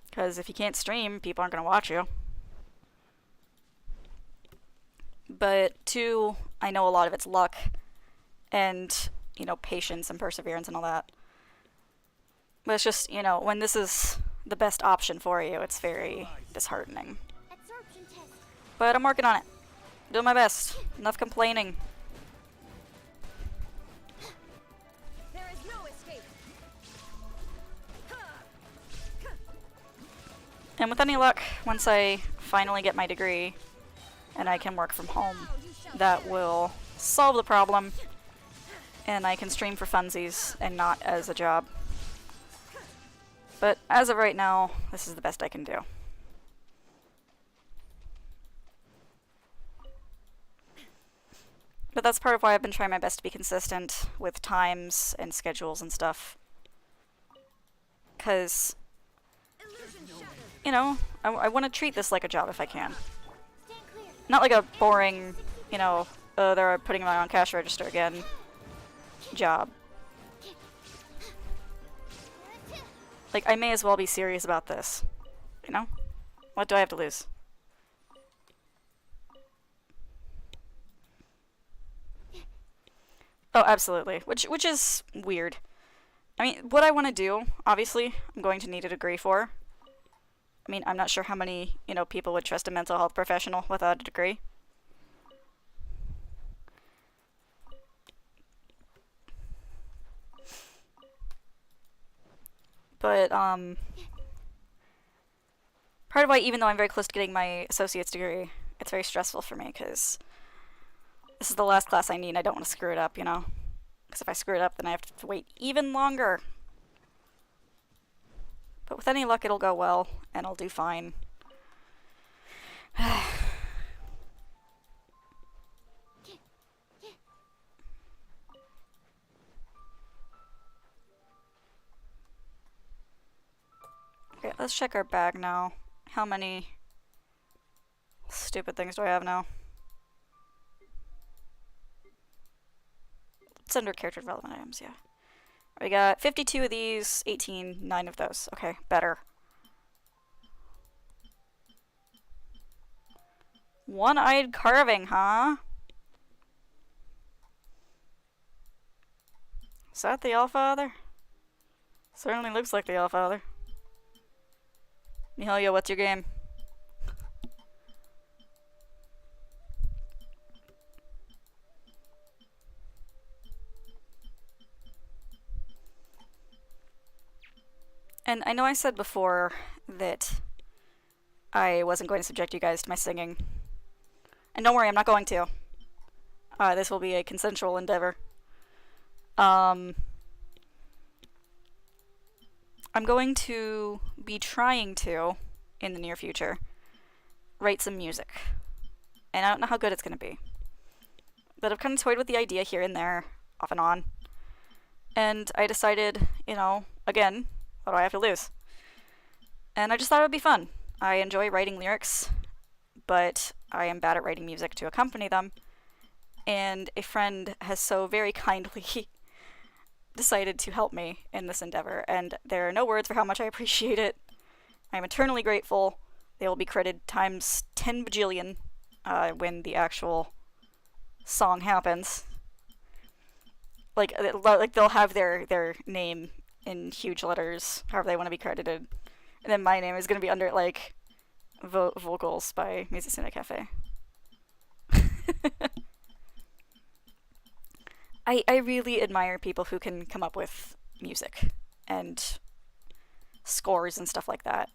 Because if you can't stream, people aren't going to watch you. But, two, I know a lot of it's luck and, you know, patience and perseverance and all that. But it's just, you know, when this is the best option for you, it's very disheartening. Absorption test. But I'm working on it. Doing my best. Enough complaining. There is no escape. And with any luck, once I finally get my degree and I can work from home, that will solve the problem, and I can stream for funsies and not as a job. But as of right now, this is the best I can do. But that's part of why I've been trying my best to be consistent with times and schedules and stuff. Because, you know, I want to treat this like a job if I can. Stand clear. Not like a boring, you know, they're putting me on cash register again job. Like, I may as well be serious about this. You know? What do I have to lose? Oh, absolutely. Which is weird. I mean, what I want to do, obviously, I'm going to need a degree for. I mean, I'm not sure how many, you know, people would trust a mental health professional without a degree. But, part of why, even though I'm very close to getting my associate's degree, it's very stressful for me, because this is the last class I need, and I don't want to screw it up, you know? Because if I screw it up, then I have to wait even longer. But with any luck, it'll go well, and I'll do fine. Okay, let's check our bag now. How many stupid things do I have now? It's under character development items, yeah. We got 52 of these, 18, 9 of those. Okay, better. One-eyed carving, huh? Is that the Allfather? Certainly looks like the Allfather. Mihalia, what's your game? And I know I said before that I wasn't going to subject you guys to my singing. And don't worry, I'm not going to. This will be a consensual endeavor. I'm going to be trying to, in the near future, write some music. And I don't know how good it's going to be. But I've kind of toyed with the idea here and there, off and on. And I decided, you know, again, what do I have to lose? And I just thought it would be fun. I enjoy writing lyrics, but I am bad at writing music to accompany them. And a friend has so very kindly decided to help me in this endeavor, and there are no words for how much I appreciate it. I am eternally grateful. They will be credited times 10 bajillion when the actual song happens. Like they'll have their name in huge letters, however they want to be credited, and then my name is going to be under like vocals by Musicina Cafe. I really admire people who can come up with music and scores and stuff like that.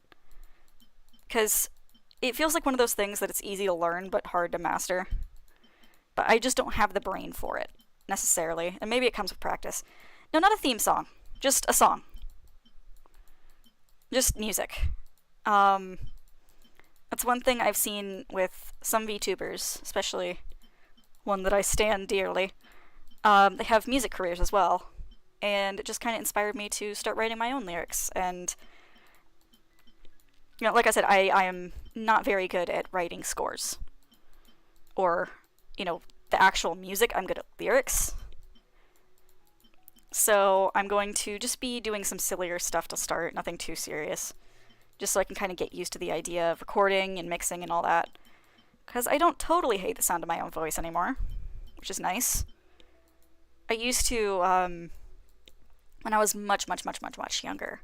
Because it feels like one of those things that it's easy to learn but hard to master. But I just don't have the brain for it, necessarily. And maybe it comes with practice. No, not a theme song. Just a song. Just music. That's one thing I've seen with some VTubers, especially one that I stand dearly. They have music careers as well, and it just kind of inspired me to start writing my own lyrics. And, you know, like I said, I am not very good at writing scores, or, you know, the actual music. I'm good at lyrics. So I'm going to just be doing some sillier stuff to start, nothing too serious, just so I can kind of get used to the idea of recording and mixing and all that, because I don't totally hate the sound of my own voice anymore, which is nice. I used to, when I was much younger,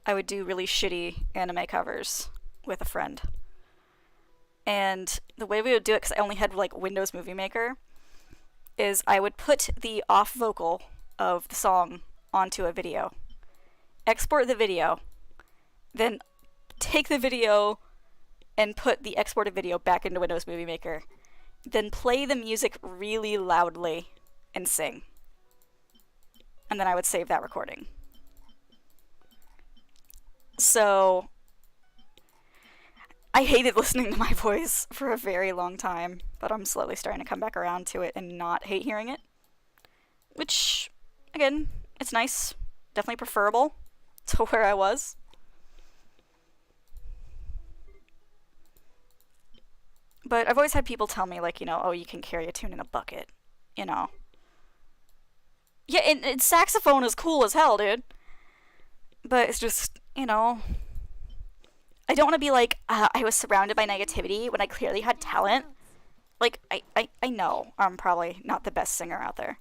I would do really shitty anime covers with a friend. And the way we would do it, because I only had, like, Windows Movie Maker, is I would put the off vocal of the song onto a video, export the video, then take the video and put the exported video back into Windows Movie Maker, then play the music really loudly and sing. And then I would save that recording. So I hated listening to my voice for a very long time, but I'm slowly starting to come back around to it and not hate hearing it. Which, again, it's nice. Definitely preferable to where I was. But I've always had people tell me, like, you know, oh, you can carry a tune in a bucket, you know. Yeah, and saxophone is cool as hell, dude. But it's just, you know, I don't want to be like, I was surrounded by negativity when I clearly had talent. Like, I know I'm probably not the best singer out there.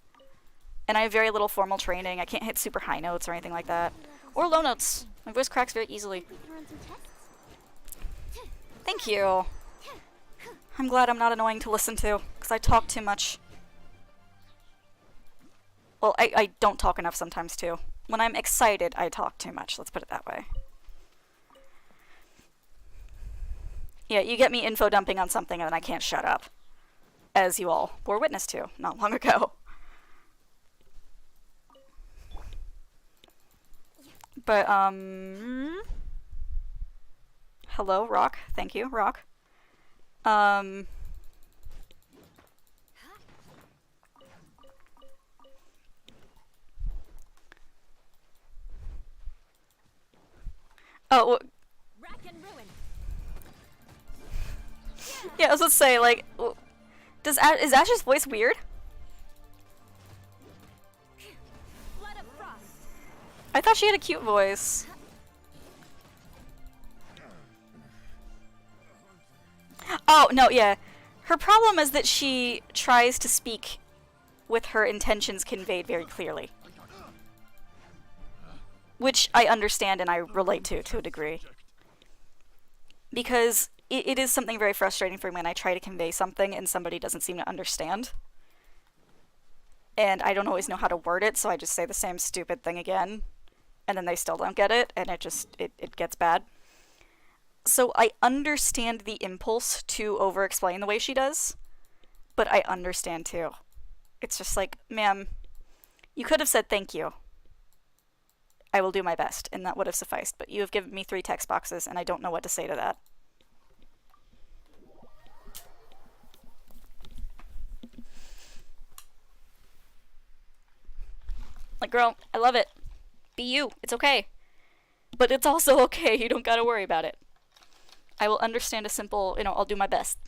And I have very little formal training. I can't hit super high notes or anything like that. Or low notes. My voice cracks very easily. We can run some tests. Thank you. I'm glad I'm not annoying to listen to, because I talk too much. Well, I don't talk enough sometimes, too. When I'm excited, I talk too much. Let's put it that way. Yeah, you get me info dumping on something and then I can't shut up. As you all bore witness to not long ago. But, hello, Rock. Thank you, Rock. Oh, Rack and ruin. yeah, I was gonna say, like, is Ash's voice weird? Flood of frost. I thought she had a cute voice. Oh, no, yeah. Her problem is that she tries to speak with her intentions conveyed very clearly. Which I understand and I relate to a degree. Because it is something very frustrating for me when I try to convey something and somebody doesn't seem to understand. And I don't always know how to word it, so I just say the same stupid thing again. And then they still don't get it, and it gets bad. So I understand the impulse to over-explain the way she does, but I understand too. It's just like, ma'am, you could have said thank you. I will do my best, and that would have sufficed, but you have given me 3 text boxes, and I don't know what to say to that. Like, girl, I love it. Be you. It's okay. But it's also okay. You don't gotta worry about it. I will understand a simple, I'll do my best.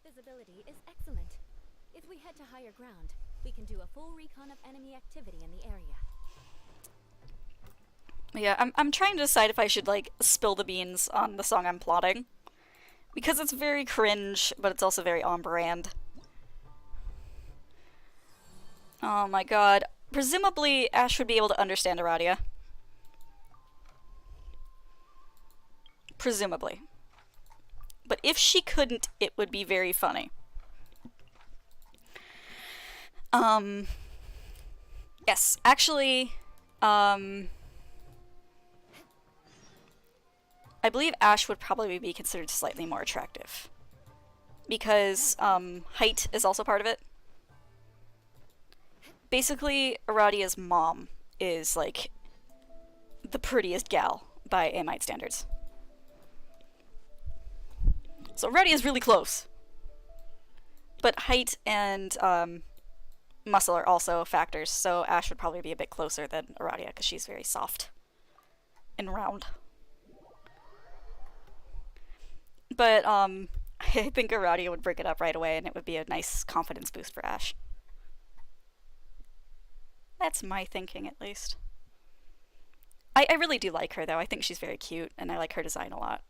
Visibility is excellent. If we head to higher ground, we can do a full recon of enemy activity in the area. Yeah, I'm trying to decide if I should, like, spill the beans on the song I'm plotting. Because it's very cringe, but it's also very on brand. Oh my god. Presumably, Ash would be able to understand Aradia. Presumably. But if she couldn't, it would be very funny. Yes, actually, I believe Ash would probably be considered slightly more attractive. Because, height is also part of it. Basically, Aradia's mom is, like, the prettiest gal by Amite standards. So Aradia's really close. But height and, muscle are also factors, so Ash would probably be a bit closer than Aradia, because she's very soft and round. But, I think Aradia would break it up right away, and it would be a nice confidence boost for Ash. That's my thinking, at least. I really do like her, though. I think she's very cute, and I like her design a lot.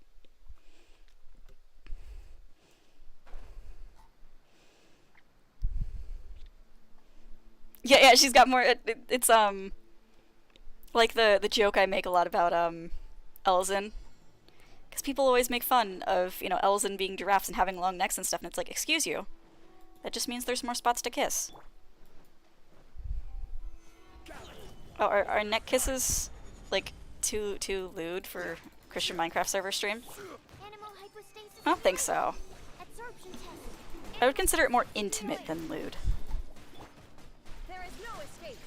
Yeah, she's got more, it's, like the joke I make a lot about, Elzen. Because people always make fun of, Elzen being giraffes and having long necks and stuff, and it's like, excuse you. That just means there's more spots to kiss. Oh, are neck kisses, like, too lewd for Christian Minecraft server stream? I don't think so. I would consider it more intimate than lewd. There is no escape.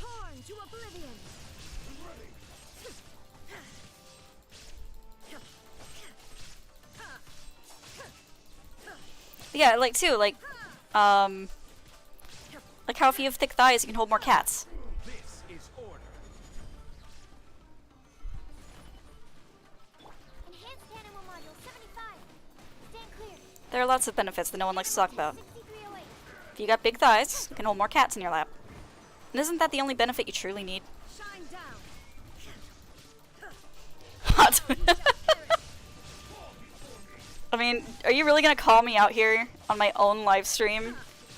Torn to oblivion. Yeah, like, too, like how if you have thick thighs, you can hold more cats. This is order. Enhanced animal module 75. There are lots of benefits that no one likes to talk about. If you got big thighs, you can hold more cats in your lap. And isn't that the only benefit you truly need? Hot. I mean, are you really gonna call me out here on my own live stream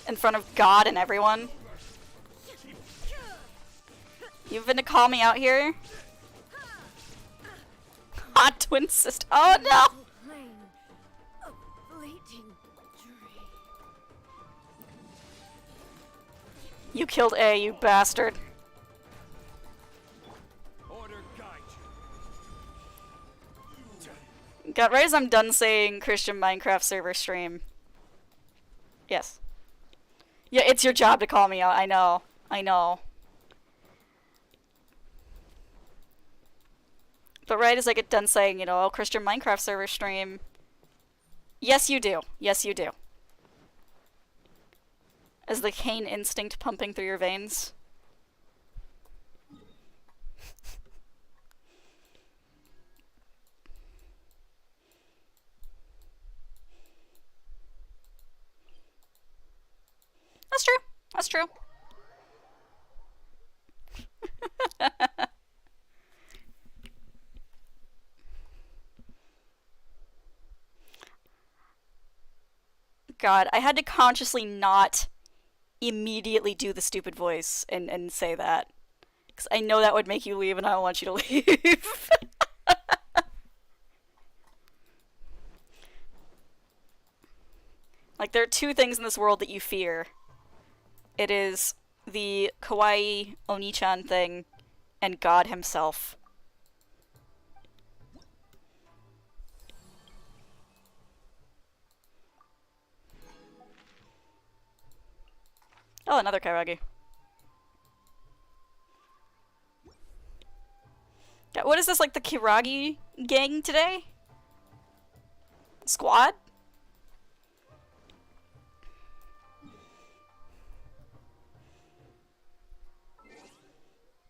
in front of God and everyone? You've been to call me out here? Hot twin sister. Oh no! You killed A, you bastard. Order guide you. God, right as I'm done saying Christian Minecraft server stream. Yes. Yeah, it's your job to call me out. I know. I know. But right as I get done saying, you know, oh, Christian Minecraft server stream. Yes, you do. Yes, you do. As the Cain instinct pumping through your veins. That's true. That's true. God, I had to consciously not immediately do the stupid voice and say that. Because I know that would make you leave and I don't want you to leave. Like, there are two things in this world that you fear. It is the kawaii Oni-chan thing and God himself. Oh, another Kairagi. Yeah, what is this, like the Kairagi gang today? Squad?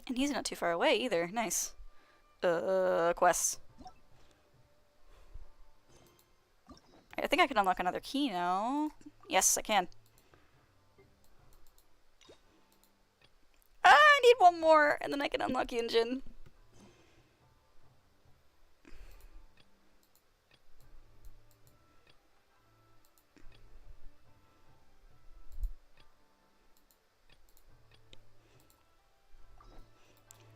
And he's not too far away either. Nice. Quests. I think I can unlock another key now. Yes, I can. I need one more, and then I can unlock Yunjin.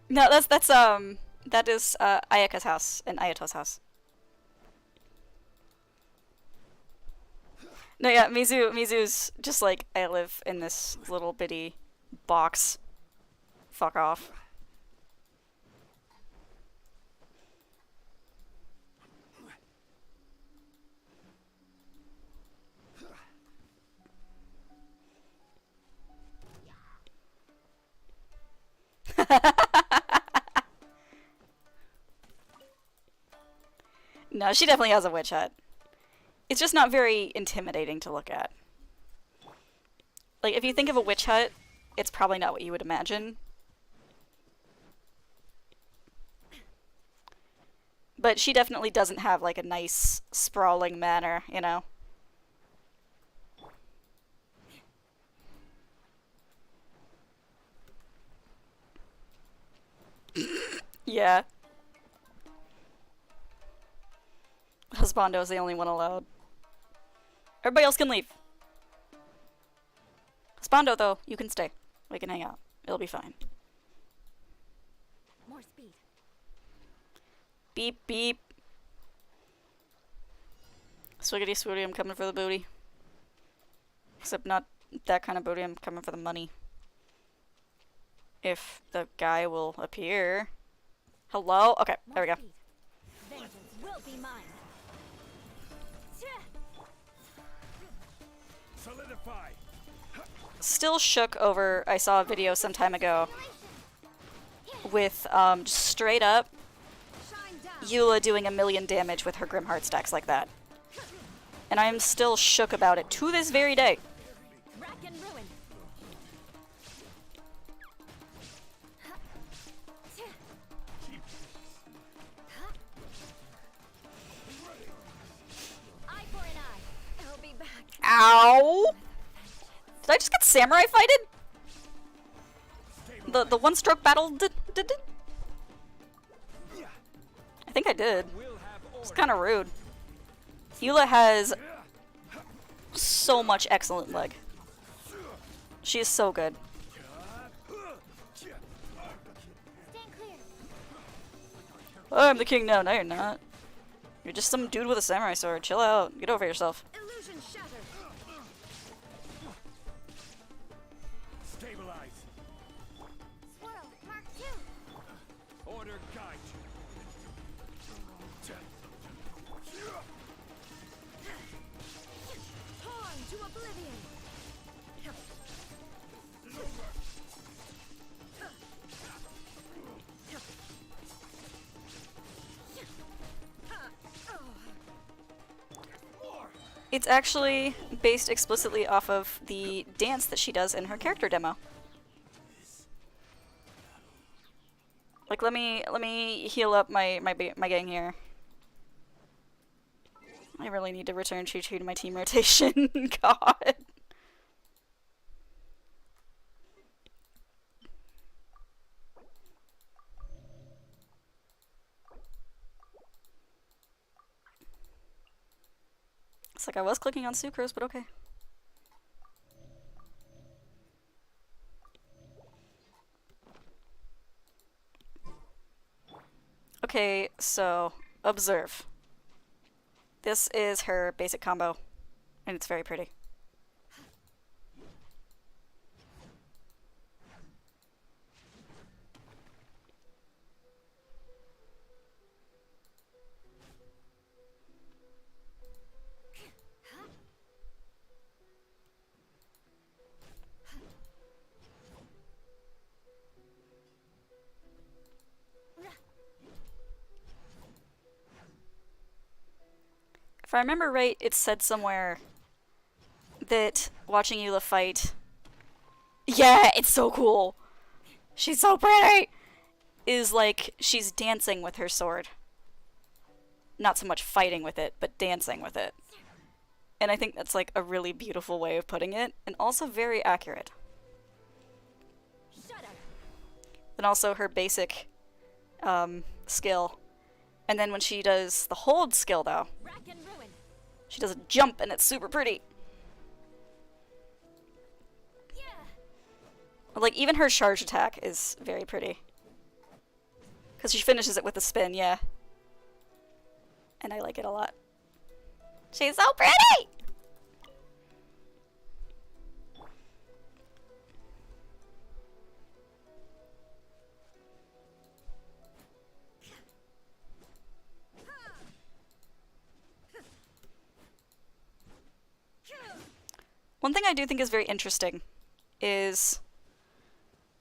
No, that is Ayaka's house and Ayato's house. No, yeah, Mizu's just like, I live in this little bitty box. Fuck off. No, she definitely has a witch hut. It's just not very intimidating to look at. Like, if you think of a witch hut, it's probably not what you would imagine. But she definitely doesn't have, like, a nice, sprawling manor, you know? Yeah. Husbando's the only one allowed. Everybody else can leave. Husbando, though, you can stay. We can hang out. It'll be fine. More speed. Beep, beep. Swiggity swooty, I'm coming for the booty. Except not that kind of booty, I'm coming for the money. If the guy will appear. Hello? Okay, there we go. Vengeance will be mine. Solidify. Still shook over, I saw a video some time ago with just straight up Eula doing 1,000,000 damage with her Grimheart stacks like that. And I am still shook about it to this very day. Rack and ruin. Eye for an eye. It'll be Ow! Did I just get samurai fighted? The one-stroke battle did it? I think I did. It's kind of rude. Eula has so much excellent leg. She is so good. I'm the king now. No, you're not. You're just some dude with a samurai sword. Chill out. Get over yourself. Illusion shattered. Stabilize. Swirl, Mark 2. Order guide. Torn to oblivion. It's actually based explicitly off of the dance that she does in her character demo. Like, let me heal up my gang here. I really need to return Chi-Chi to my team rotation. God. It's like I was clicking on Sucrose, but okay. Okay, so observe. This is her basic combo, and it's very pretty. If I remember right, it said somewhere that watching Eula fight... Yeah, it's so cool! She's so pretty! Is like, she's dancing with her sword. Not so much fighting with it, but dancing with it. And I think that's like a really beautiful way of putting it, and also very accurate. And also her basic skill. And then when she does the hold skill, though, she does a jump, and it's super pretty. Like, even her charge attack is very pretty. Because she finishes it with a spin, yeah. And I like it a lot. She's so pretty! One thing I do think is very interesting is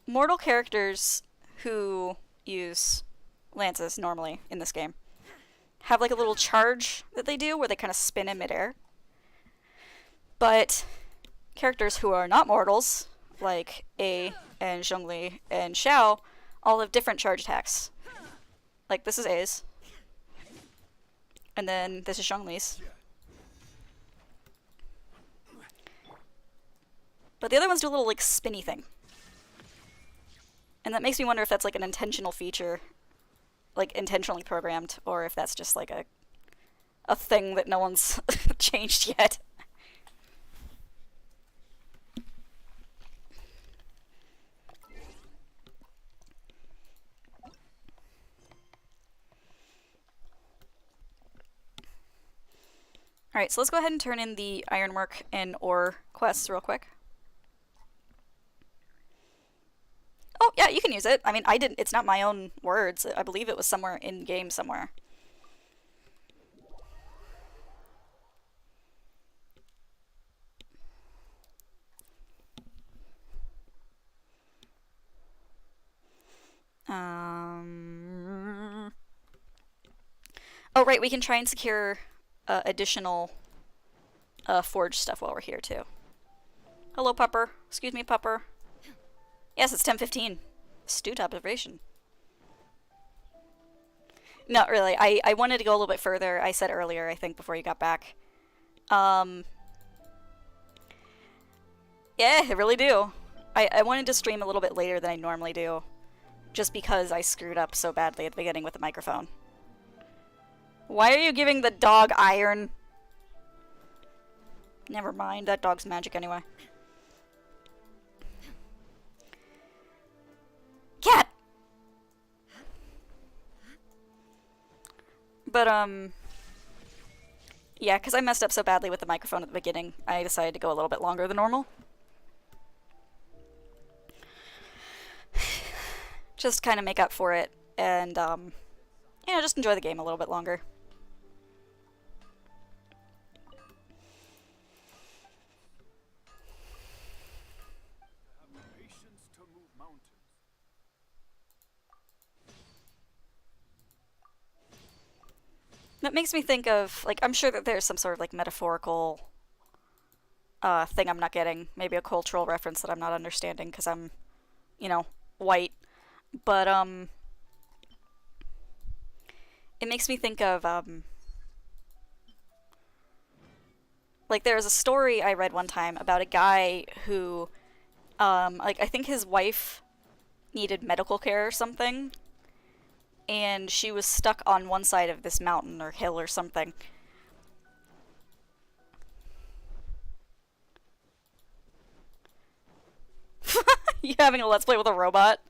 mortal characters who use lances normally in this game have like a little charge that they do where they kind of spin in midair. But characters who are not mortals, like A and Zhongli and Xiao, all have different charge attacks. Like this is A's. And then this is Zhongli's. But the other ones do a little, like, spinny thing. And that makes me wonder if that's, like, an intentional feature. Like, intentionally programmed. Or if that's just, like, a thing that no one's changed yet. Alright, so let's go ahead and turn in the ironwork and ore quests real quick. Oh, yeah, you can use it. I mean, I didn't. It's not my own words. I believe it was somewhere in-game somewhere. Oh, right, we can try and secure additional forge stuff while we're here, too. Hello, Pupper. Excuse me, Pupper. Yes, it's 10:15. Astute observation. Not really. I wanted to go a little bit further. I said earlier, I think, before you got back. Yeah, I really do. I wanted to stream a little bit later than I normally do, just because I screwed up so badly at the beginning with the microphone. Why are you giving the dog iron? Never mind, that dog's magic anyway. Cat! But, yeah, because I messed up so badly with the microphone at the beginning, I decided to go a little bit longer than normal. Just kind of make up for it, and, you know, just enjoy the game a little bit longer. Patience to move mountains. That makes me think of, like, I'm sure that there's some sort of, like, metaphorical thing I'm not getting. Maybe a cultural reference that I'm not understanding because I'm, you know, white. But, it makes me think of, like, there was a story I read one time about a guy who, like, I think his wife needed medical care or something, and she was stuck on one side of this mountain or hill or something. You having a let's play with a robot?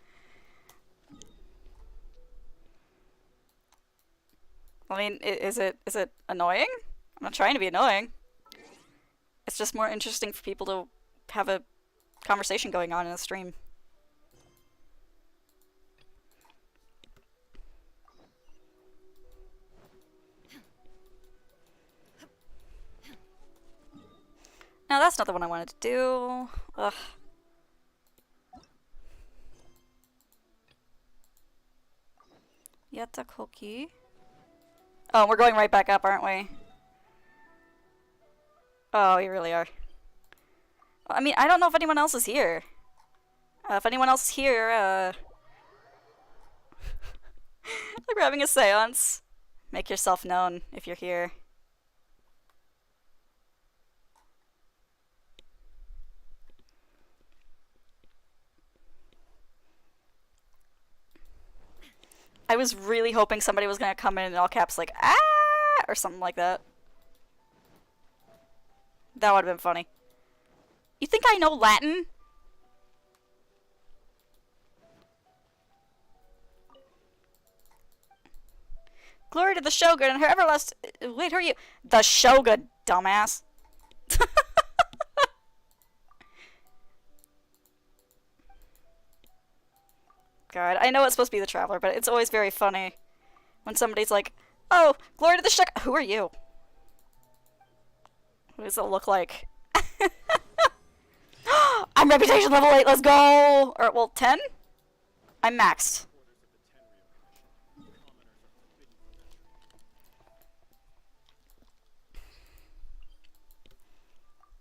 I mean, is it annoying? I'm not trying to be annoying. It's just more interesting for people to have a conversation going on in a stream. No, that's not the one I wanted to do. Ugh. Yatta Koki. Oh, we're going right back up, aren't we? Oh, we really are. Well, I mean, I don't know if anyone else is here. If anyone else is here, like we're having a seance. Make yourself known if you're here. I was really hoping somebody was gonna come in all caps like, ah, or something like that. That would have been funny. You think I know Latin? Glory to the Shogun and her everlasting... Wait, who are you? The Shogun, dumbass. God, I know it's supposed to be the Traveler, but it's always very funny when somebody's like, oh, glory to the Shogun. Who are you? What does it look like? I'm reputation level 8, let's go! Or, well, 10? I'm maxed.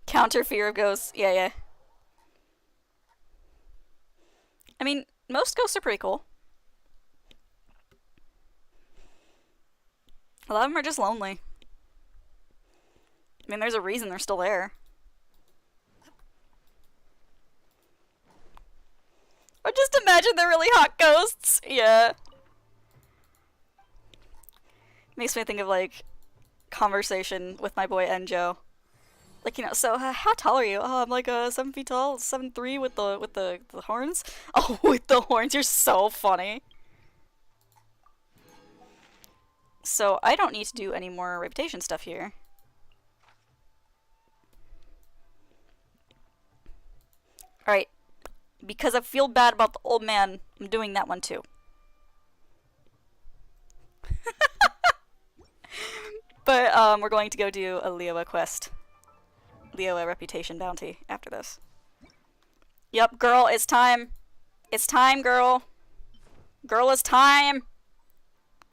Counter fear of ghosts. Yeah, yeah. I mean, most ghosts are pretty cool. A lot of them are just lonely. I mean, there's a reason they're still there. Or just imagine they're really hot ghosts. Yeah. Makes me think of, like, conversation with my boy Enjo. Like, you know, so how tall are you? Oh, I'm like 7 feet tall, 7'3" with the horns. Oh, with the horns, you're so funny. So I don't need to do any more reputation stuff here. All right, because I feel bad about the old man, I'm doing that one too. But we're going to go do a Leoa quest. Leoa reputation bounty after this. Yep, girl, it's time. It's time, girl. Girl, it's time.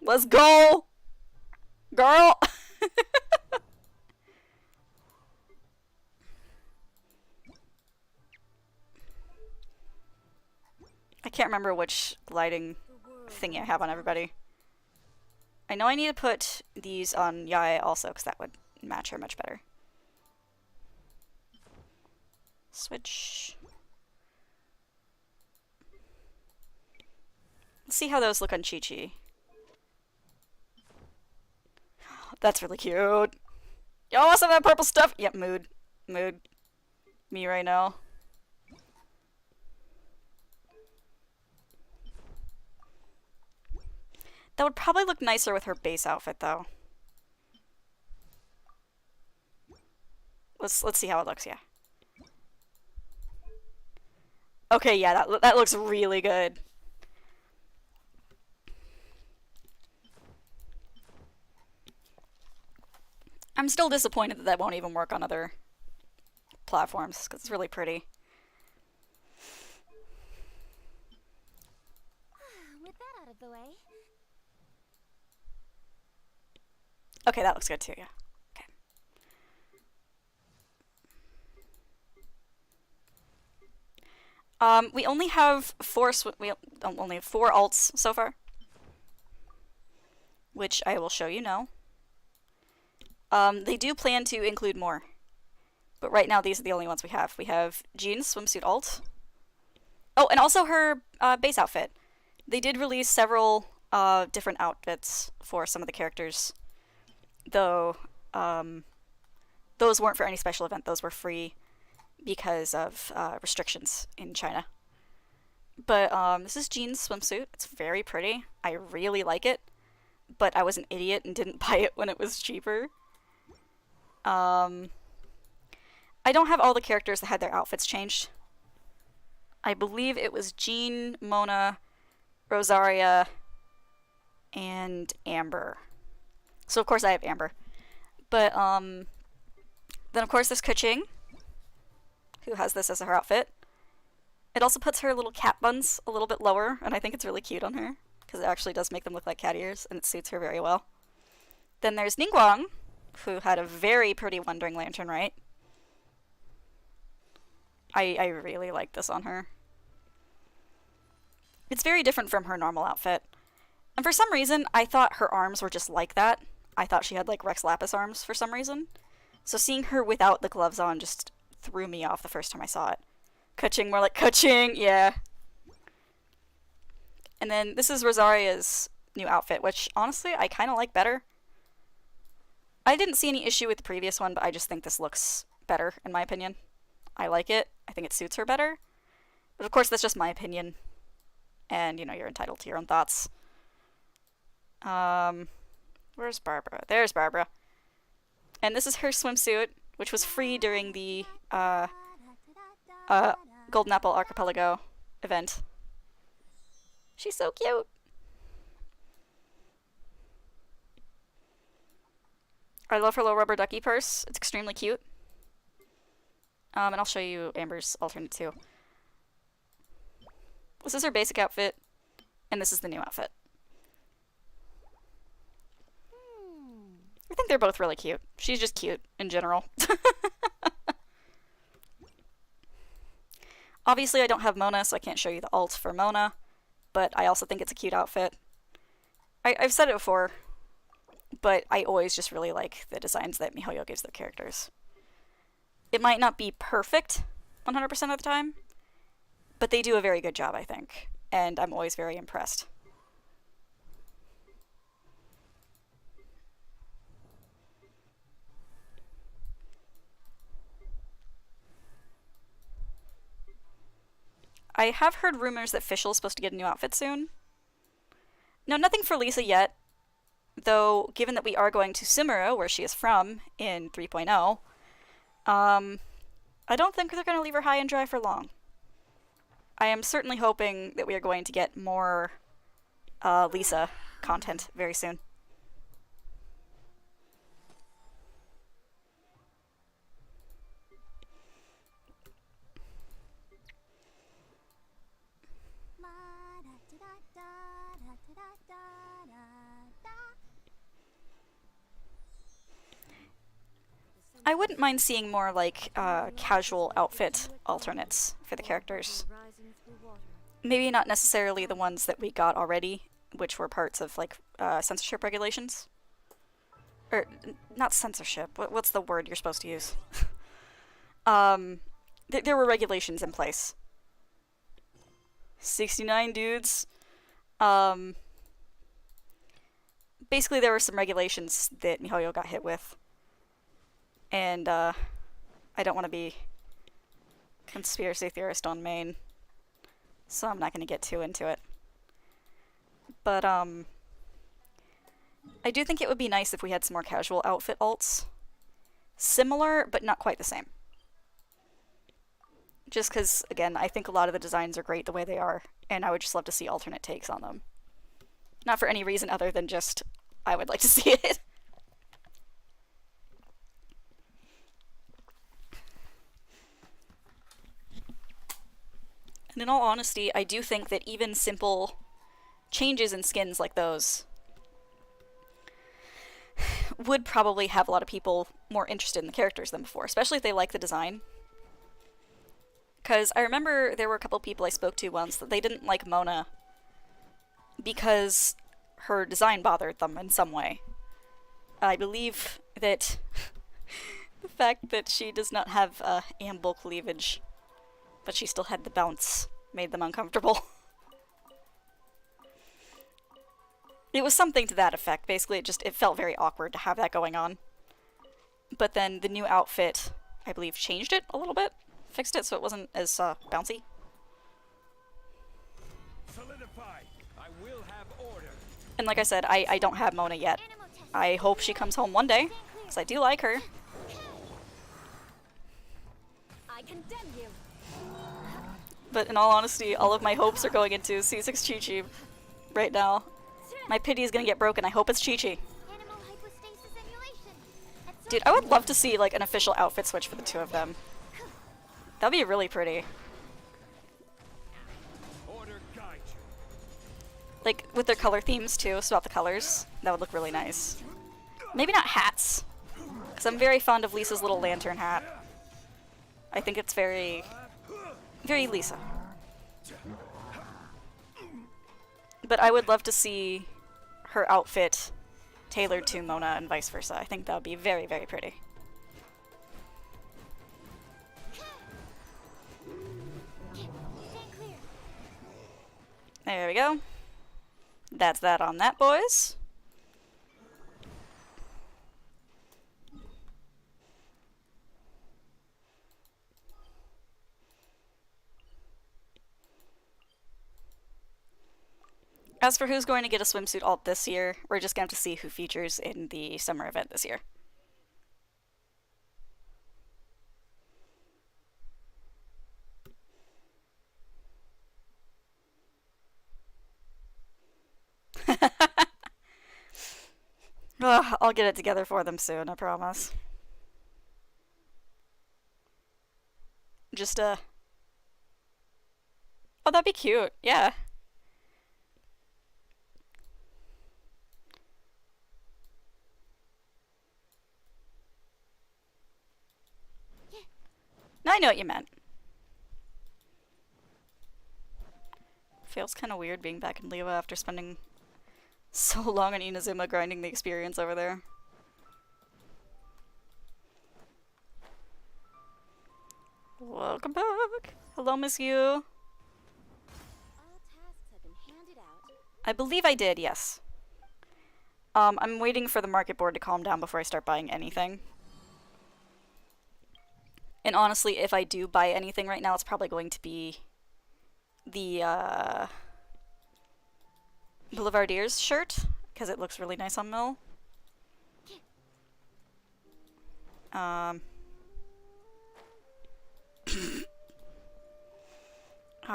Let's go. Girl. I can't remember which gliding thingy I have on everybody. I know I need to put these on Yae also, because that would match her much better. Switch. Let's see how those look on Chi-Chi. That's really cute. Y'all want some of that purple stuff? Yep, mood. Mood. Me right now. That would probably look nicer with her base outfit, though. Let's see how it looks, yeah. Okay, yeah, that looks really good. I'm still disappointed that that won't even work on other platforms, because it's really pretty. With that out of the way. Okay, that looks good too, yeah. Okay. We only have only have 4 alts so far, which I will show you now. They do plan to include more, but right now these are the only ones we have. We have Jean's swimsuit alt. Oh, and also her base outfit. They did release several different outfits for some of the characters, though those weren't for any special event. Those were free because of restrictions in China. But this is Jean's swimsuit. It's very pretty. I really like it, but I was an idiot and didn't buy it when it was cheaper. I don't have all the characters that had their outfits changed. I believe it was Jean, Mona, Rosaria, and Amber. So of course I have Amber. But then of course there's Keqing, who has this as her outfit. It also puts her little cat buns a little bit lower, and I think it's really cute on her, because it actually does make them look like cat ears, and it suits her very well. Then there's Ningguang, who had a very pretty Wandering Lantern, right? I really like this on her. It's very different from her normal outfit. And for some reason, I thought her arms were just like that. I thought she had like Rex Lapis arms for some reason. So seeing her without the gloves on just threw me off the first time I saw it. Keqing, more like Keqing, yeah. And then this is Rosaria's new outfit, which honestly I kind of like better. I didn't see any issue with the previous one, but I just think this looks better, in my opinion. I like it. I think it suits her better. But of course, that's just my opinion. And, you know, you're entitled to your own thoughts. Where's Barbara? There's Barbara. And this is her swimsuit, which was free during the Golden Apple Archipelago event. She's so cute. I love her little rubber ducky purse. It's extremely cute. And I'll show you Amber's alternate too. This is her basic outfit, and this is the new outfit. I think they're both really cute. She's just cute in general. Obviously, I don't have Mona, so I can't show you the alt for Mona, but I also think it's a cute outfit. I've said it before, but I always just really like the designs that MiHoYo gives their characters. It might not be perfect 100% of the time, but they do a very good job, I think, and I'm always very impressed. I have heard rumors that Fischl is supposed to get a new outfit soon. No, nothing for Lisa yet, though given that we are going to Cimmeria, where she is from, in 3.0, I don't think they're going to leave her high and dry for long. I am certainly hoping that we are going to get more Lisa content very soon. I wouldn't mind seeing more, like, casual outfit alternates for the characters. Maybe not necessarily the ones that we got already, which were parts of, like, censorship regulations. Or, not censorship, what's the word you're supposed to use? there were regulations in place. 69 dudes. Basically there were some regulations that MiHoYo got hit with. And, I don't want to be conspiracy theorist on main, so I'm not going to get too into it. But, I do think it would be nice if we had some more casual outfit alts. Similar, but not quite the same. Just because, again, I think a lot of the designs are great the way they are, and I would just love to see alternate takes on them. Not for any reason other than just, I would like to see it. And in all honesty, I do think that even simple changes in skins like those would probably have a lot of people more interested in the characters than before, especially if they like the design. Because I remember there were a couple people I spoke to once that they didn't like Mona because her design bothered them in some way. I believe that the fact that she does not have amble cleavage, but she still had the bounce, made them uncomfortable. It was something to that effect. Basically, it felt very awkward to have that going on. But then the new outfit, I believe, changed it a little bit. Fixed it so it wasn't as bouncy. Solidify. I will have order. And like I said, I don't have Mona yet. I hope she comes home one day, because I do like her. I condemn you. But in all honesty, all of my hopes are going into C6 Chi-Chi right now. My pity is gonna get broken. I hope it's Chi-Chi. Animal hypostasis emulation. Dude, I would love to see like an official outfit switch for the two of them. That'd be really pretty. Order guide you. Like, with their color themes too, swap the colors. That would look really nice. Maybe not hats, because I'm very fond of Lisa's little lantern hat. I think it's very Lisa. But I would love to see her outfit tailored to Mona and vice versa. I think that would be very, very pretty. Stand clear. There we go. That's that on that, boys. As for who's going to get a swimsuit alt this year, we're just going to have to see who features in the summer event this year. Ugh, I'll get it together for them soon, I promise. Just, oh, that'd be cute, yeah. Now I know what you meant. Feels kind of weird being back in Liyue after spending so long on Inazuma grinding the experience over there. Welcome back. Hello, Miss Yu. All tasks have been handed out. I believe I did, yes. I'm waiting for the market board to calm down before I start buying anything. And honestly, if I do buy anything right now, it's probably going to be the Boulevardiers shirt, because it looks really nice on Mill. Oh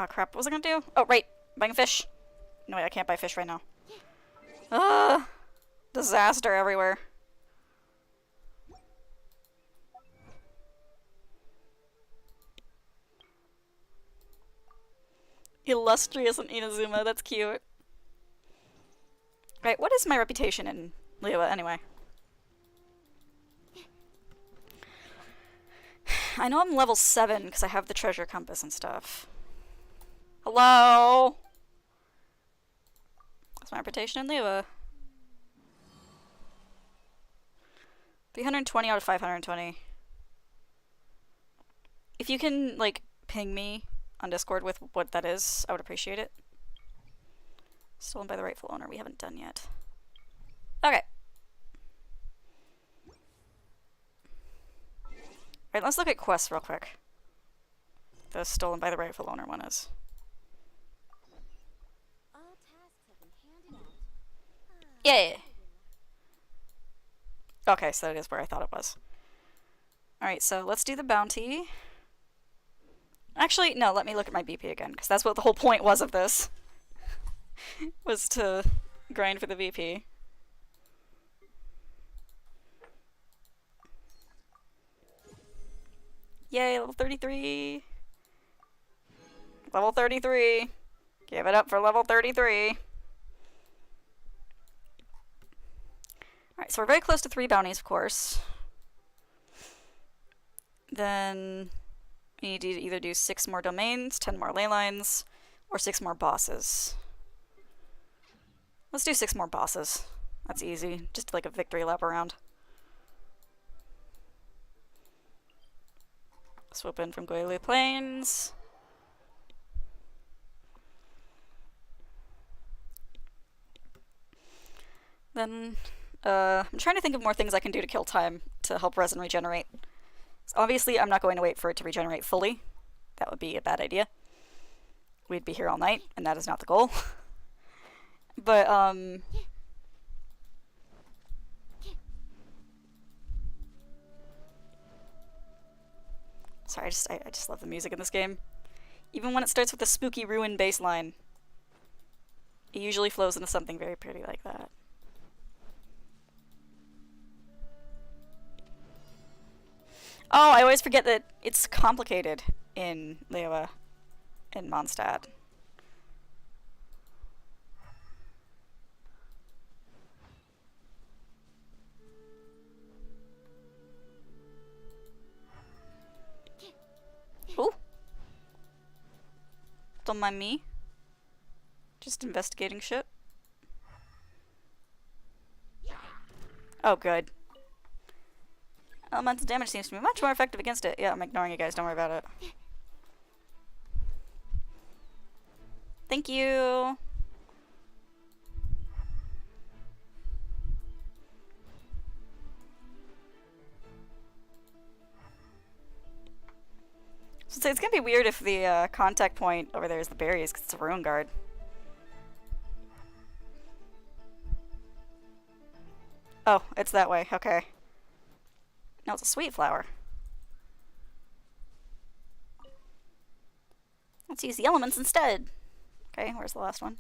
crap, what was I gonna do? Oh, right, buying a fish. No, wait, I can't buy fish right now. Disaster everywhere. Illustrious and Inazuma, that's cute. Right, what is my reputation in Liyue anyway? I know I'm level 7 because I have the treasure compass and stuff. Hello? What's my reputation in Liyue? 320 out of 520. If you can, like, ping me on Discord with what that is, I would appreciate it. Stolen by the rightful owner, we haven't done yet. Okay. Alright, let's look at quests real quick. The stolen by the rightful owner one is. All tasks have been handed out. Yeah. Okay, so that is where I thought it was. Alright, so let's do the bounty. Actually, no, let me look at my BP again, because that's what the whole point was of this. Was to grind for the VP. Yay, level 33! Level 33! Give it up for level 33! Alright, so we're very close to 3 bounties, of course. Then we need to either do 6 more domains, 10 more ley lines, or 6 more bosses. Let's do 6 more bosses. That's easy. Just like a victory lap around. Swoop in from Goyli Plains. Then, I'm trying to think of more things I can do to kill time to help resin regenerate. So obviously, I'm not going to wait for it to regenerate fully. That would be a bad idea. We'd be here all night, and that is not the goal. But, sorry, I just love the music in this game. Even when it starts with a spooky ruin bass line, it usually flows into something very pretty like that. Oh, I always forget that it's complicated in Leoa and Mondstadt. Ooh. Don't mind me. Just investigating shit. Oh, good. Elemental damage seems to be much more effective against it. Yeah, I'm ignoring you guys. Don't worry about it. Thank you. So it's gonna be weird if the contact point over there is the berries, because it's a ruin guard. Oh, it's that way. Okay. No, it's a sweet flower. Let's use the elements instead. Okay, where's the last one?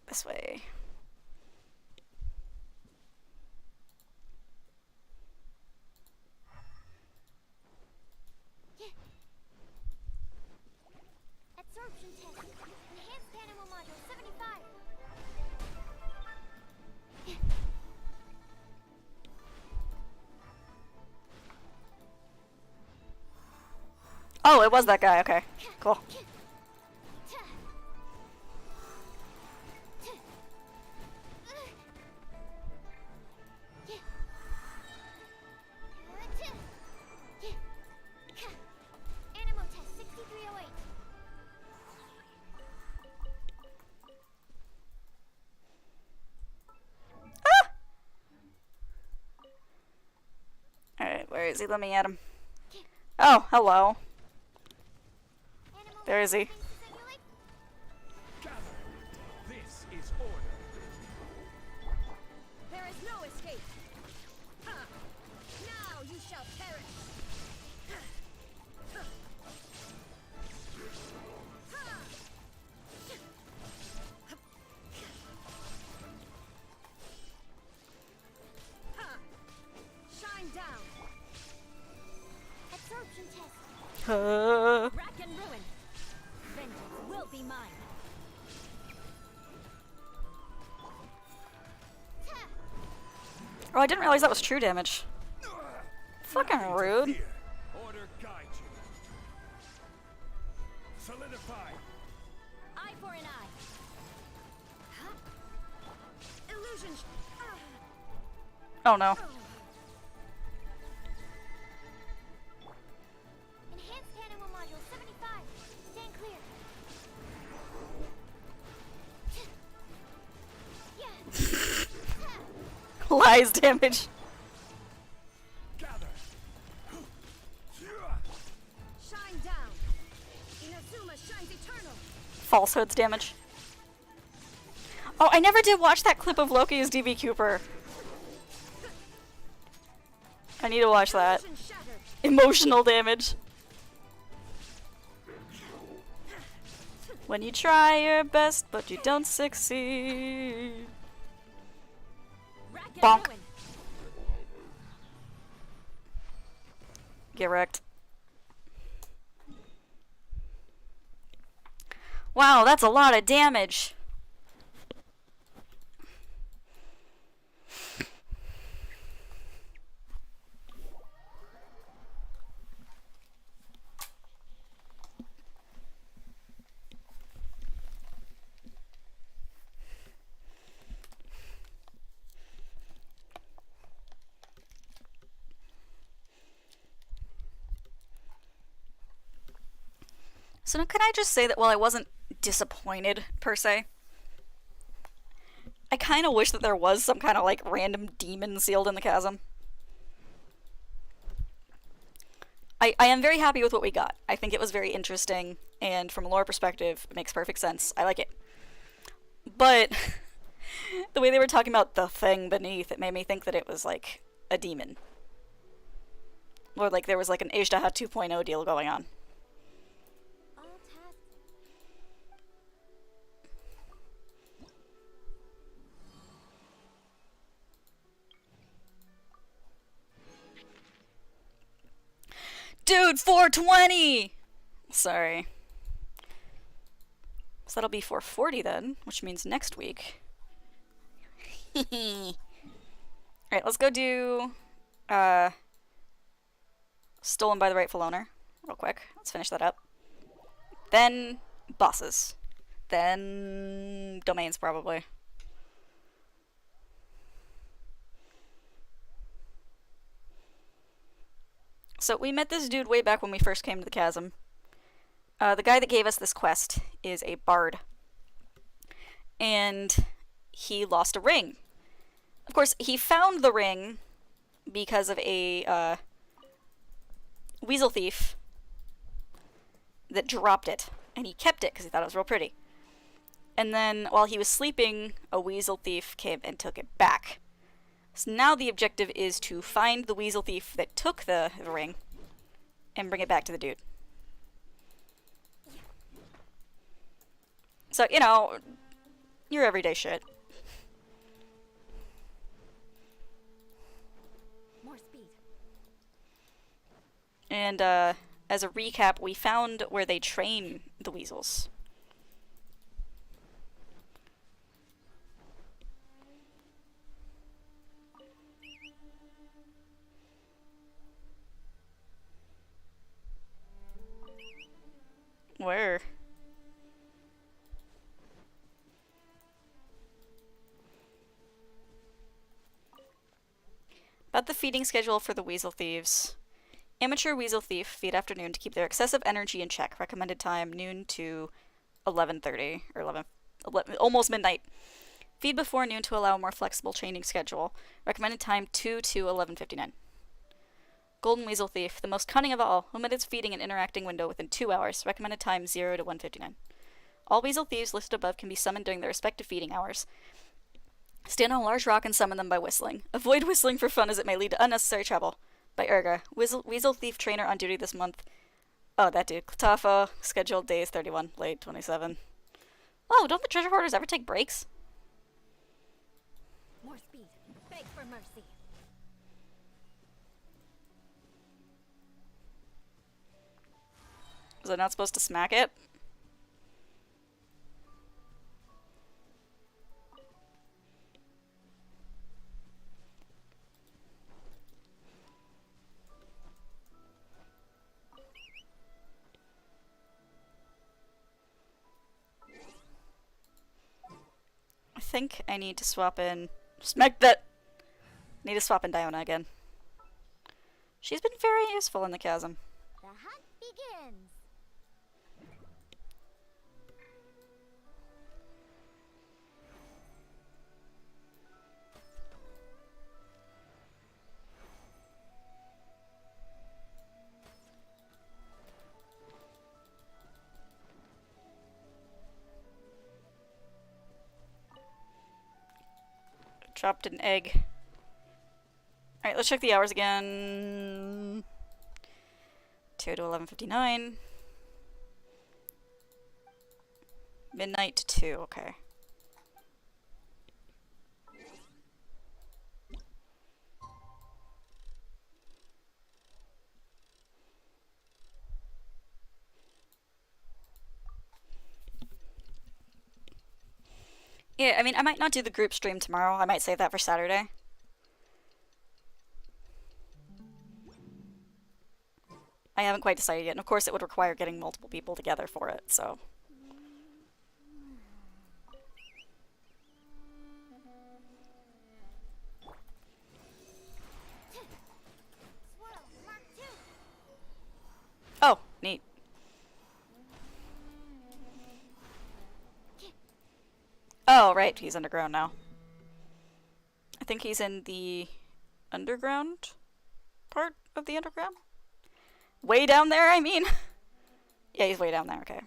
This way. Absorption test. Enhanced animal module 75. Oh, it was that guy. Okay, cool. Animal test 6308. Alright, where is he? Let me at him. Oh, hello. Animal There is he. things to simulate. Gather. This is order. There is no escape. Ha! Now you shall perish. Shine down. Absorption test. Rack and ruin. Vengeance will be mine. Oh, I didn't realize that was true damage. Fucking rude. Here. Order guide you. Solidify. Eye for an eye. Huh? Illusion. Oh no. Lies damage. Gather. Shine down. Inazuma shines eternal. Falsehoods damage. Oh, I never did watch that clip of Loki as DB Cooper. I need to watch that. Illusion shattered. Emotional damage. When you try your best, but you don't succeed. Rack, get Bonk. going. Get wrecked. Wow, that's a lot of damage. So now can I just say that while I wasn't disappointed, per se, I kind of wish that there was some kind of, like, random demon sealed in the chasm. I am very happy with what we got. I think it was very interesting, and from a lore perspective, it makes perfect sense. I like it. But the way they were talking about the thing beneath, it made me think that it was, like, a demon. Or, like, there was, like, an Ishtaha 2.0 deal going on. All tasks. Dude, 420! Sorry. So that'll be 440 then, which means next week. Alright, let's go do Stolen by the Rightful Owner, real quick. Let's finish that up. Then bosses. Then domains, probably. So we met this dude way back when we first came to the chasm. The guy that gave us this quest is a bard. And he lost a ring. Of course, he found the ring because of a weasel thief that dropped it. And he kept it because he thought it was real pretty. And then while he was sleeping, a weasel thief came and took it back. So now the objective is to find the weasel thief that took the ring and bring it back to the dude. So, you know, your everyday shit. More speed. And as a recap, we found where they train the weasels. Where? About the feeding schedule for the weasel thieves. Amateur weasel thief feed afternoon to keep their excessive energy in check. Recommended time noon to 11:30 or 11 almost midnight. Feed before noon to allow a more flexible training schedule. Recommended time 2 to 11:59. Golden weasel thief, the most cunning of all, limited feeding and interacting window within 2 hours. Recommended time 0 to 1:59. All weasel thieves listed above can be summoned during their respective feeding hours. Stand on a large rock and summon them by whistling. Avoid whistling for fun as it may lead to unnecessary trouble. By Urga, weasel thief trainer on duty this month. Oh, that dude. Klatafa, scheduled days 31, late 27. Oh, don't the treasure hoarders ever take breaks? More speed. Beg for mercy. Was I not supposed to smack it? I think I need to swap in... Smack that! Need to swap in Diona again. She's been very useful in the chasm. The hunt begins. Dropped an egg. Alright, let's check the hours again. 2 to 11:59. Midnight to 2, okay. Yeah, I mean, I might not do the group stream tomorrow. I might save that for Saturday. I haven't quite decided yet, and of course it would require getting multiple people together for it, so... Oh, neat. Oh, right, he's underground now. I think he's in the underground part of the underground? Way down there, I mean? Yeah, he's way down there, okay.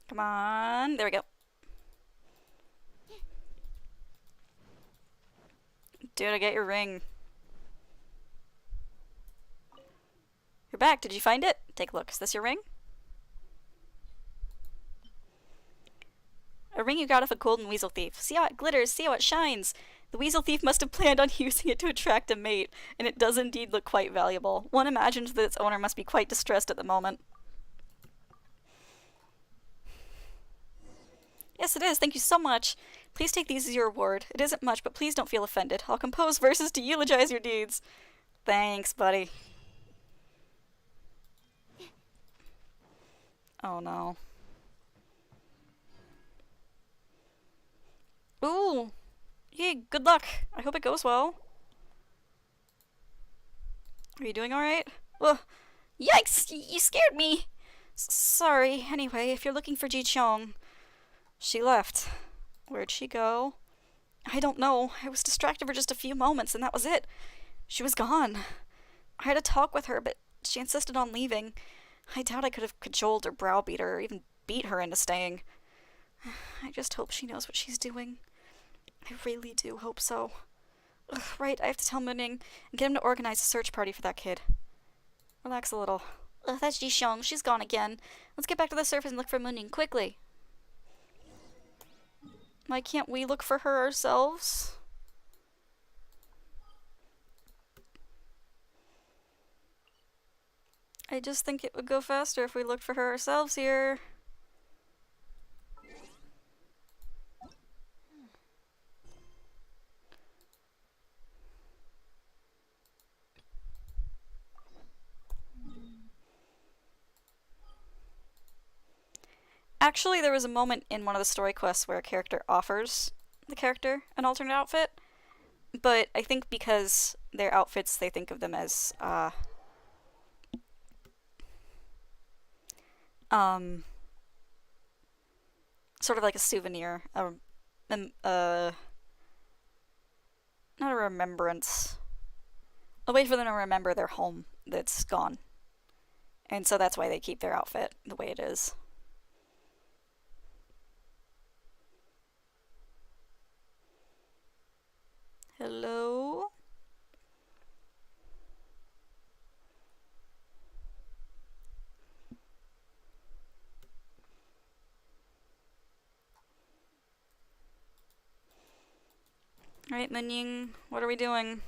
Come on, there we go. Dude, I get your ring. You're back, did you find it? Take a look, is this your ring? A ring you got off a golden weasel thief. See how it glitters, see how it shines. The weasel thief must have planned on using it to attract a mate, and it does indeed look quite valuable. One imagines that its owner must be quite distressed at the moment. Yes, it is. Thank you so much. Please take these as your reward. It isn't much, but please don't feel offended. I'll compose verses to eulogize your deeds. Thanks, buddy. Oh, no. Ooh. Yay, good luck. I hope it goes well. Are you doing alright? Ugh. Yikes! You scared me! Sorry. Anyway, if you're looking for Ji Chong... She left. Where'd she go? I don't know. I was distracted for just a few moments, and that was it. She was gone. I had a talk with her, but she insisted on leaving. I doubt I could have cajoled or browbeat her, or even beat her into staying. I just hope she knows what she's doing. I really do hope so. Ugh, right, I have to tell Muning and get him to organize a search party for that kid. Relax a little. Ugh, that's Ji Xiong. She's gone again. Let's get back to the surface and look for Muning, quickly. Why can't we look for her ourselves? I just think it would go faster if we looked for her ourselves here. Actually, there was a moment in one of the story quests where a character offers the character an alternate outfit, but I think because their outfits, they think of them as, sort of like a souvenir, not a remembrance, a way for them to remember their home that's gone. And so that's why they keep their outfit the way it is. Hello? Alright, Muning, what are we doing?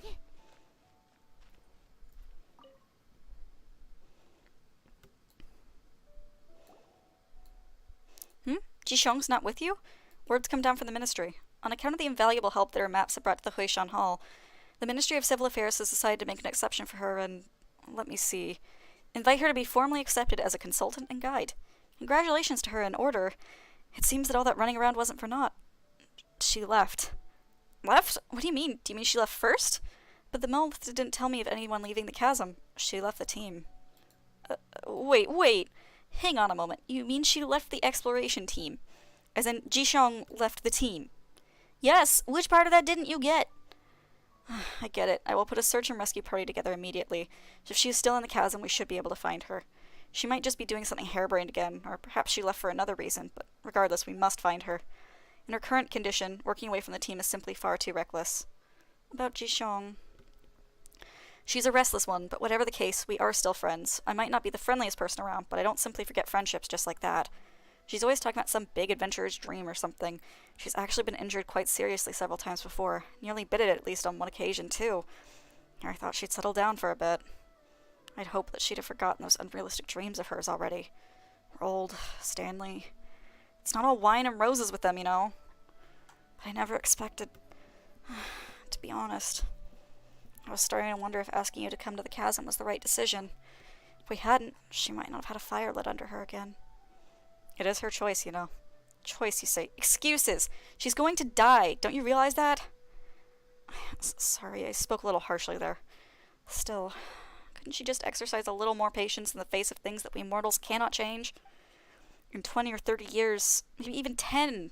Jishong's not with you? Words come down from the Ministry. On account of the invaluable help that her maps have brought to the Huishan Hall, the Ministry of Civil Affairs has decided to make an exception for her and, let me see, invite her to be formally accepted as a consultant and guide. Congratulations to her in order. It seems that all that running around wasn't for naught. She left. Left? What do you mean? Do you mean she left first? But the Melmoth didn't tell me of anyone leaving the chasm. She left the team. Wait. Hang on a moment. You mean she left the exploration team? As in, Jishong left the team? Yes, which part of that didn't you get? I get it. I will put a search and rescue party together immediately. If she is still in the chasm, we should be able to find her. She might just be doing something harebrained again, or perhaps she left for another reason, but regardless, we must find her. In her current condition, working away from the team is simply far too reckless. About Jishong... She's a restless one, but whatever the case, we are still friends. I might not be the friendliest person around, but I don't simply forget friendships just like that. She's always talking about some big adventurer's dream or something. She's actually been injured quite seriously several times before. Nearly bit it at least on one occasion, too. I thought she'd settle down for a bit. I'd hoped that she'd have forgotten those unrealistic dreams of hers already. Her old Stanley. It's not all wine and roses with them, you know. But I never expected... to be honest. I was starting to wonder if asking you to come to the chasm was the right decision. If we hadn't, she might not have had a fire lit under her again. It is her choice, you know. Choice, you say. Excuses! She's going to die! Don't you realize that? Sorry, I spoke a little harshly there. Still, couldn't she just exercise a little more patience in the face of things that we mortals cannot change? In 20 or 30 years, maybe even 10,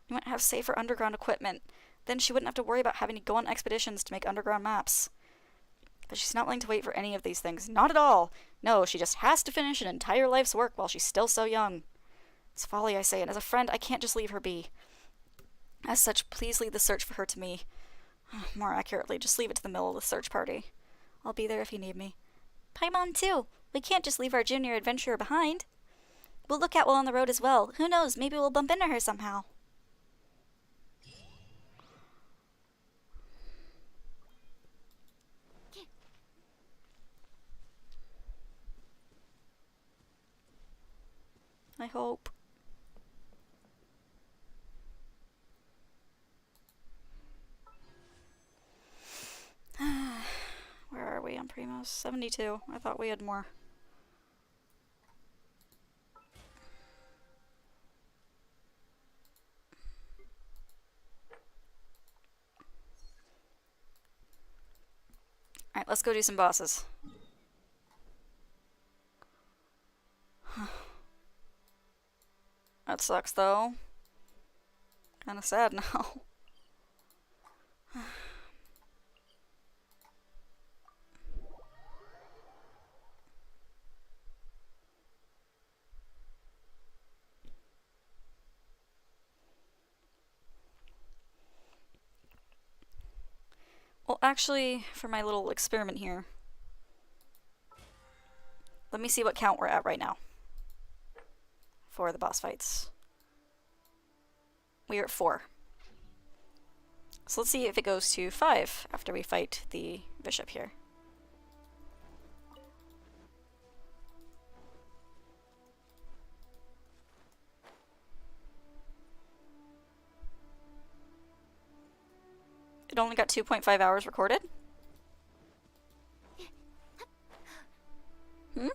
we might have safer underground equipment. Then she wouldn't have to worry about having to go on expeditions to make underground maps. But she's not willing to wait for any of these things. Not at all! No, she just has to finish an entire life's work while she's still so young. It's folly, I say, and as a friend, I can't just leave her be. As such, please leave the search for her to me. More accurately, just leave it to the middle of the search party. I'll be there if you need me. Paimon, too. We can't just leave our junior adventurer behind. We'll look out while on the road as well. Who knows, maybe we'll bump into her somehow. I hope. Where are we on Primos? 72. I thought we had more. Alright, let's go do some bosses. That sucks, though. Kinda sad now. Well, actually, for my little experiment here, let me see what count we're at right now for the boss fights. We are at 4. So let's see if it goes to 5 after we fight the bishop here. It only got 2.5 hours recorded? Hmm?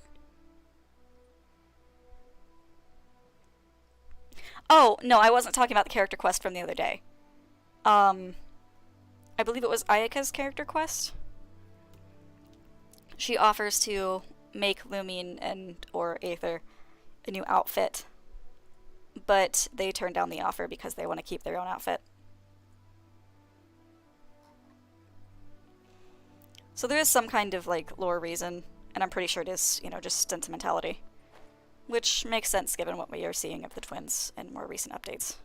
Oh, no, I wasn't talking about the character quest from the other day. I believe it was Ayaka's character quest. She offers to make Lumine and or Aether a new outfit, but they turn down the offer because they want to keep their own outfit. So there is some kind of, like, lore reason, and I'm pretty sure it is, you know, just sentimentality. Which makes sense given what we are seeing of the twins in more recent updates.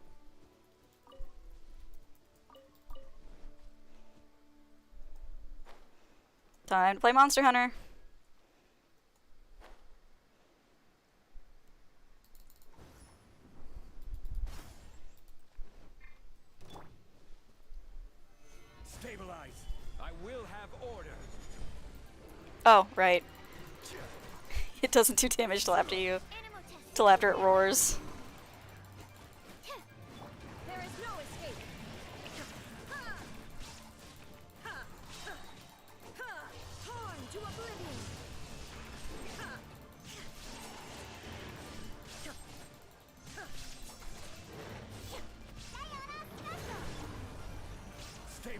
Time to play Monster Hunter! Stabilize. I will have order. Oh, right. It doesn't do damage till after it roars.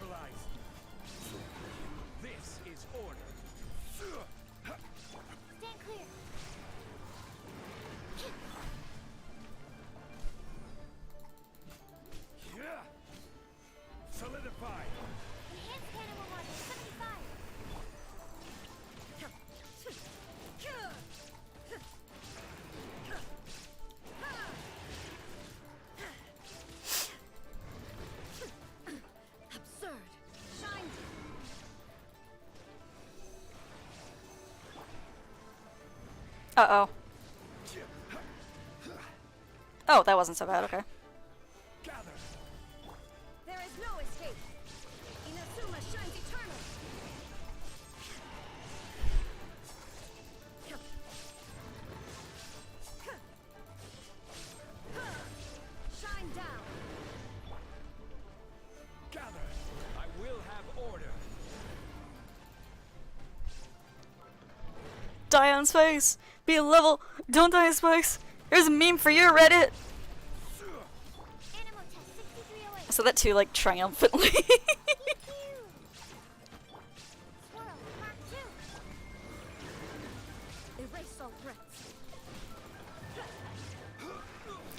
Stabilize. This is order. Stand clear. Solidify. Enhanced animal model 75. Absurd. Shine. Uh-oh. Oh, that wasn't so bad, okay. Gather. There is no escape. Inazuma shines eternal. Shine down. Gather. I will have order. Die on space! Be a level! Don't die on space! Here's a meme for you, Reddit! Animal test 6308. I said that too, like, triumphantly. Swirl, Mark 2. Erase all threats.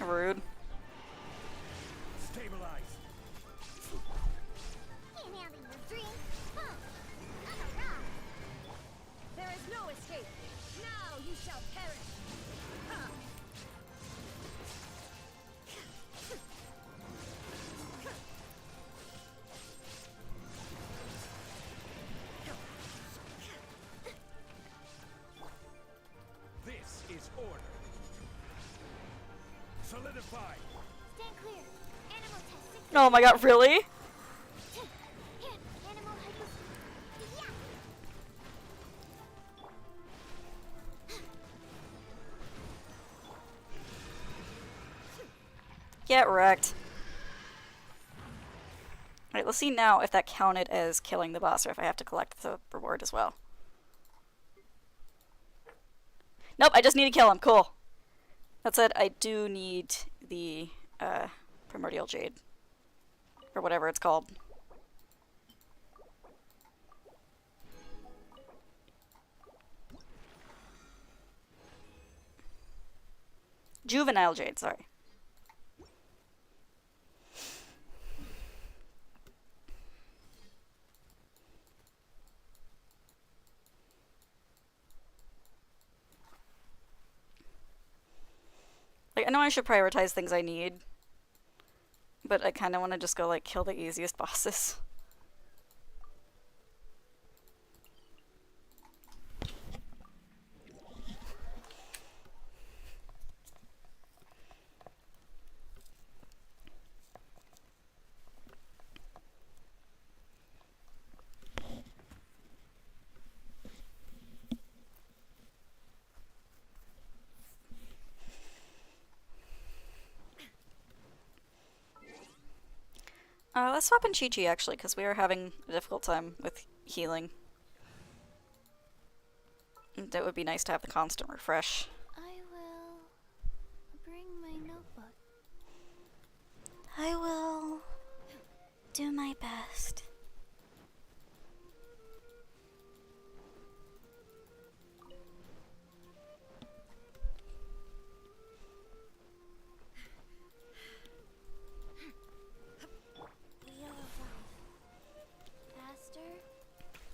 Rude. Stabilize. Inhaling the dream. Boom. On a rock. There is no escape. Now you shall perish. This is order. Solidify. Stand clear. Animal test 6308. Oh my god, really? Here, animal hypos. Yeah. Get wrecked. Alright, let's see now if that counted as killing the boss or if I have to collect the reward as well. Nope, I just need to kill him. Cool. That said, I do need the Primordial Jade. Or whatever it's called. Juvenile Jade, sorry. Like, I know I should prioritize things I need, but I kind of want to just go, like, kill the easiest bosses. Let's swap in Chi-Chi, actually, because we are having a difficult time with healing. And it would be nice to have the constant refresh. I will bring my notebook. I will do my best. Faster?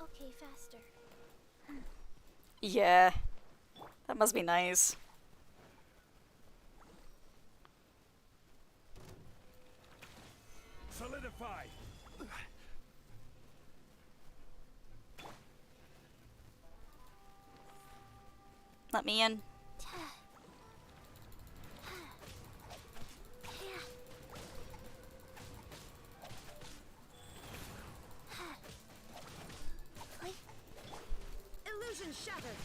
Okay, faster. Yeah. That must be nice. Solidify. Let me in. Illusion shattered.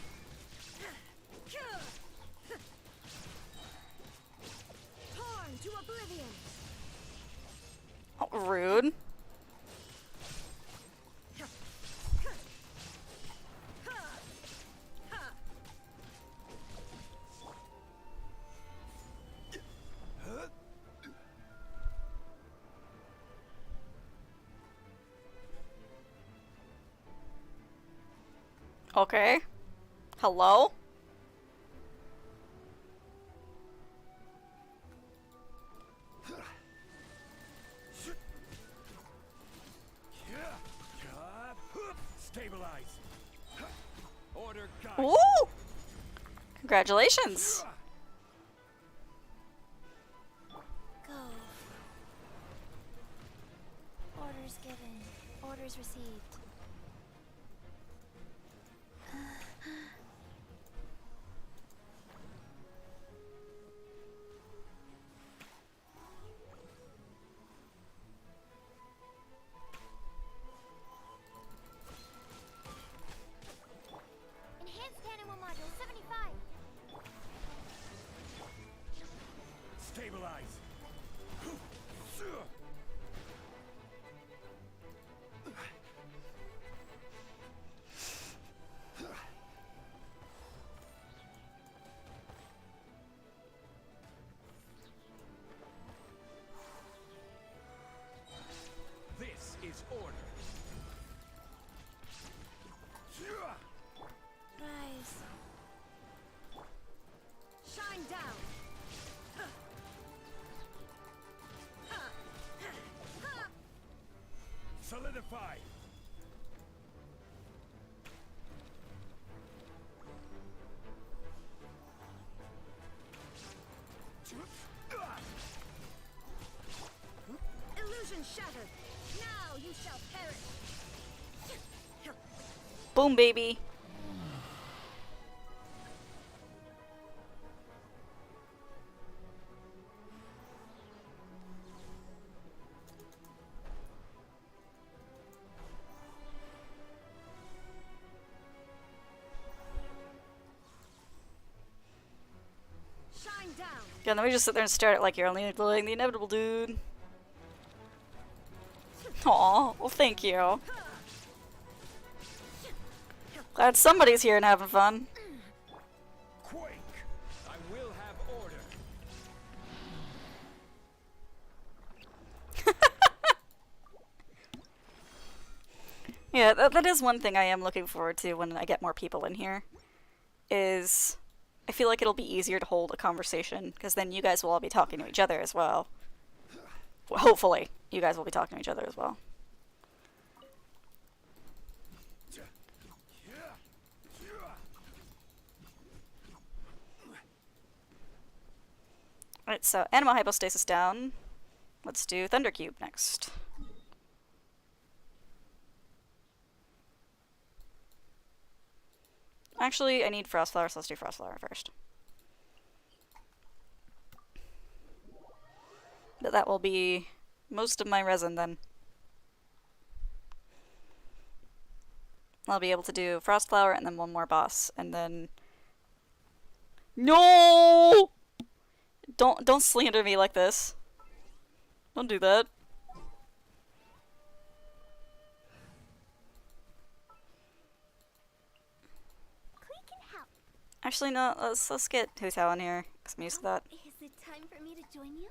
Torn to oblivion. Oh, rude. Okay. Hello? Stabilize. Order guide. Ooh! Congratulations. Go. Orders given. Orders received. Enhanced animal module 75. Stabilize. This is order. Rise. Shine down. Solidify. Illusion shattered. Now you shall perish. Boom, baby. Shine down. Yeah, let me just sit there and stare at it like you're only delaying the inevitable, dude. Aw, well thank you. Glad somebody's here and having fun. Quake. I will have order. Yeah, that is one thing I am looking forward to when I get more people in here. Is I feel like it'll be easier to hold a conversation, because then you guys will all be talking to each other as well. Well, hopefully, you guys will be talking to each other as well. Alright, so Animal Hypostasis down. Let's do Thunder Cube next. Actually, I need Frost Flower, so let's do Frost Flower first. But that will be most of my resin then. I'll be able to do Frost Flower and then one more boss, and then... No! Don't slander me like this. Don't do that. Actually, no. Let's get Hutao in here, because I'm used to that. Is it time for me to join you?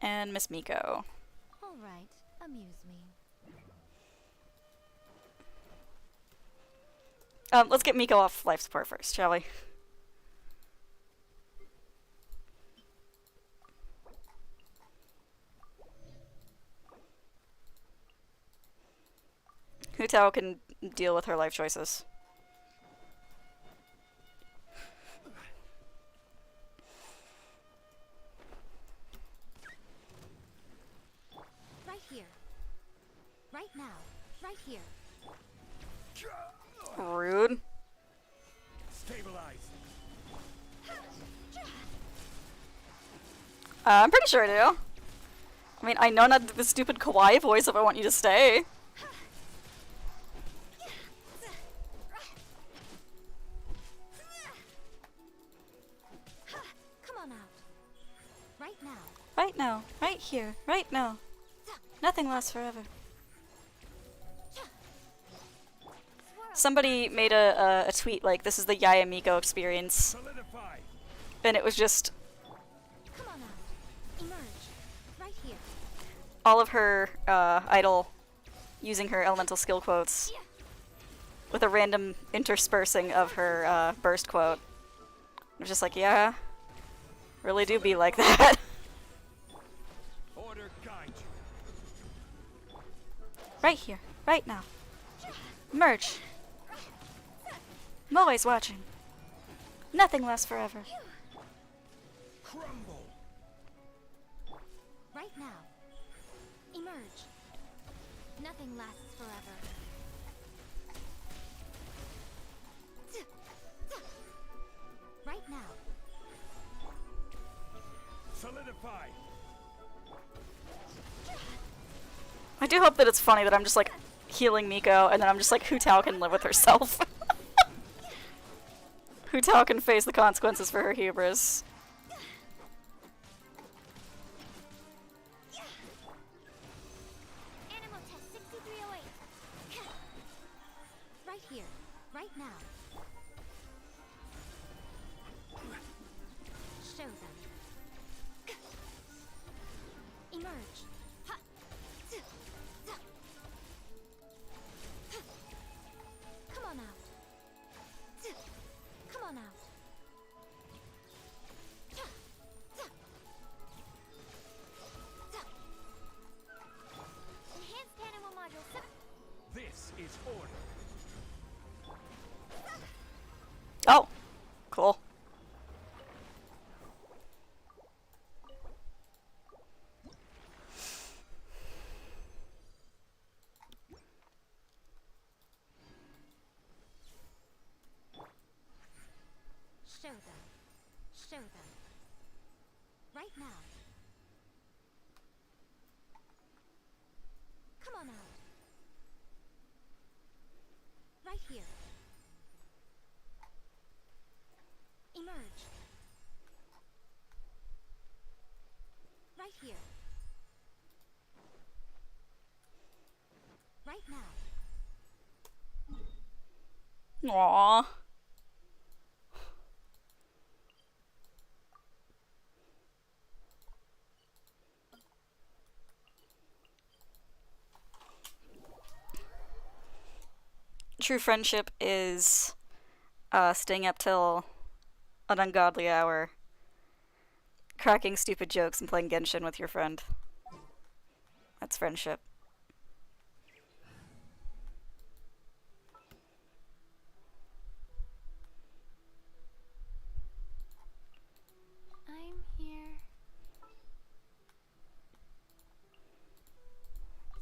And Miss Miko. All right, amuse me. Let's get Miko off life support first, shall we? Hutao can deal with her life choices. Right here. Right now. Right here. Rude. Stabilize. I'm pretty sure I do. I mean, I know not the stupid kawaii voice if I want you to stay. Come on out. Right now. Right now. Right here. Right now. Nothing lasts forever. Somebody made a tweet like, this is the Yaya Miko experience. Solidify. And it was just Come on out. Emerge. Right here. all of her idol using her elemental skill quotes. with a random interspersing of her burst quote. I was just like, yeah, really do be like that. Order guide you. Right here, right now. Merge. I'm always watching. Nothing lasts forever. Crumble. Right now. Emerge. Nothing lasts forever. Right now. Solidify. I do hope that it's funny that I'm just like healing Miko, and then I'm just like, Hu Tao can live with herself. Hu Tao can face the consequences for her hubris. Animal test 6308. Right here. Right now. Show them. Emerge. Ha. Come on out. Come on out. Enhanced animal module 7. This is order. Oh, cool. Show them. Show them. Right now. Come on out. Right here. Emerge. Right here. Right now. Aww. True friendship is staying up till an ungodly hour, cracking stupid jokes, and playing Genshin with your friend. That's friendship. I'm here.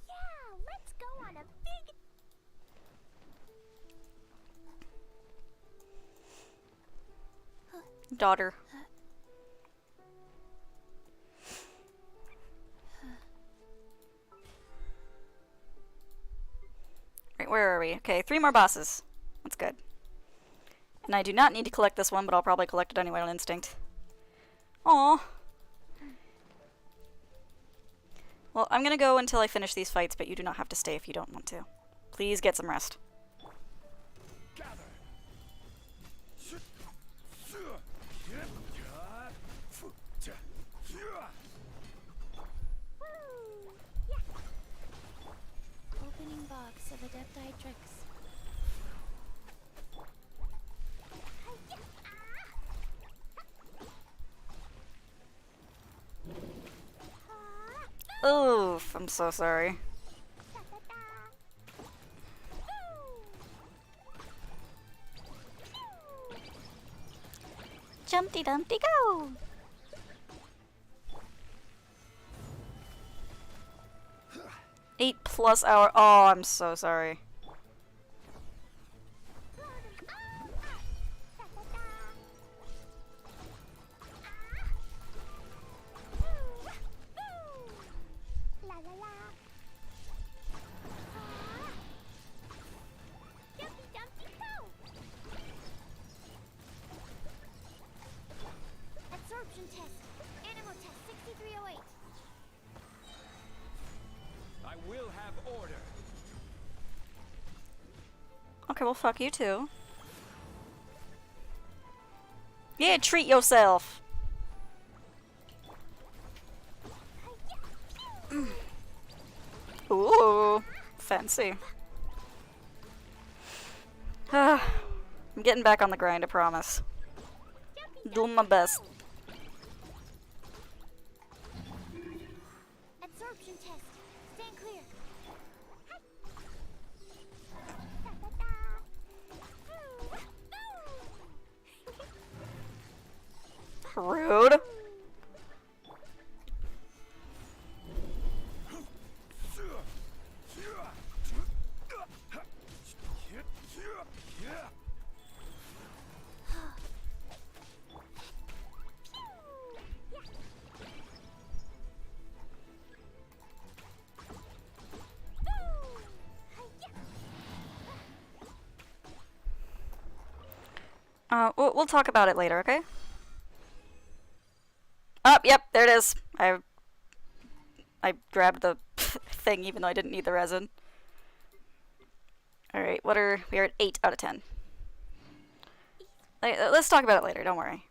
Yeah, let's go on a big. Daughter. Right, where are we? Okay, 3 more bosses. That's good. And I do not need to collect this one, but I'll probably collect it anyway on instinct. Aww. Well, I'm gonna go until I finish these fights, but you do not have to stay if you don't want to. Please get some rest. Gather. Opening box of Adepti tricks. Oof, I'm so sorry. Jumpty Dumpty go! +8 hour. Oh, I'm so sorry. La la la. Dumpty Dumpty go! Absorption test. Animal test 6308. I will have order. Okay, well, fuck you too. Yeah, treat yourself. Ooh, fancy. I'm getting back on the grind, I promise. Doing my best. Absorption test. Stand clear. Rude. We'll talk about it later, okay? Oh, yep, there it is. I grabbed the thing even though I didn't need the resin. Alright, we're at 8 out of 10. Let's talk about it later, don't worry.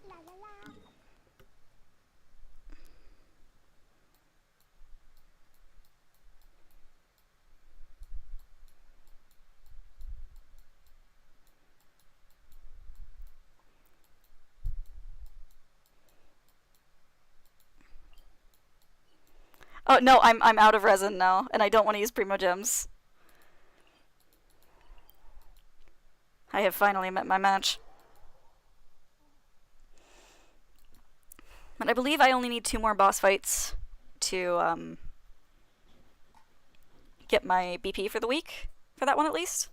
La la la. Oh no, I'm out of resin now, and I don't want to use Primo Gems. I have finally met my match. But I believe I only need 2 more boss fights to get my BP for the week, for that one at least.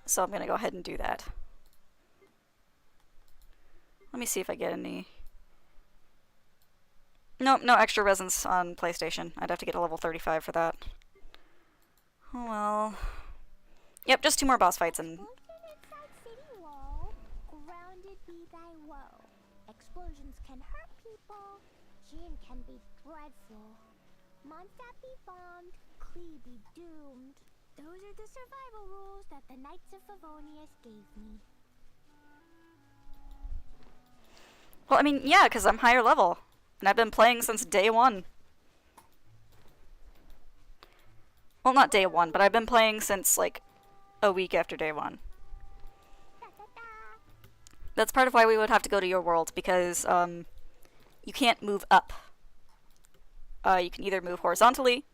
So I'm gonna go ahead and do that. Let me see if I get any... Nope, no extra resins on PlayStation. I'd have to get a level 35 for that. Oh well. Yep, just 2 more boss fights and... Inside city wall, grounded be thy woe. Explosions can hurt people, Jin can be dreadful. Mondstadt be bombed, Klee be doomed. Those are the survival rules that the Knights of Favonius gave me. Well, I mean, yeah, because I'm higher level. And I've been playing since day 1. Well, not day 1, but I've been playing since, like, a week after day 1. That's part of why we would have to go to your world, because, you can't move up. You can either move horizontally,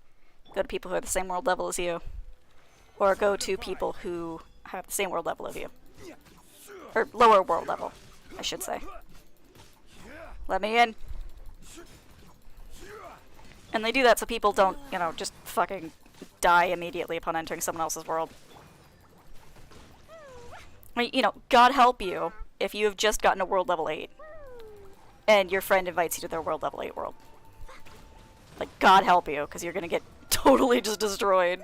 go to people who are the same world level as you, or go to people who have the same world level as you. Or lower world level, I should say. Let me in. And they do that so people don't, you know, just fucking die immediately upon entering someone else's world. I mean, you know, God help you if you have just gotten a world level 8 and your friend invites you to their world level 8 world. Like, God help you, because you're gonna get totally just destroyed.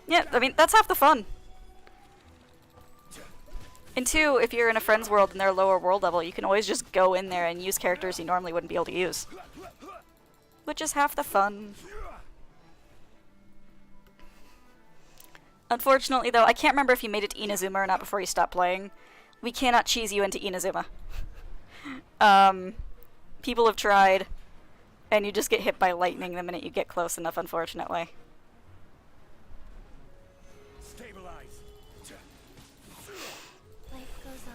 Yeah, I mean, that's half the fun. And 2, if you're in a friend's world and they're lower world level, you can always just go in there and use characters you normally wouldn't be able to use. Which is half the fun. Unfortunately, though, I can't remember if you made it to Inazuma or not before you stopped playing. We cannot cheese you into Inazuma. People have tried, and you just get hit by lightning the minute you get close enough, unfortunately. Stabilize. Life goes on.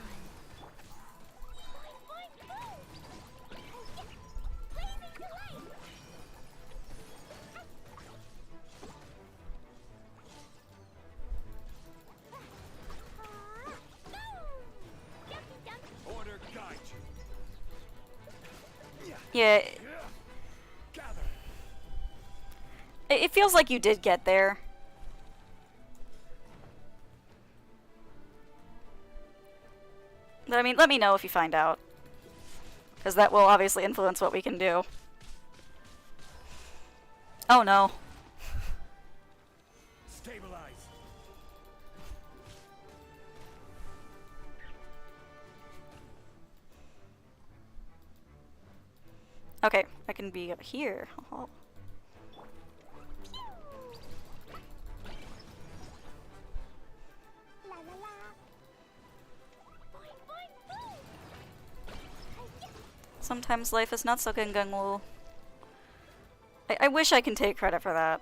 Order guide you. Yeah, Gather. it feels like you did get there. But I mean, let me know if you find out. Because that will obviously influence what we can do. Oh no. Stabilize. Okay, I can be up here. Oh. La la la. Boing boing boom. Sometimes life is not so gung-gung-woo. I wish I can take credit for that.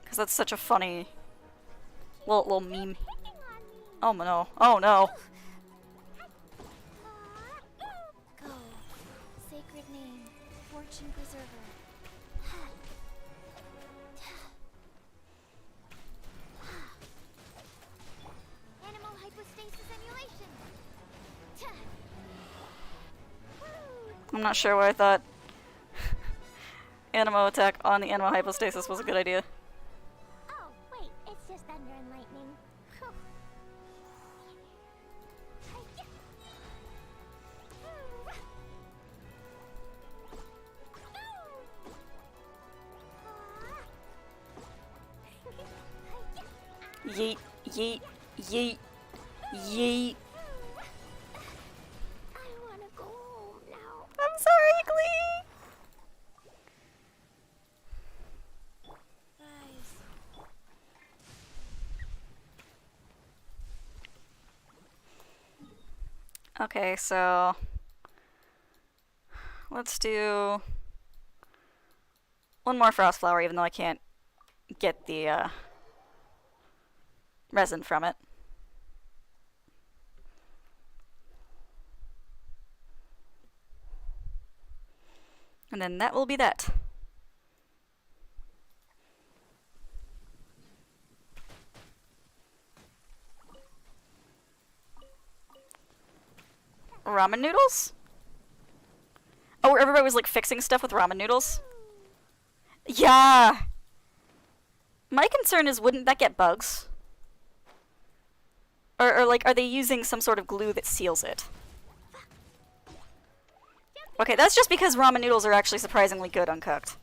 Because that's such a funny little meme. Oh no. Oh no. Go, sacred name, fortune preserver. Animal hypostasis emulation. I'm not sure why I thought Animo attack on the Animo hypostasis was a good idea. Oh, wait, it's just thunder and lightning. Yeet, yeet, yeet, yeet. I wanna go home now. I'm sorry, Glee! Rise. Okay, so let's do one more frost flower, even though I can't get the resin from it. And then that will be that. Ramen noodles? Oh, where everybody was like fixing stuff with ramen noodles? Yeah! My concern is, wouldn't that get bugs? Or like, are they using some sort of glue that seals it? Okay, that's just because ramen noodles are actually surprisingly good uncooked.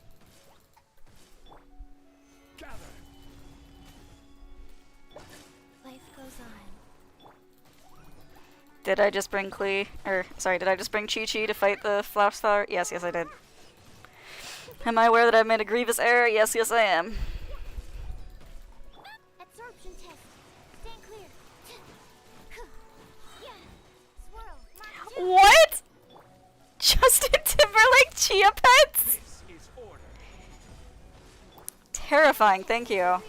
Gather. Life goes on. Did I just bring Klee? Did I just bring Chi-Chi to fight the frost flower? Yes, I did. Am I aware that I've made a grievous error? Yes, I am. Absorption test. Stand clear. Yeah. Swirl. Mark two. What? Justin Timberlake Chia Pets? This is order. Terrifying, thank you. Real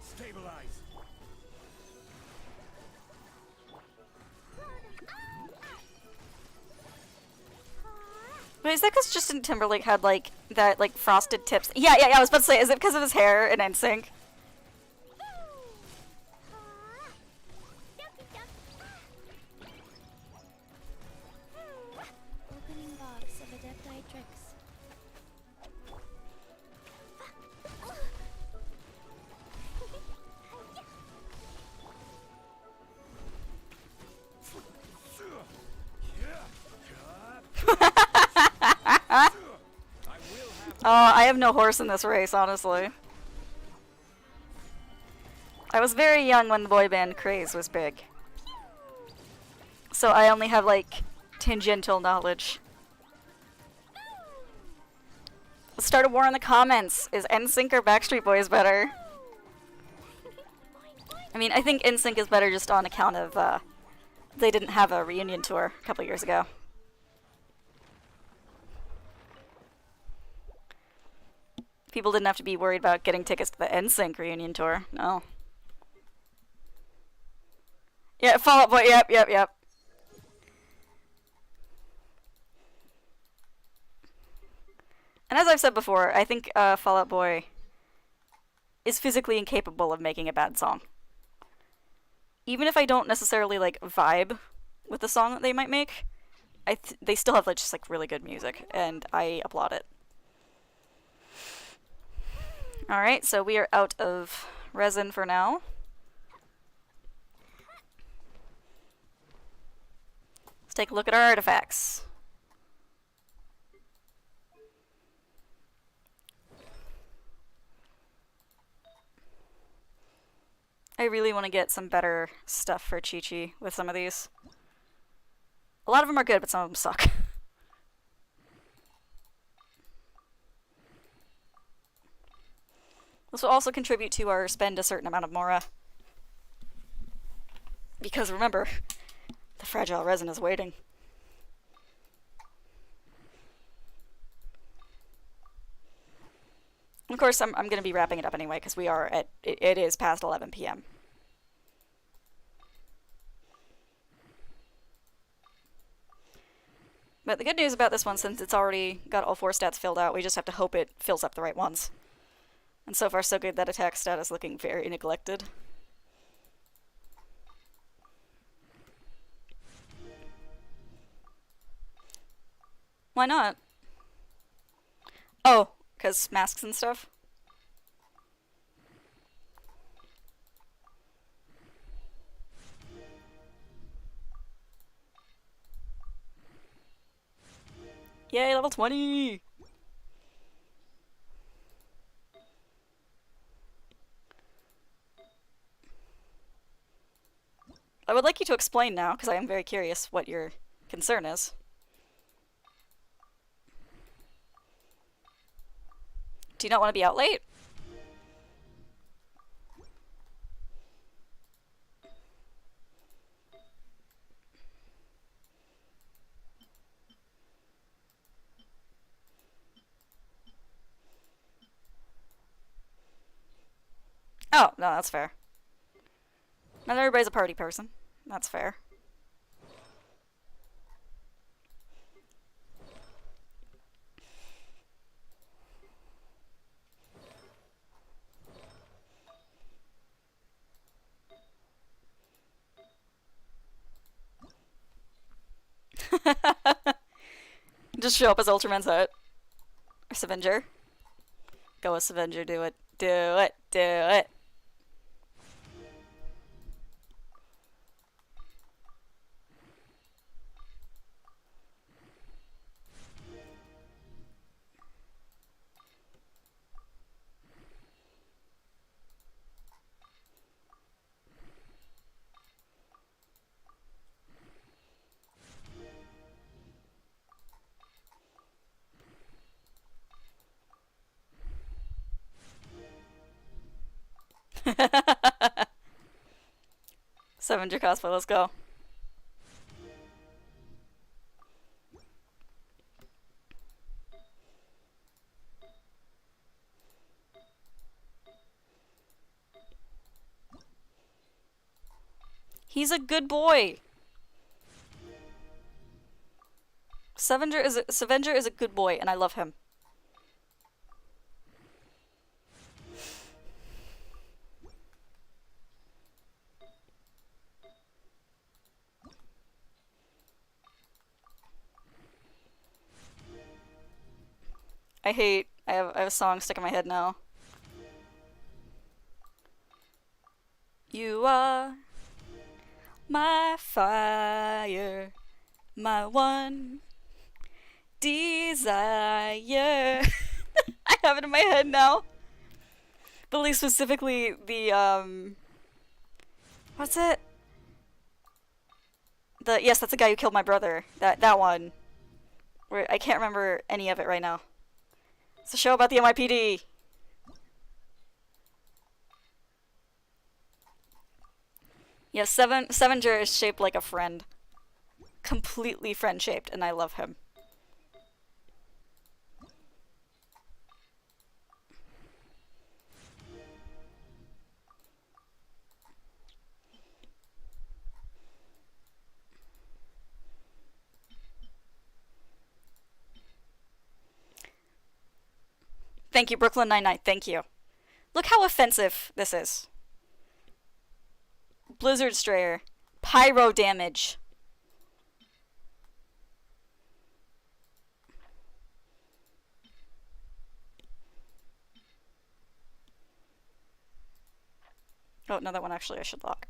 Stabilize. Wait, is that because Justin Timberlake had like that like frosted tips? Yeah, I was about to say, is it because of his hair in NSYNC? opening box of Adepti tricks. I have no horse in this race, honestly. I was very young when the boy band craze was big. So I only have, like, tangential knowledge. Let's start a war in the comments. Is NSYNC or Backstreet Boys better? I mean, I think NSYNC is better just on account of, they didn't have a reunion tour a couple years ago. People didn't have to be worried about getting tickets to the NSYNC reunion tour. No. Yeah, Fall Out Boy. Yep. And as I've said before, I think Fall Out Boy is physically incapable of making a bad song. Even if I don't necessarily like vibe with the song that they might make, they still have like just like really good music, and I applaud it. Alright, so we are out of resin for now. Let's take a look at our artifacts. I really want to get some better stuff for Chi-Chi with some of these. A lot of them are good, but some of them suck. This will also contribute to our spend a certain amount of Mora. Because remember, the fragile resin is waiting. Of course, I'm going to be wrapping it up anyway, because we are at, it is past 11 p.m. But the good news about this one, since it's already got all 4 stats filled out, we just have to hope it fills up the right ones. And so far so good, that attack stat is looking very neglected. Why not? Oh, because masks and stuff? Yay, level 20! I would like you to explain now, because I am very curious what your concern is. Do you not want to be out late? Oh, no, that's fair. Not everybody's a party person. That's fair. Just show up as Ultraman's hut. Or Scavenger. Go with Scavenger, do it. Do it. Do it. Scavenger cosplay, let's go. He's a good boy. Scavenger is a good boy, and I love him. I have a song stuck in my head now. You are my fire, my one desire. I have it in my head now. But like specifically the what's it? Yes, that's the guy who killed my brother. That one. Where I can't remember any of it right now. It's a show about the NYPD. Yeah, Scavenger is shaped like a friend. Completely friend-shaped, and I love him. Thank you, Brooklyn Nine-Nine. Thank you. Look how offensive this is. Blizzard Strayer. Pyro damage. Oh, no, that one actually I should lock.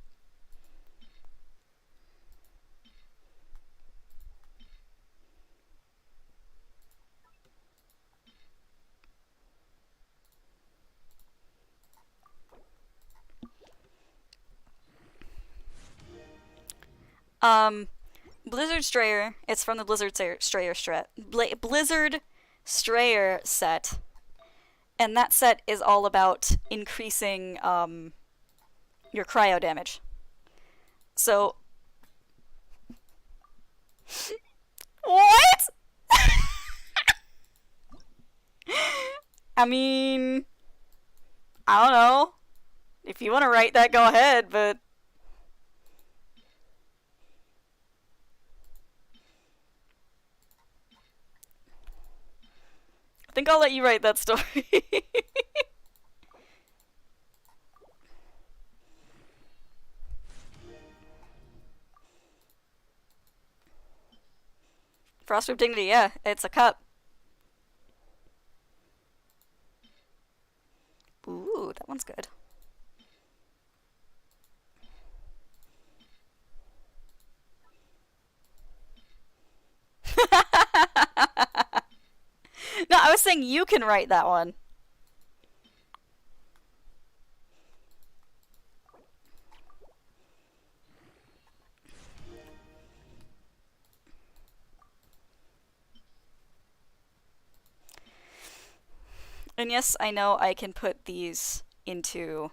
Blizzard Strayer. It's from the Blizzard Strayer Blizzard Strayer set. And that set is all about increasing your cryo damage. So... What?! I mean... I don't know. If you want to write that, go ahead, but... I think I'll let you write that story. Frostproof Dignity, yeah, it's a cup. Ooh, that one's good. No, I was saying you can write that one. And yes, I know I can put these into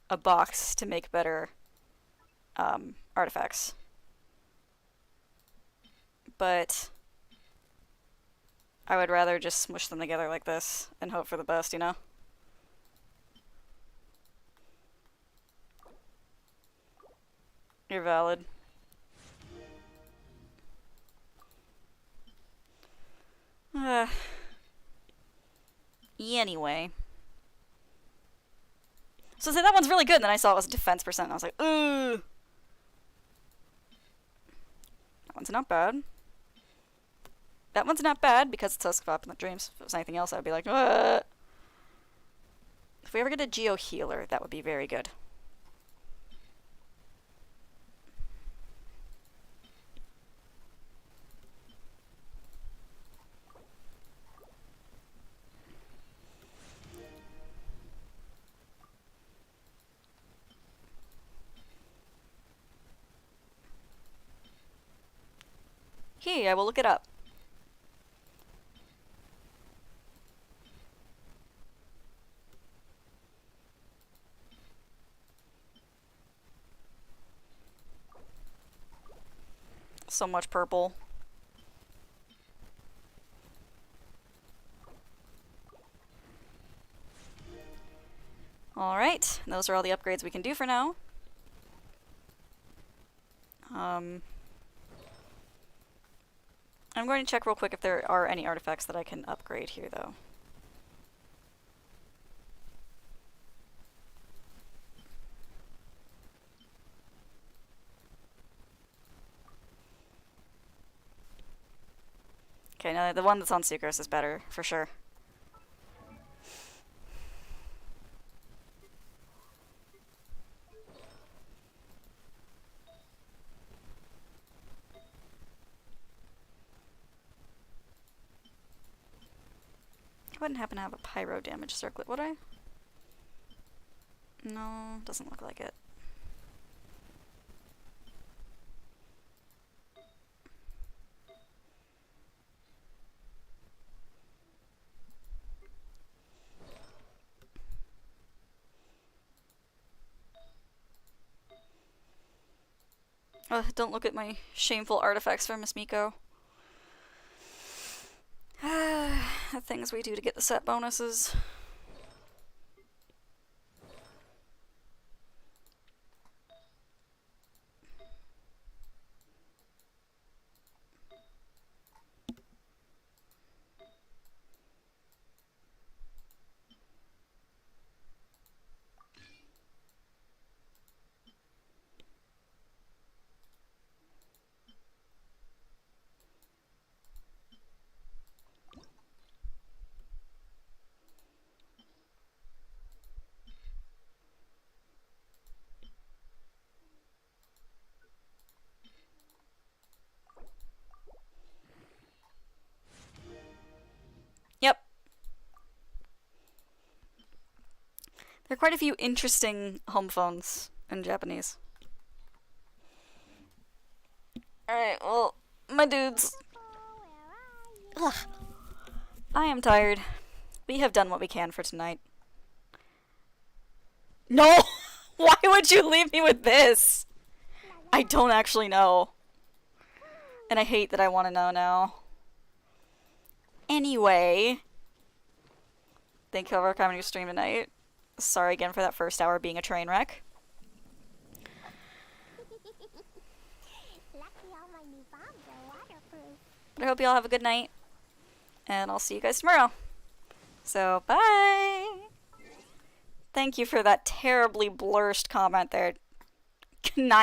a box to make better artifacts. But I would rather just smush them together like this and hope for the best, you know? You're valid. Anyway. So say that one's really good, and then I saw it was defense percent, and I was like, ooh. That one's not bad. That one's not bad because it's Huskvop in the Dreams. If it was anything else, I'd be like, what? If we ever get a Geo Healer, that would be very good. Hey, I will look it up. So much purple. Alright, those are all the upgrades we can do for now. I'm going to check real quick if there are any artifacts that I can upgrade here, though. Okay, no, the one that's on Sucrose is better, for sure. I wouldn't happen to have a pyro damage circlet, would I? No, doesn't look like it. Don't look at my shameful artifacts for Miss Miko. The things we do to get the set bonuses. Yep. There are quite a few interesting home phones in Japanese. Alright, well, my dudes. Ugh. I am tired. We have done what we can for tonight. No! Why would you leave me with this? I don't actually know. And I hate that I want to know now. Anyway. Thank you for coming to stream tonight. Sorry again for that first hour being a train wreck. Lucky all my new bombs are waterproof. But I hope you all have a good night. And I'll see you guys tomorrow. So, bye! Thank you for that terribly blursed comment there. Good night.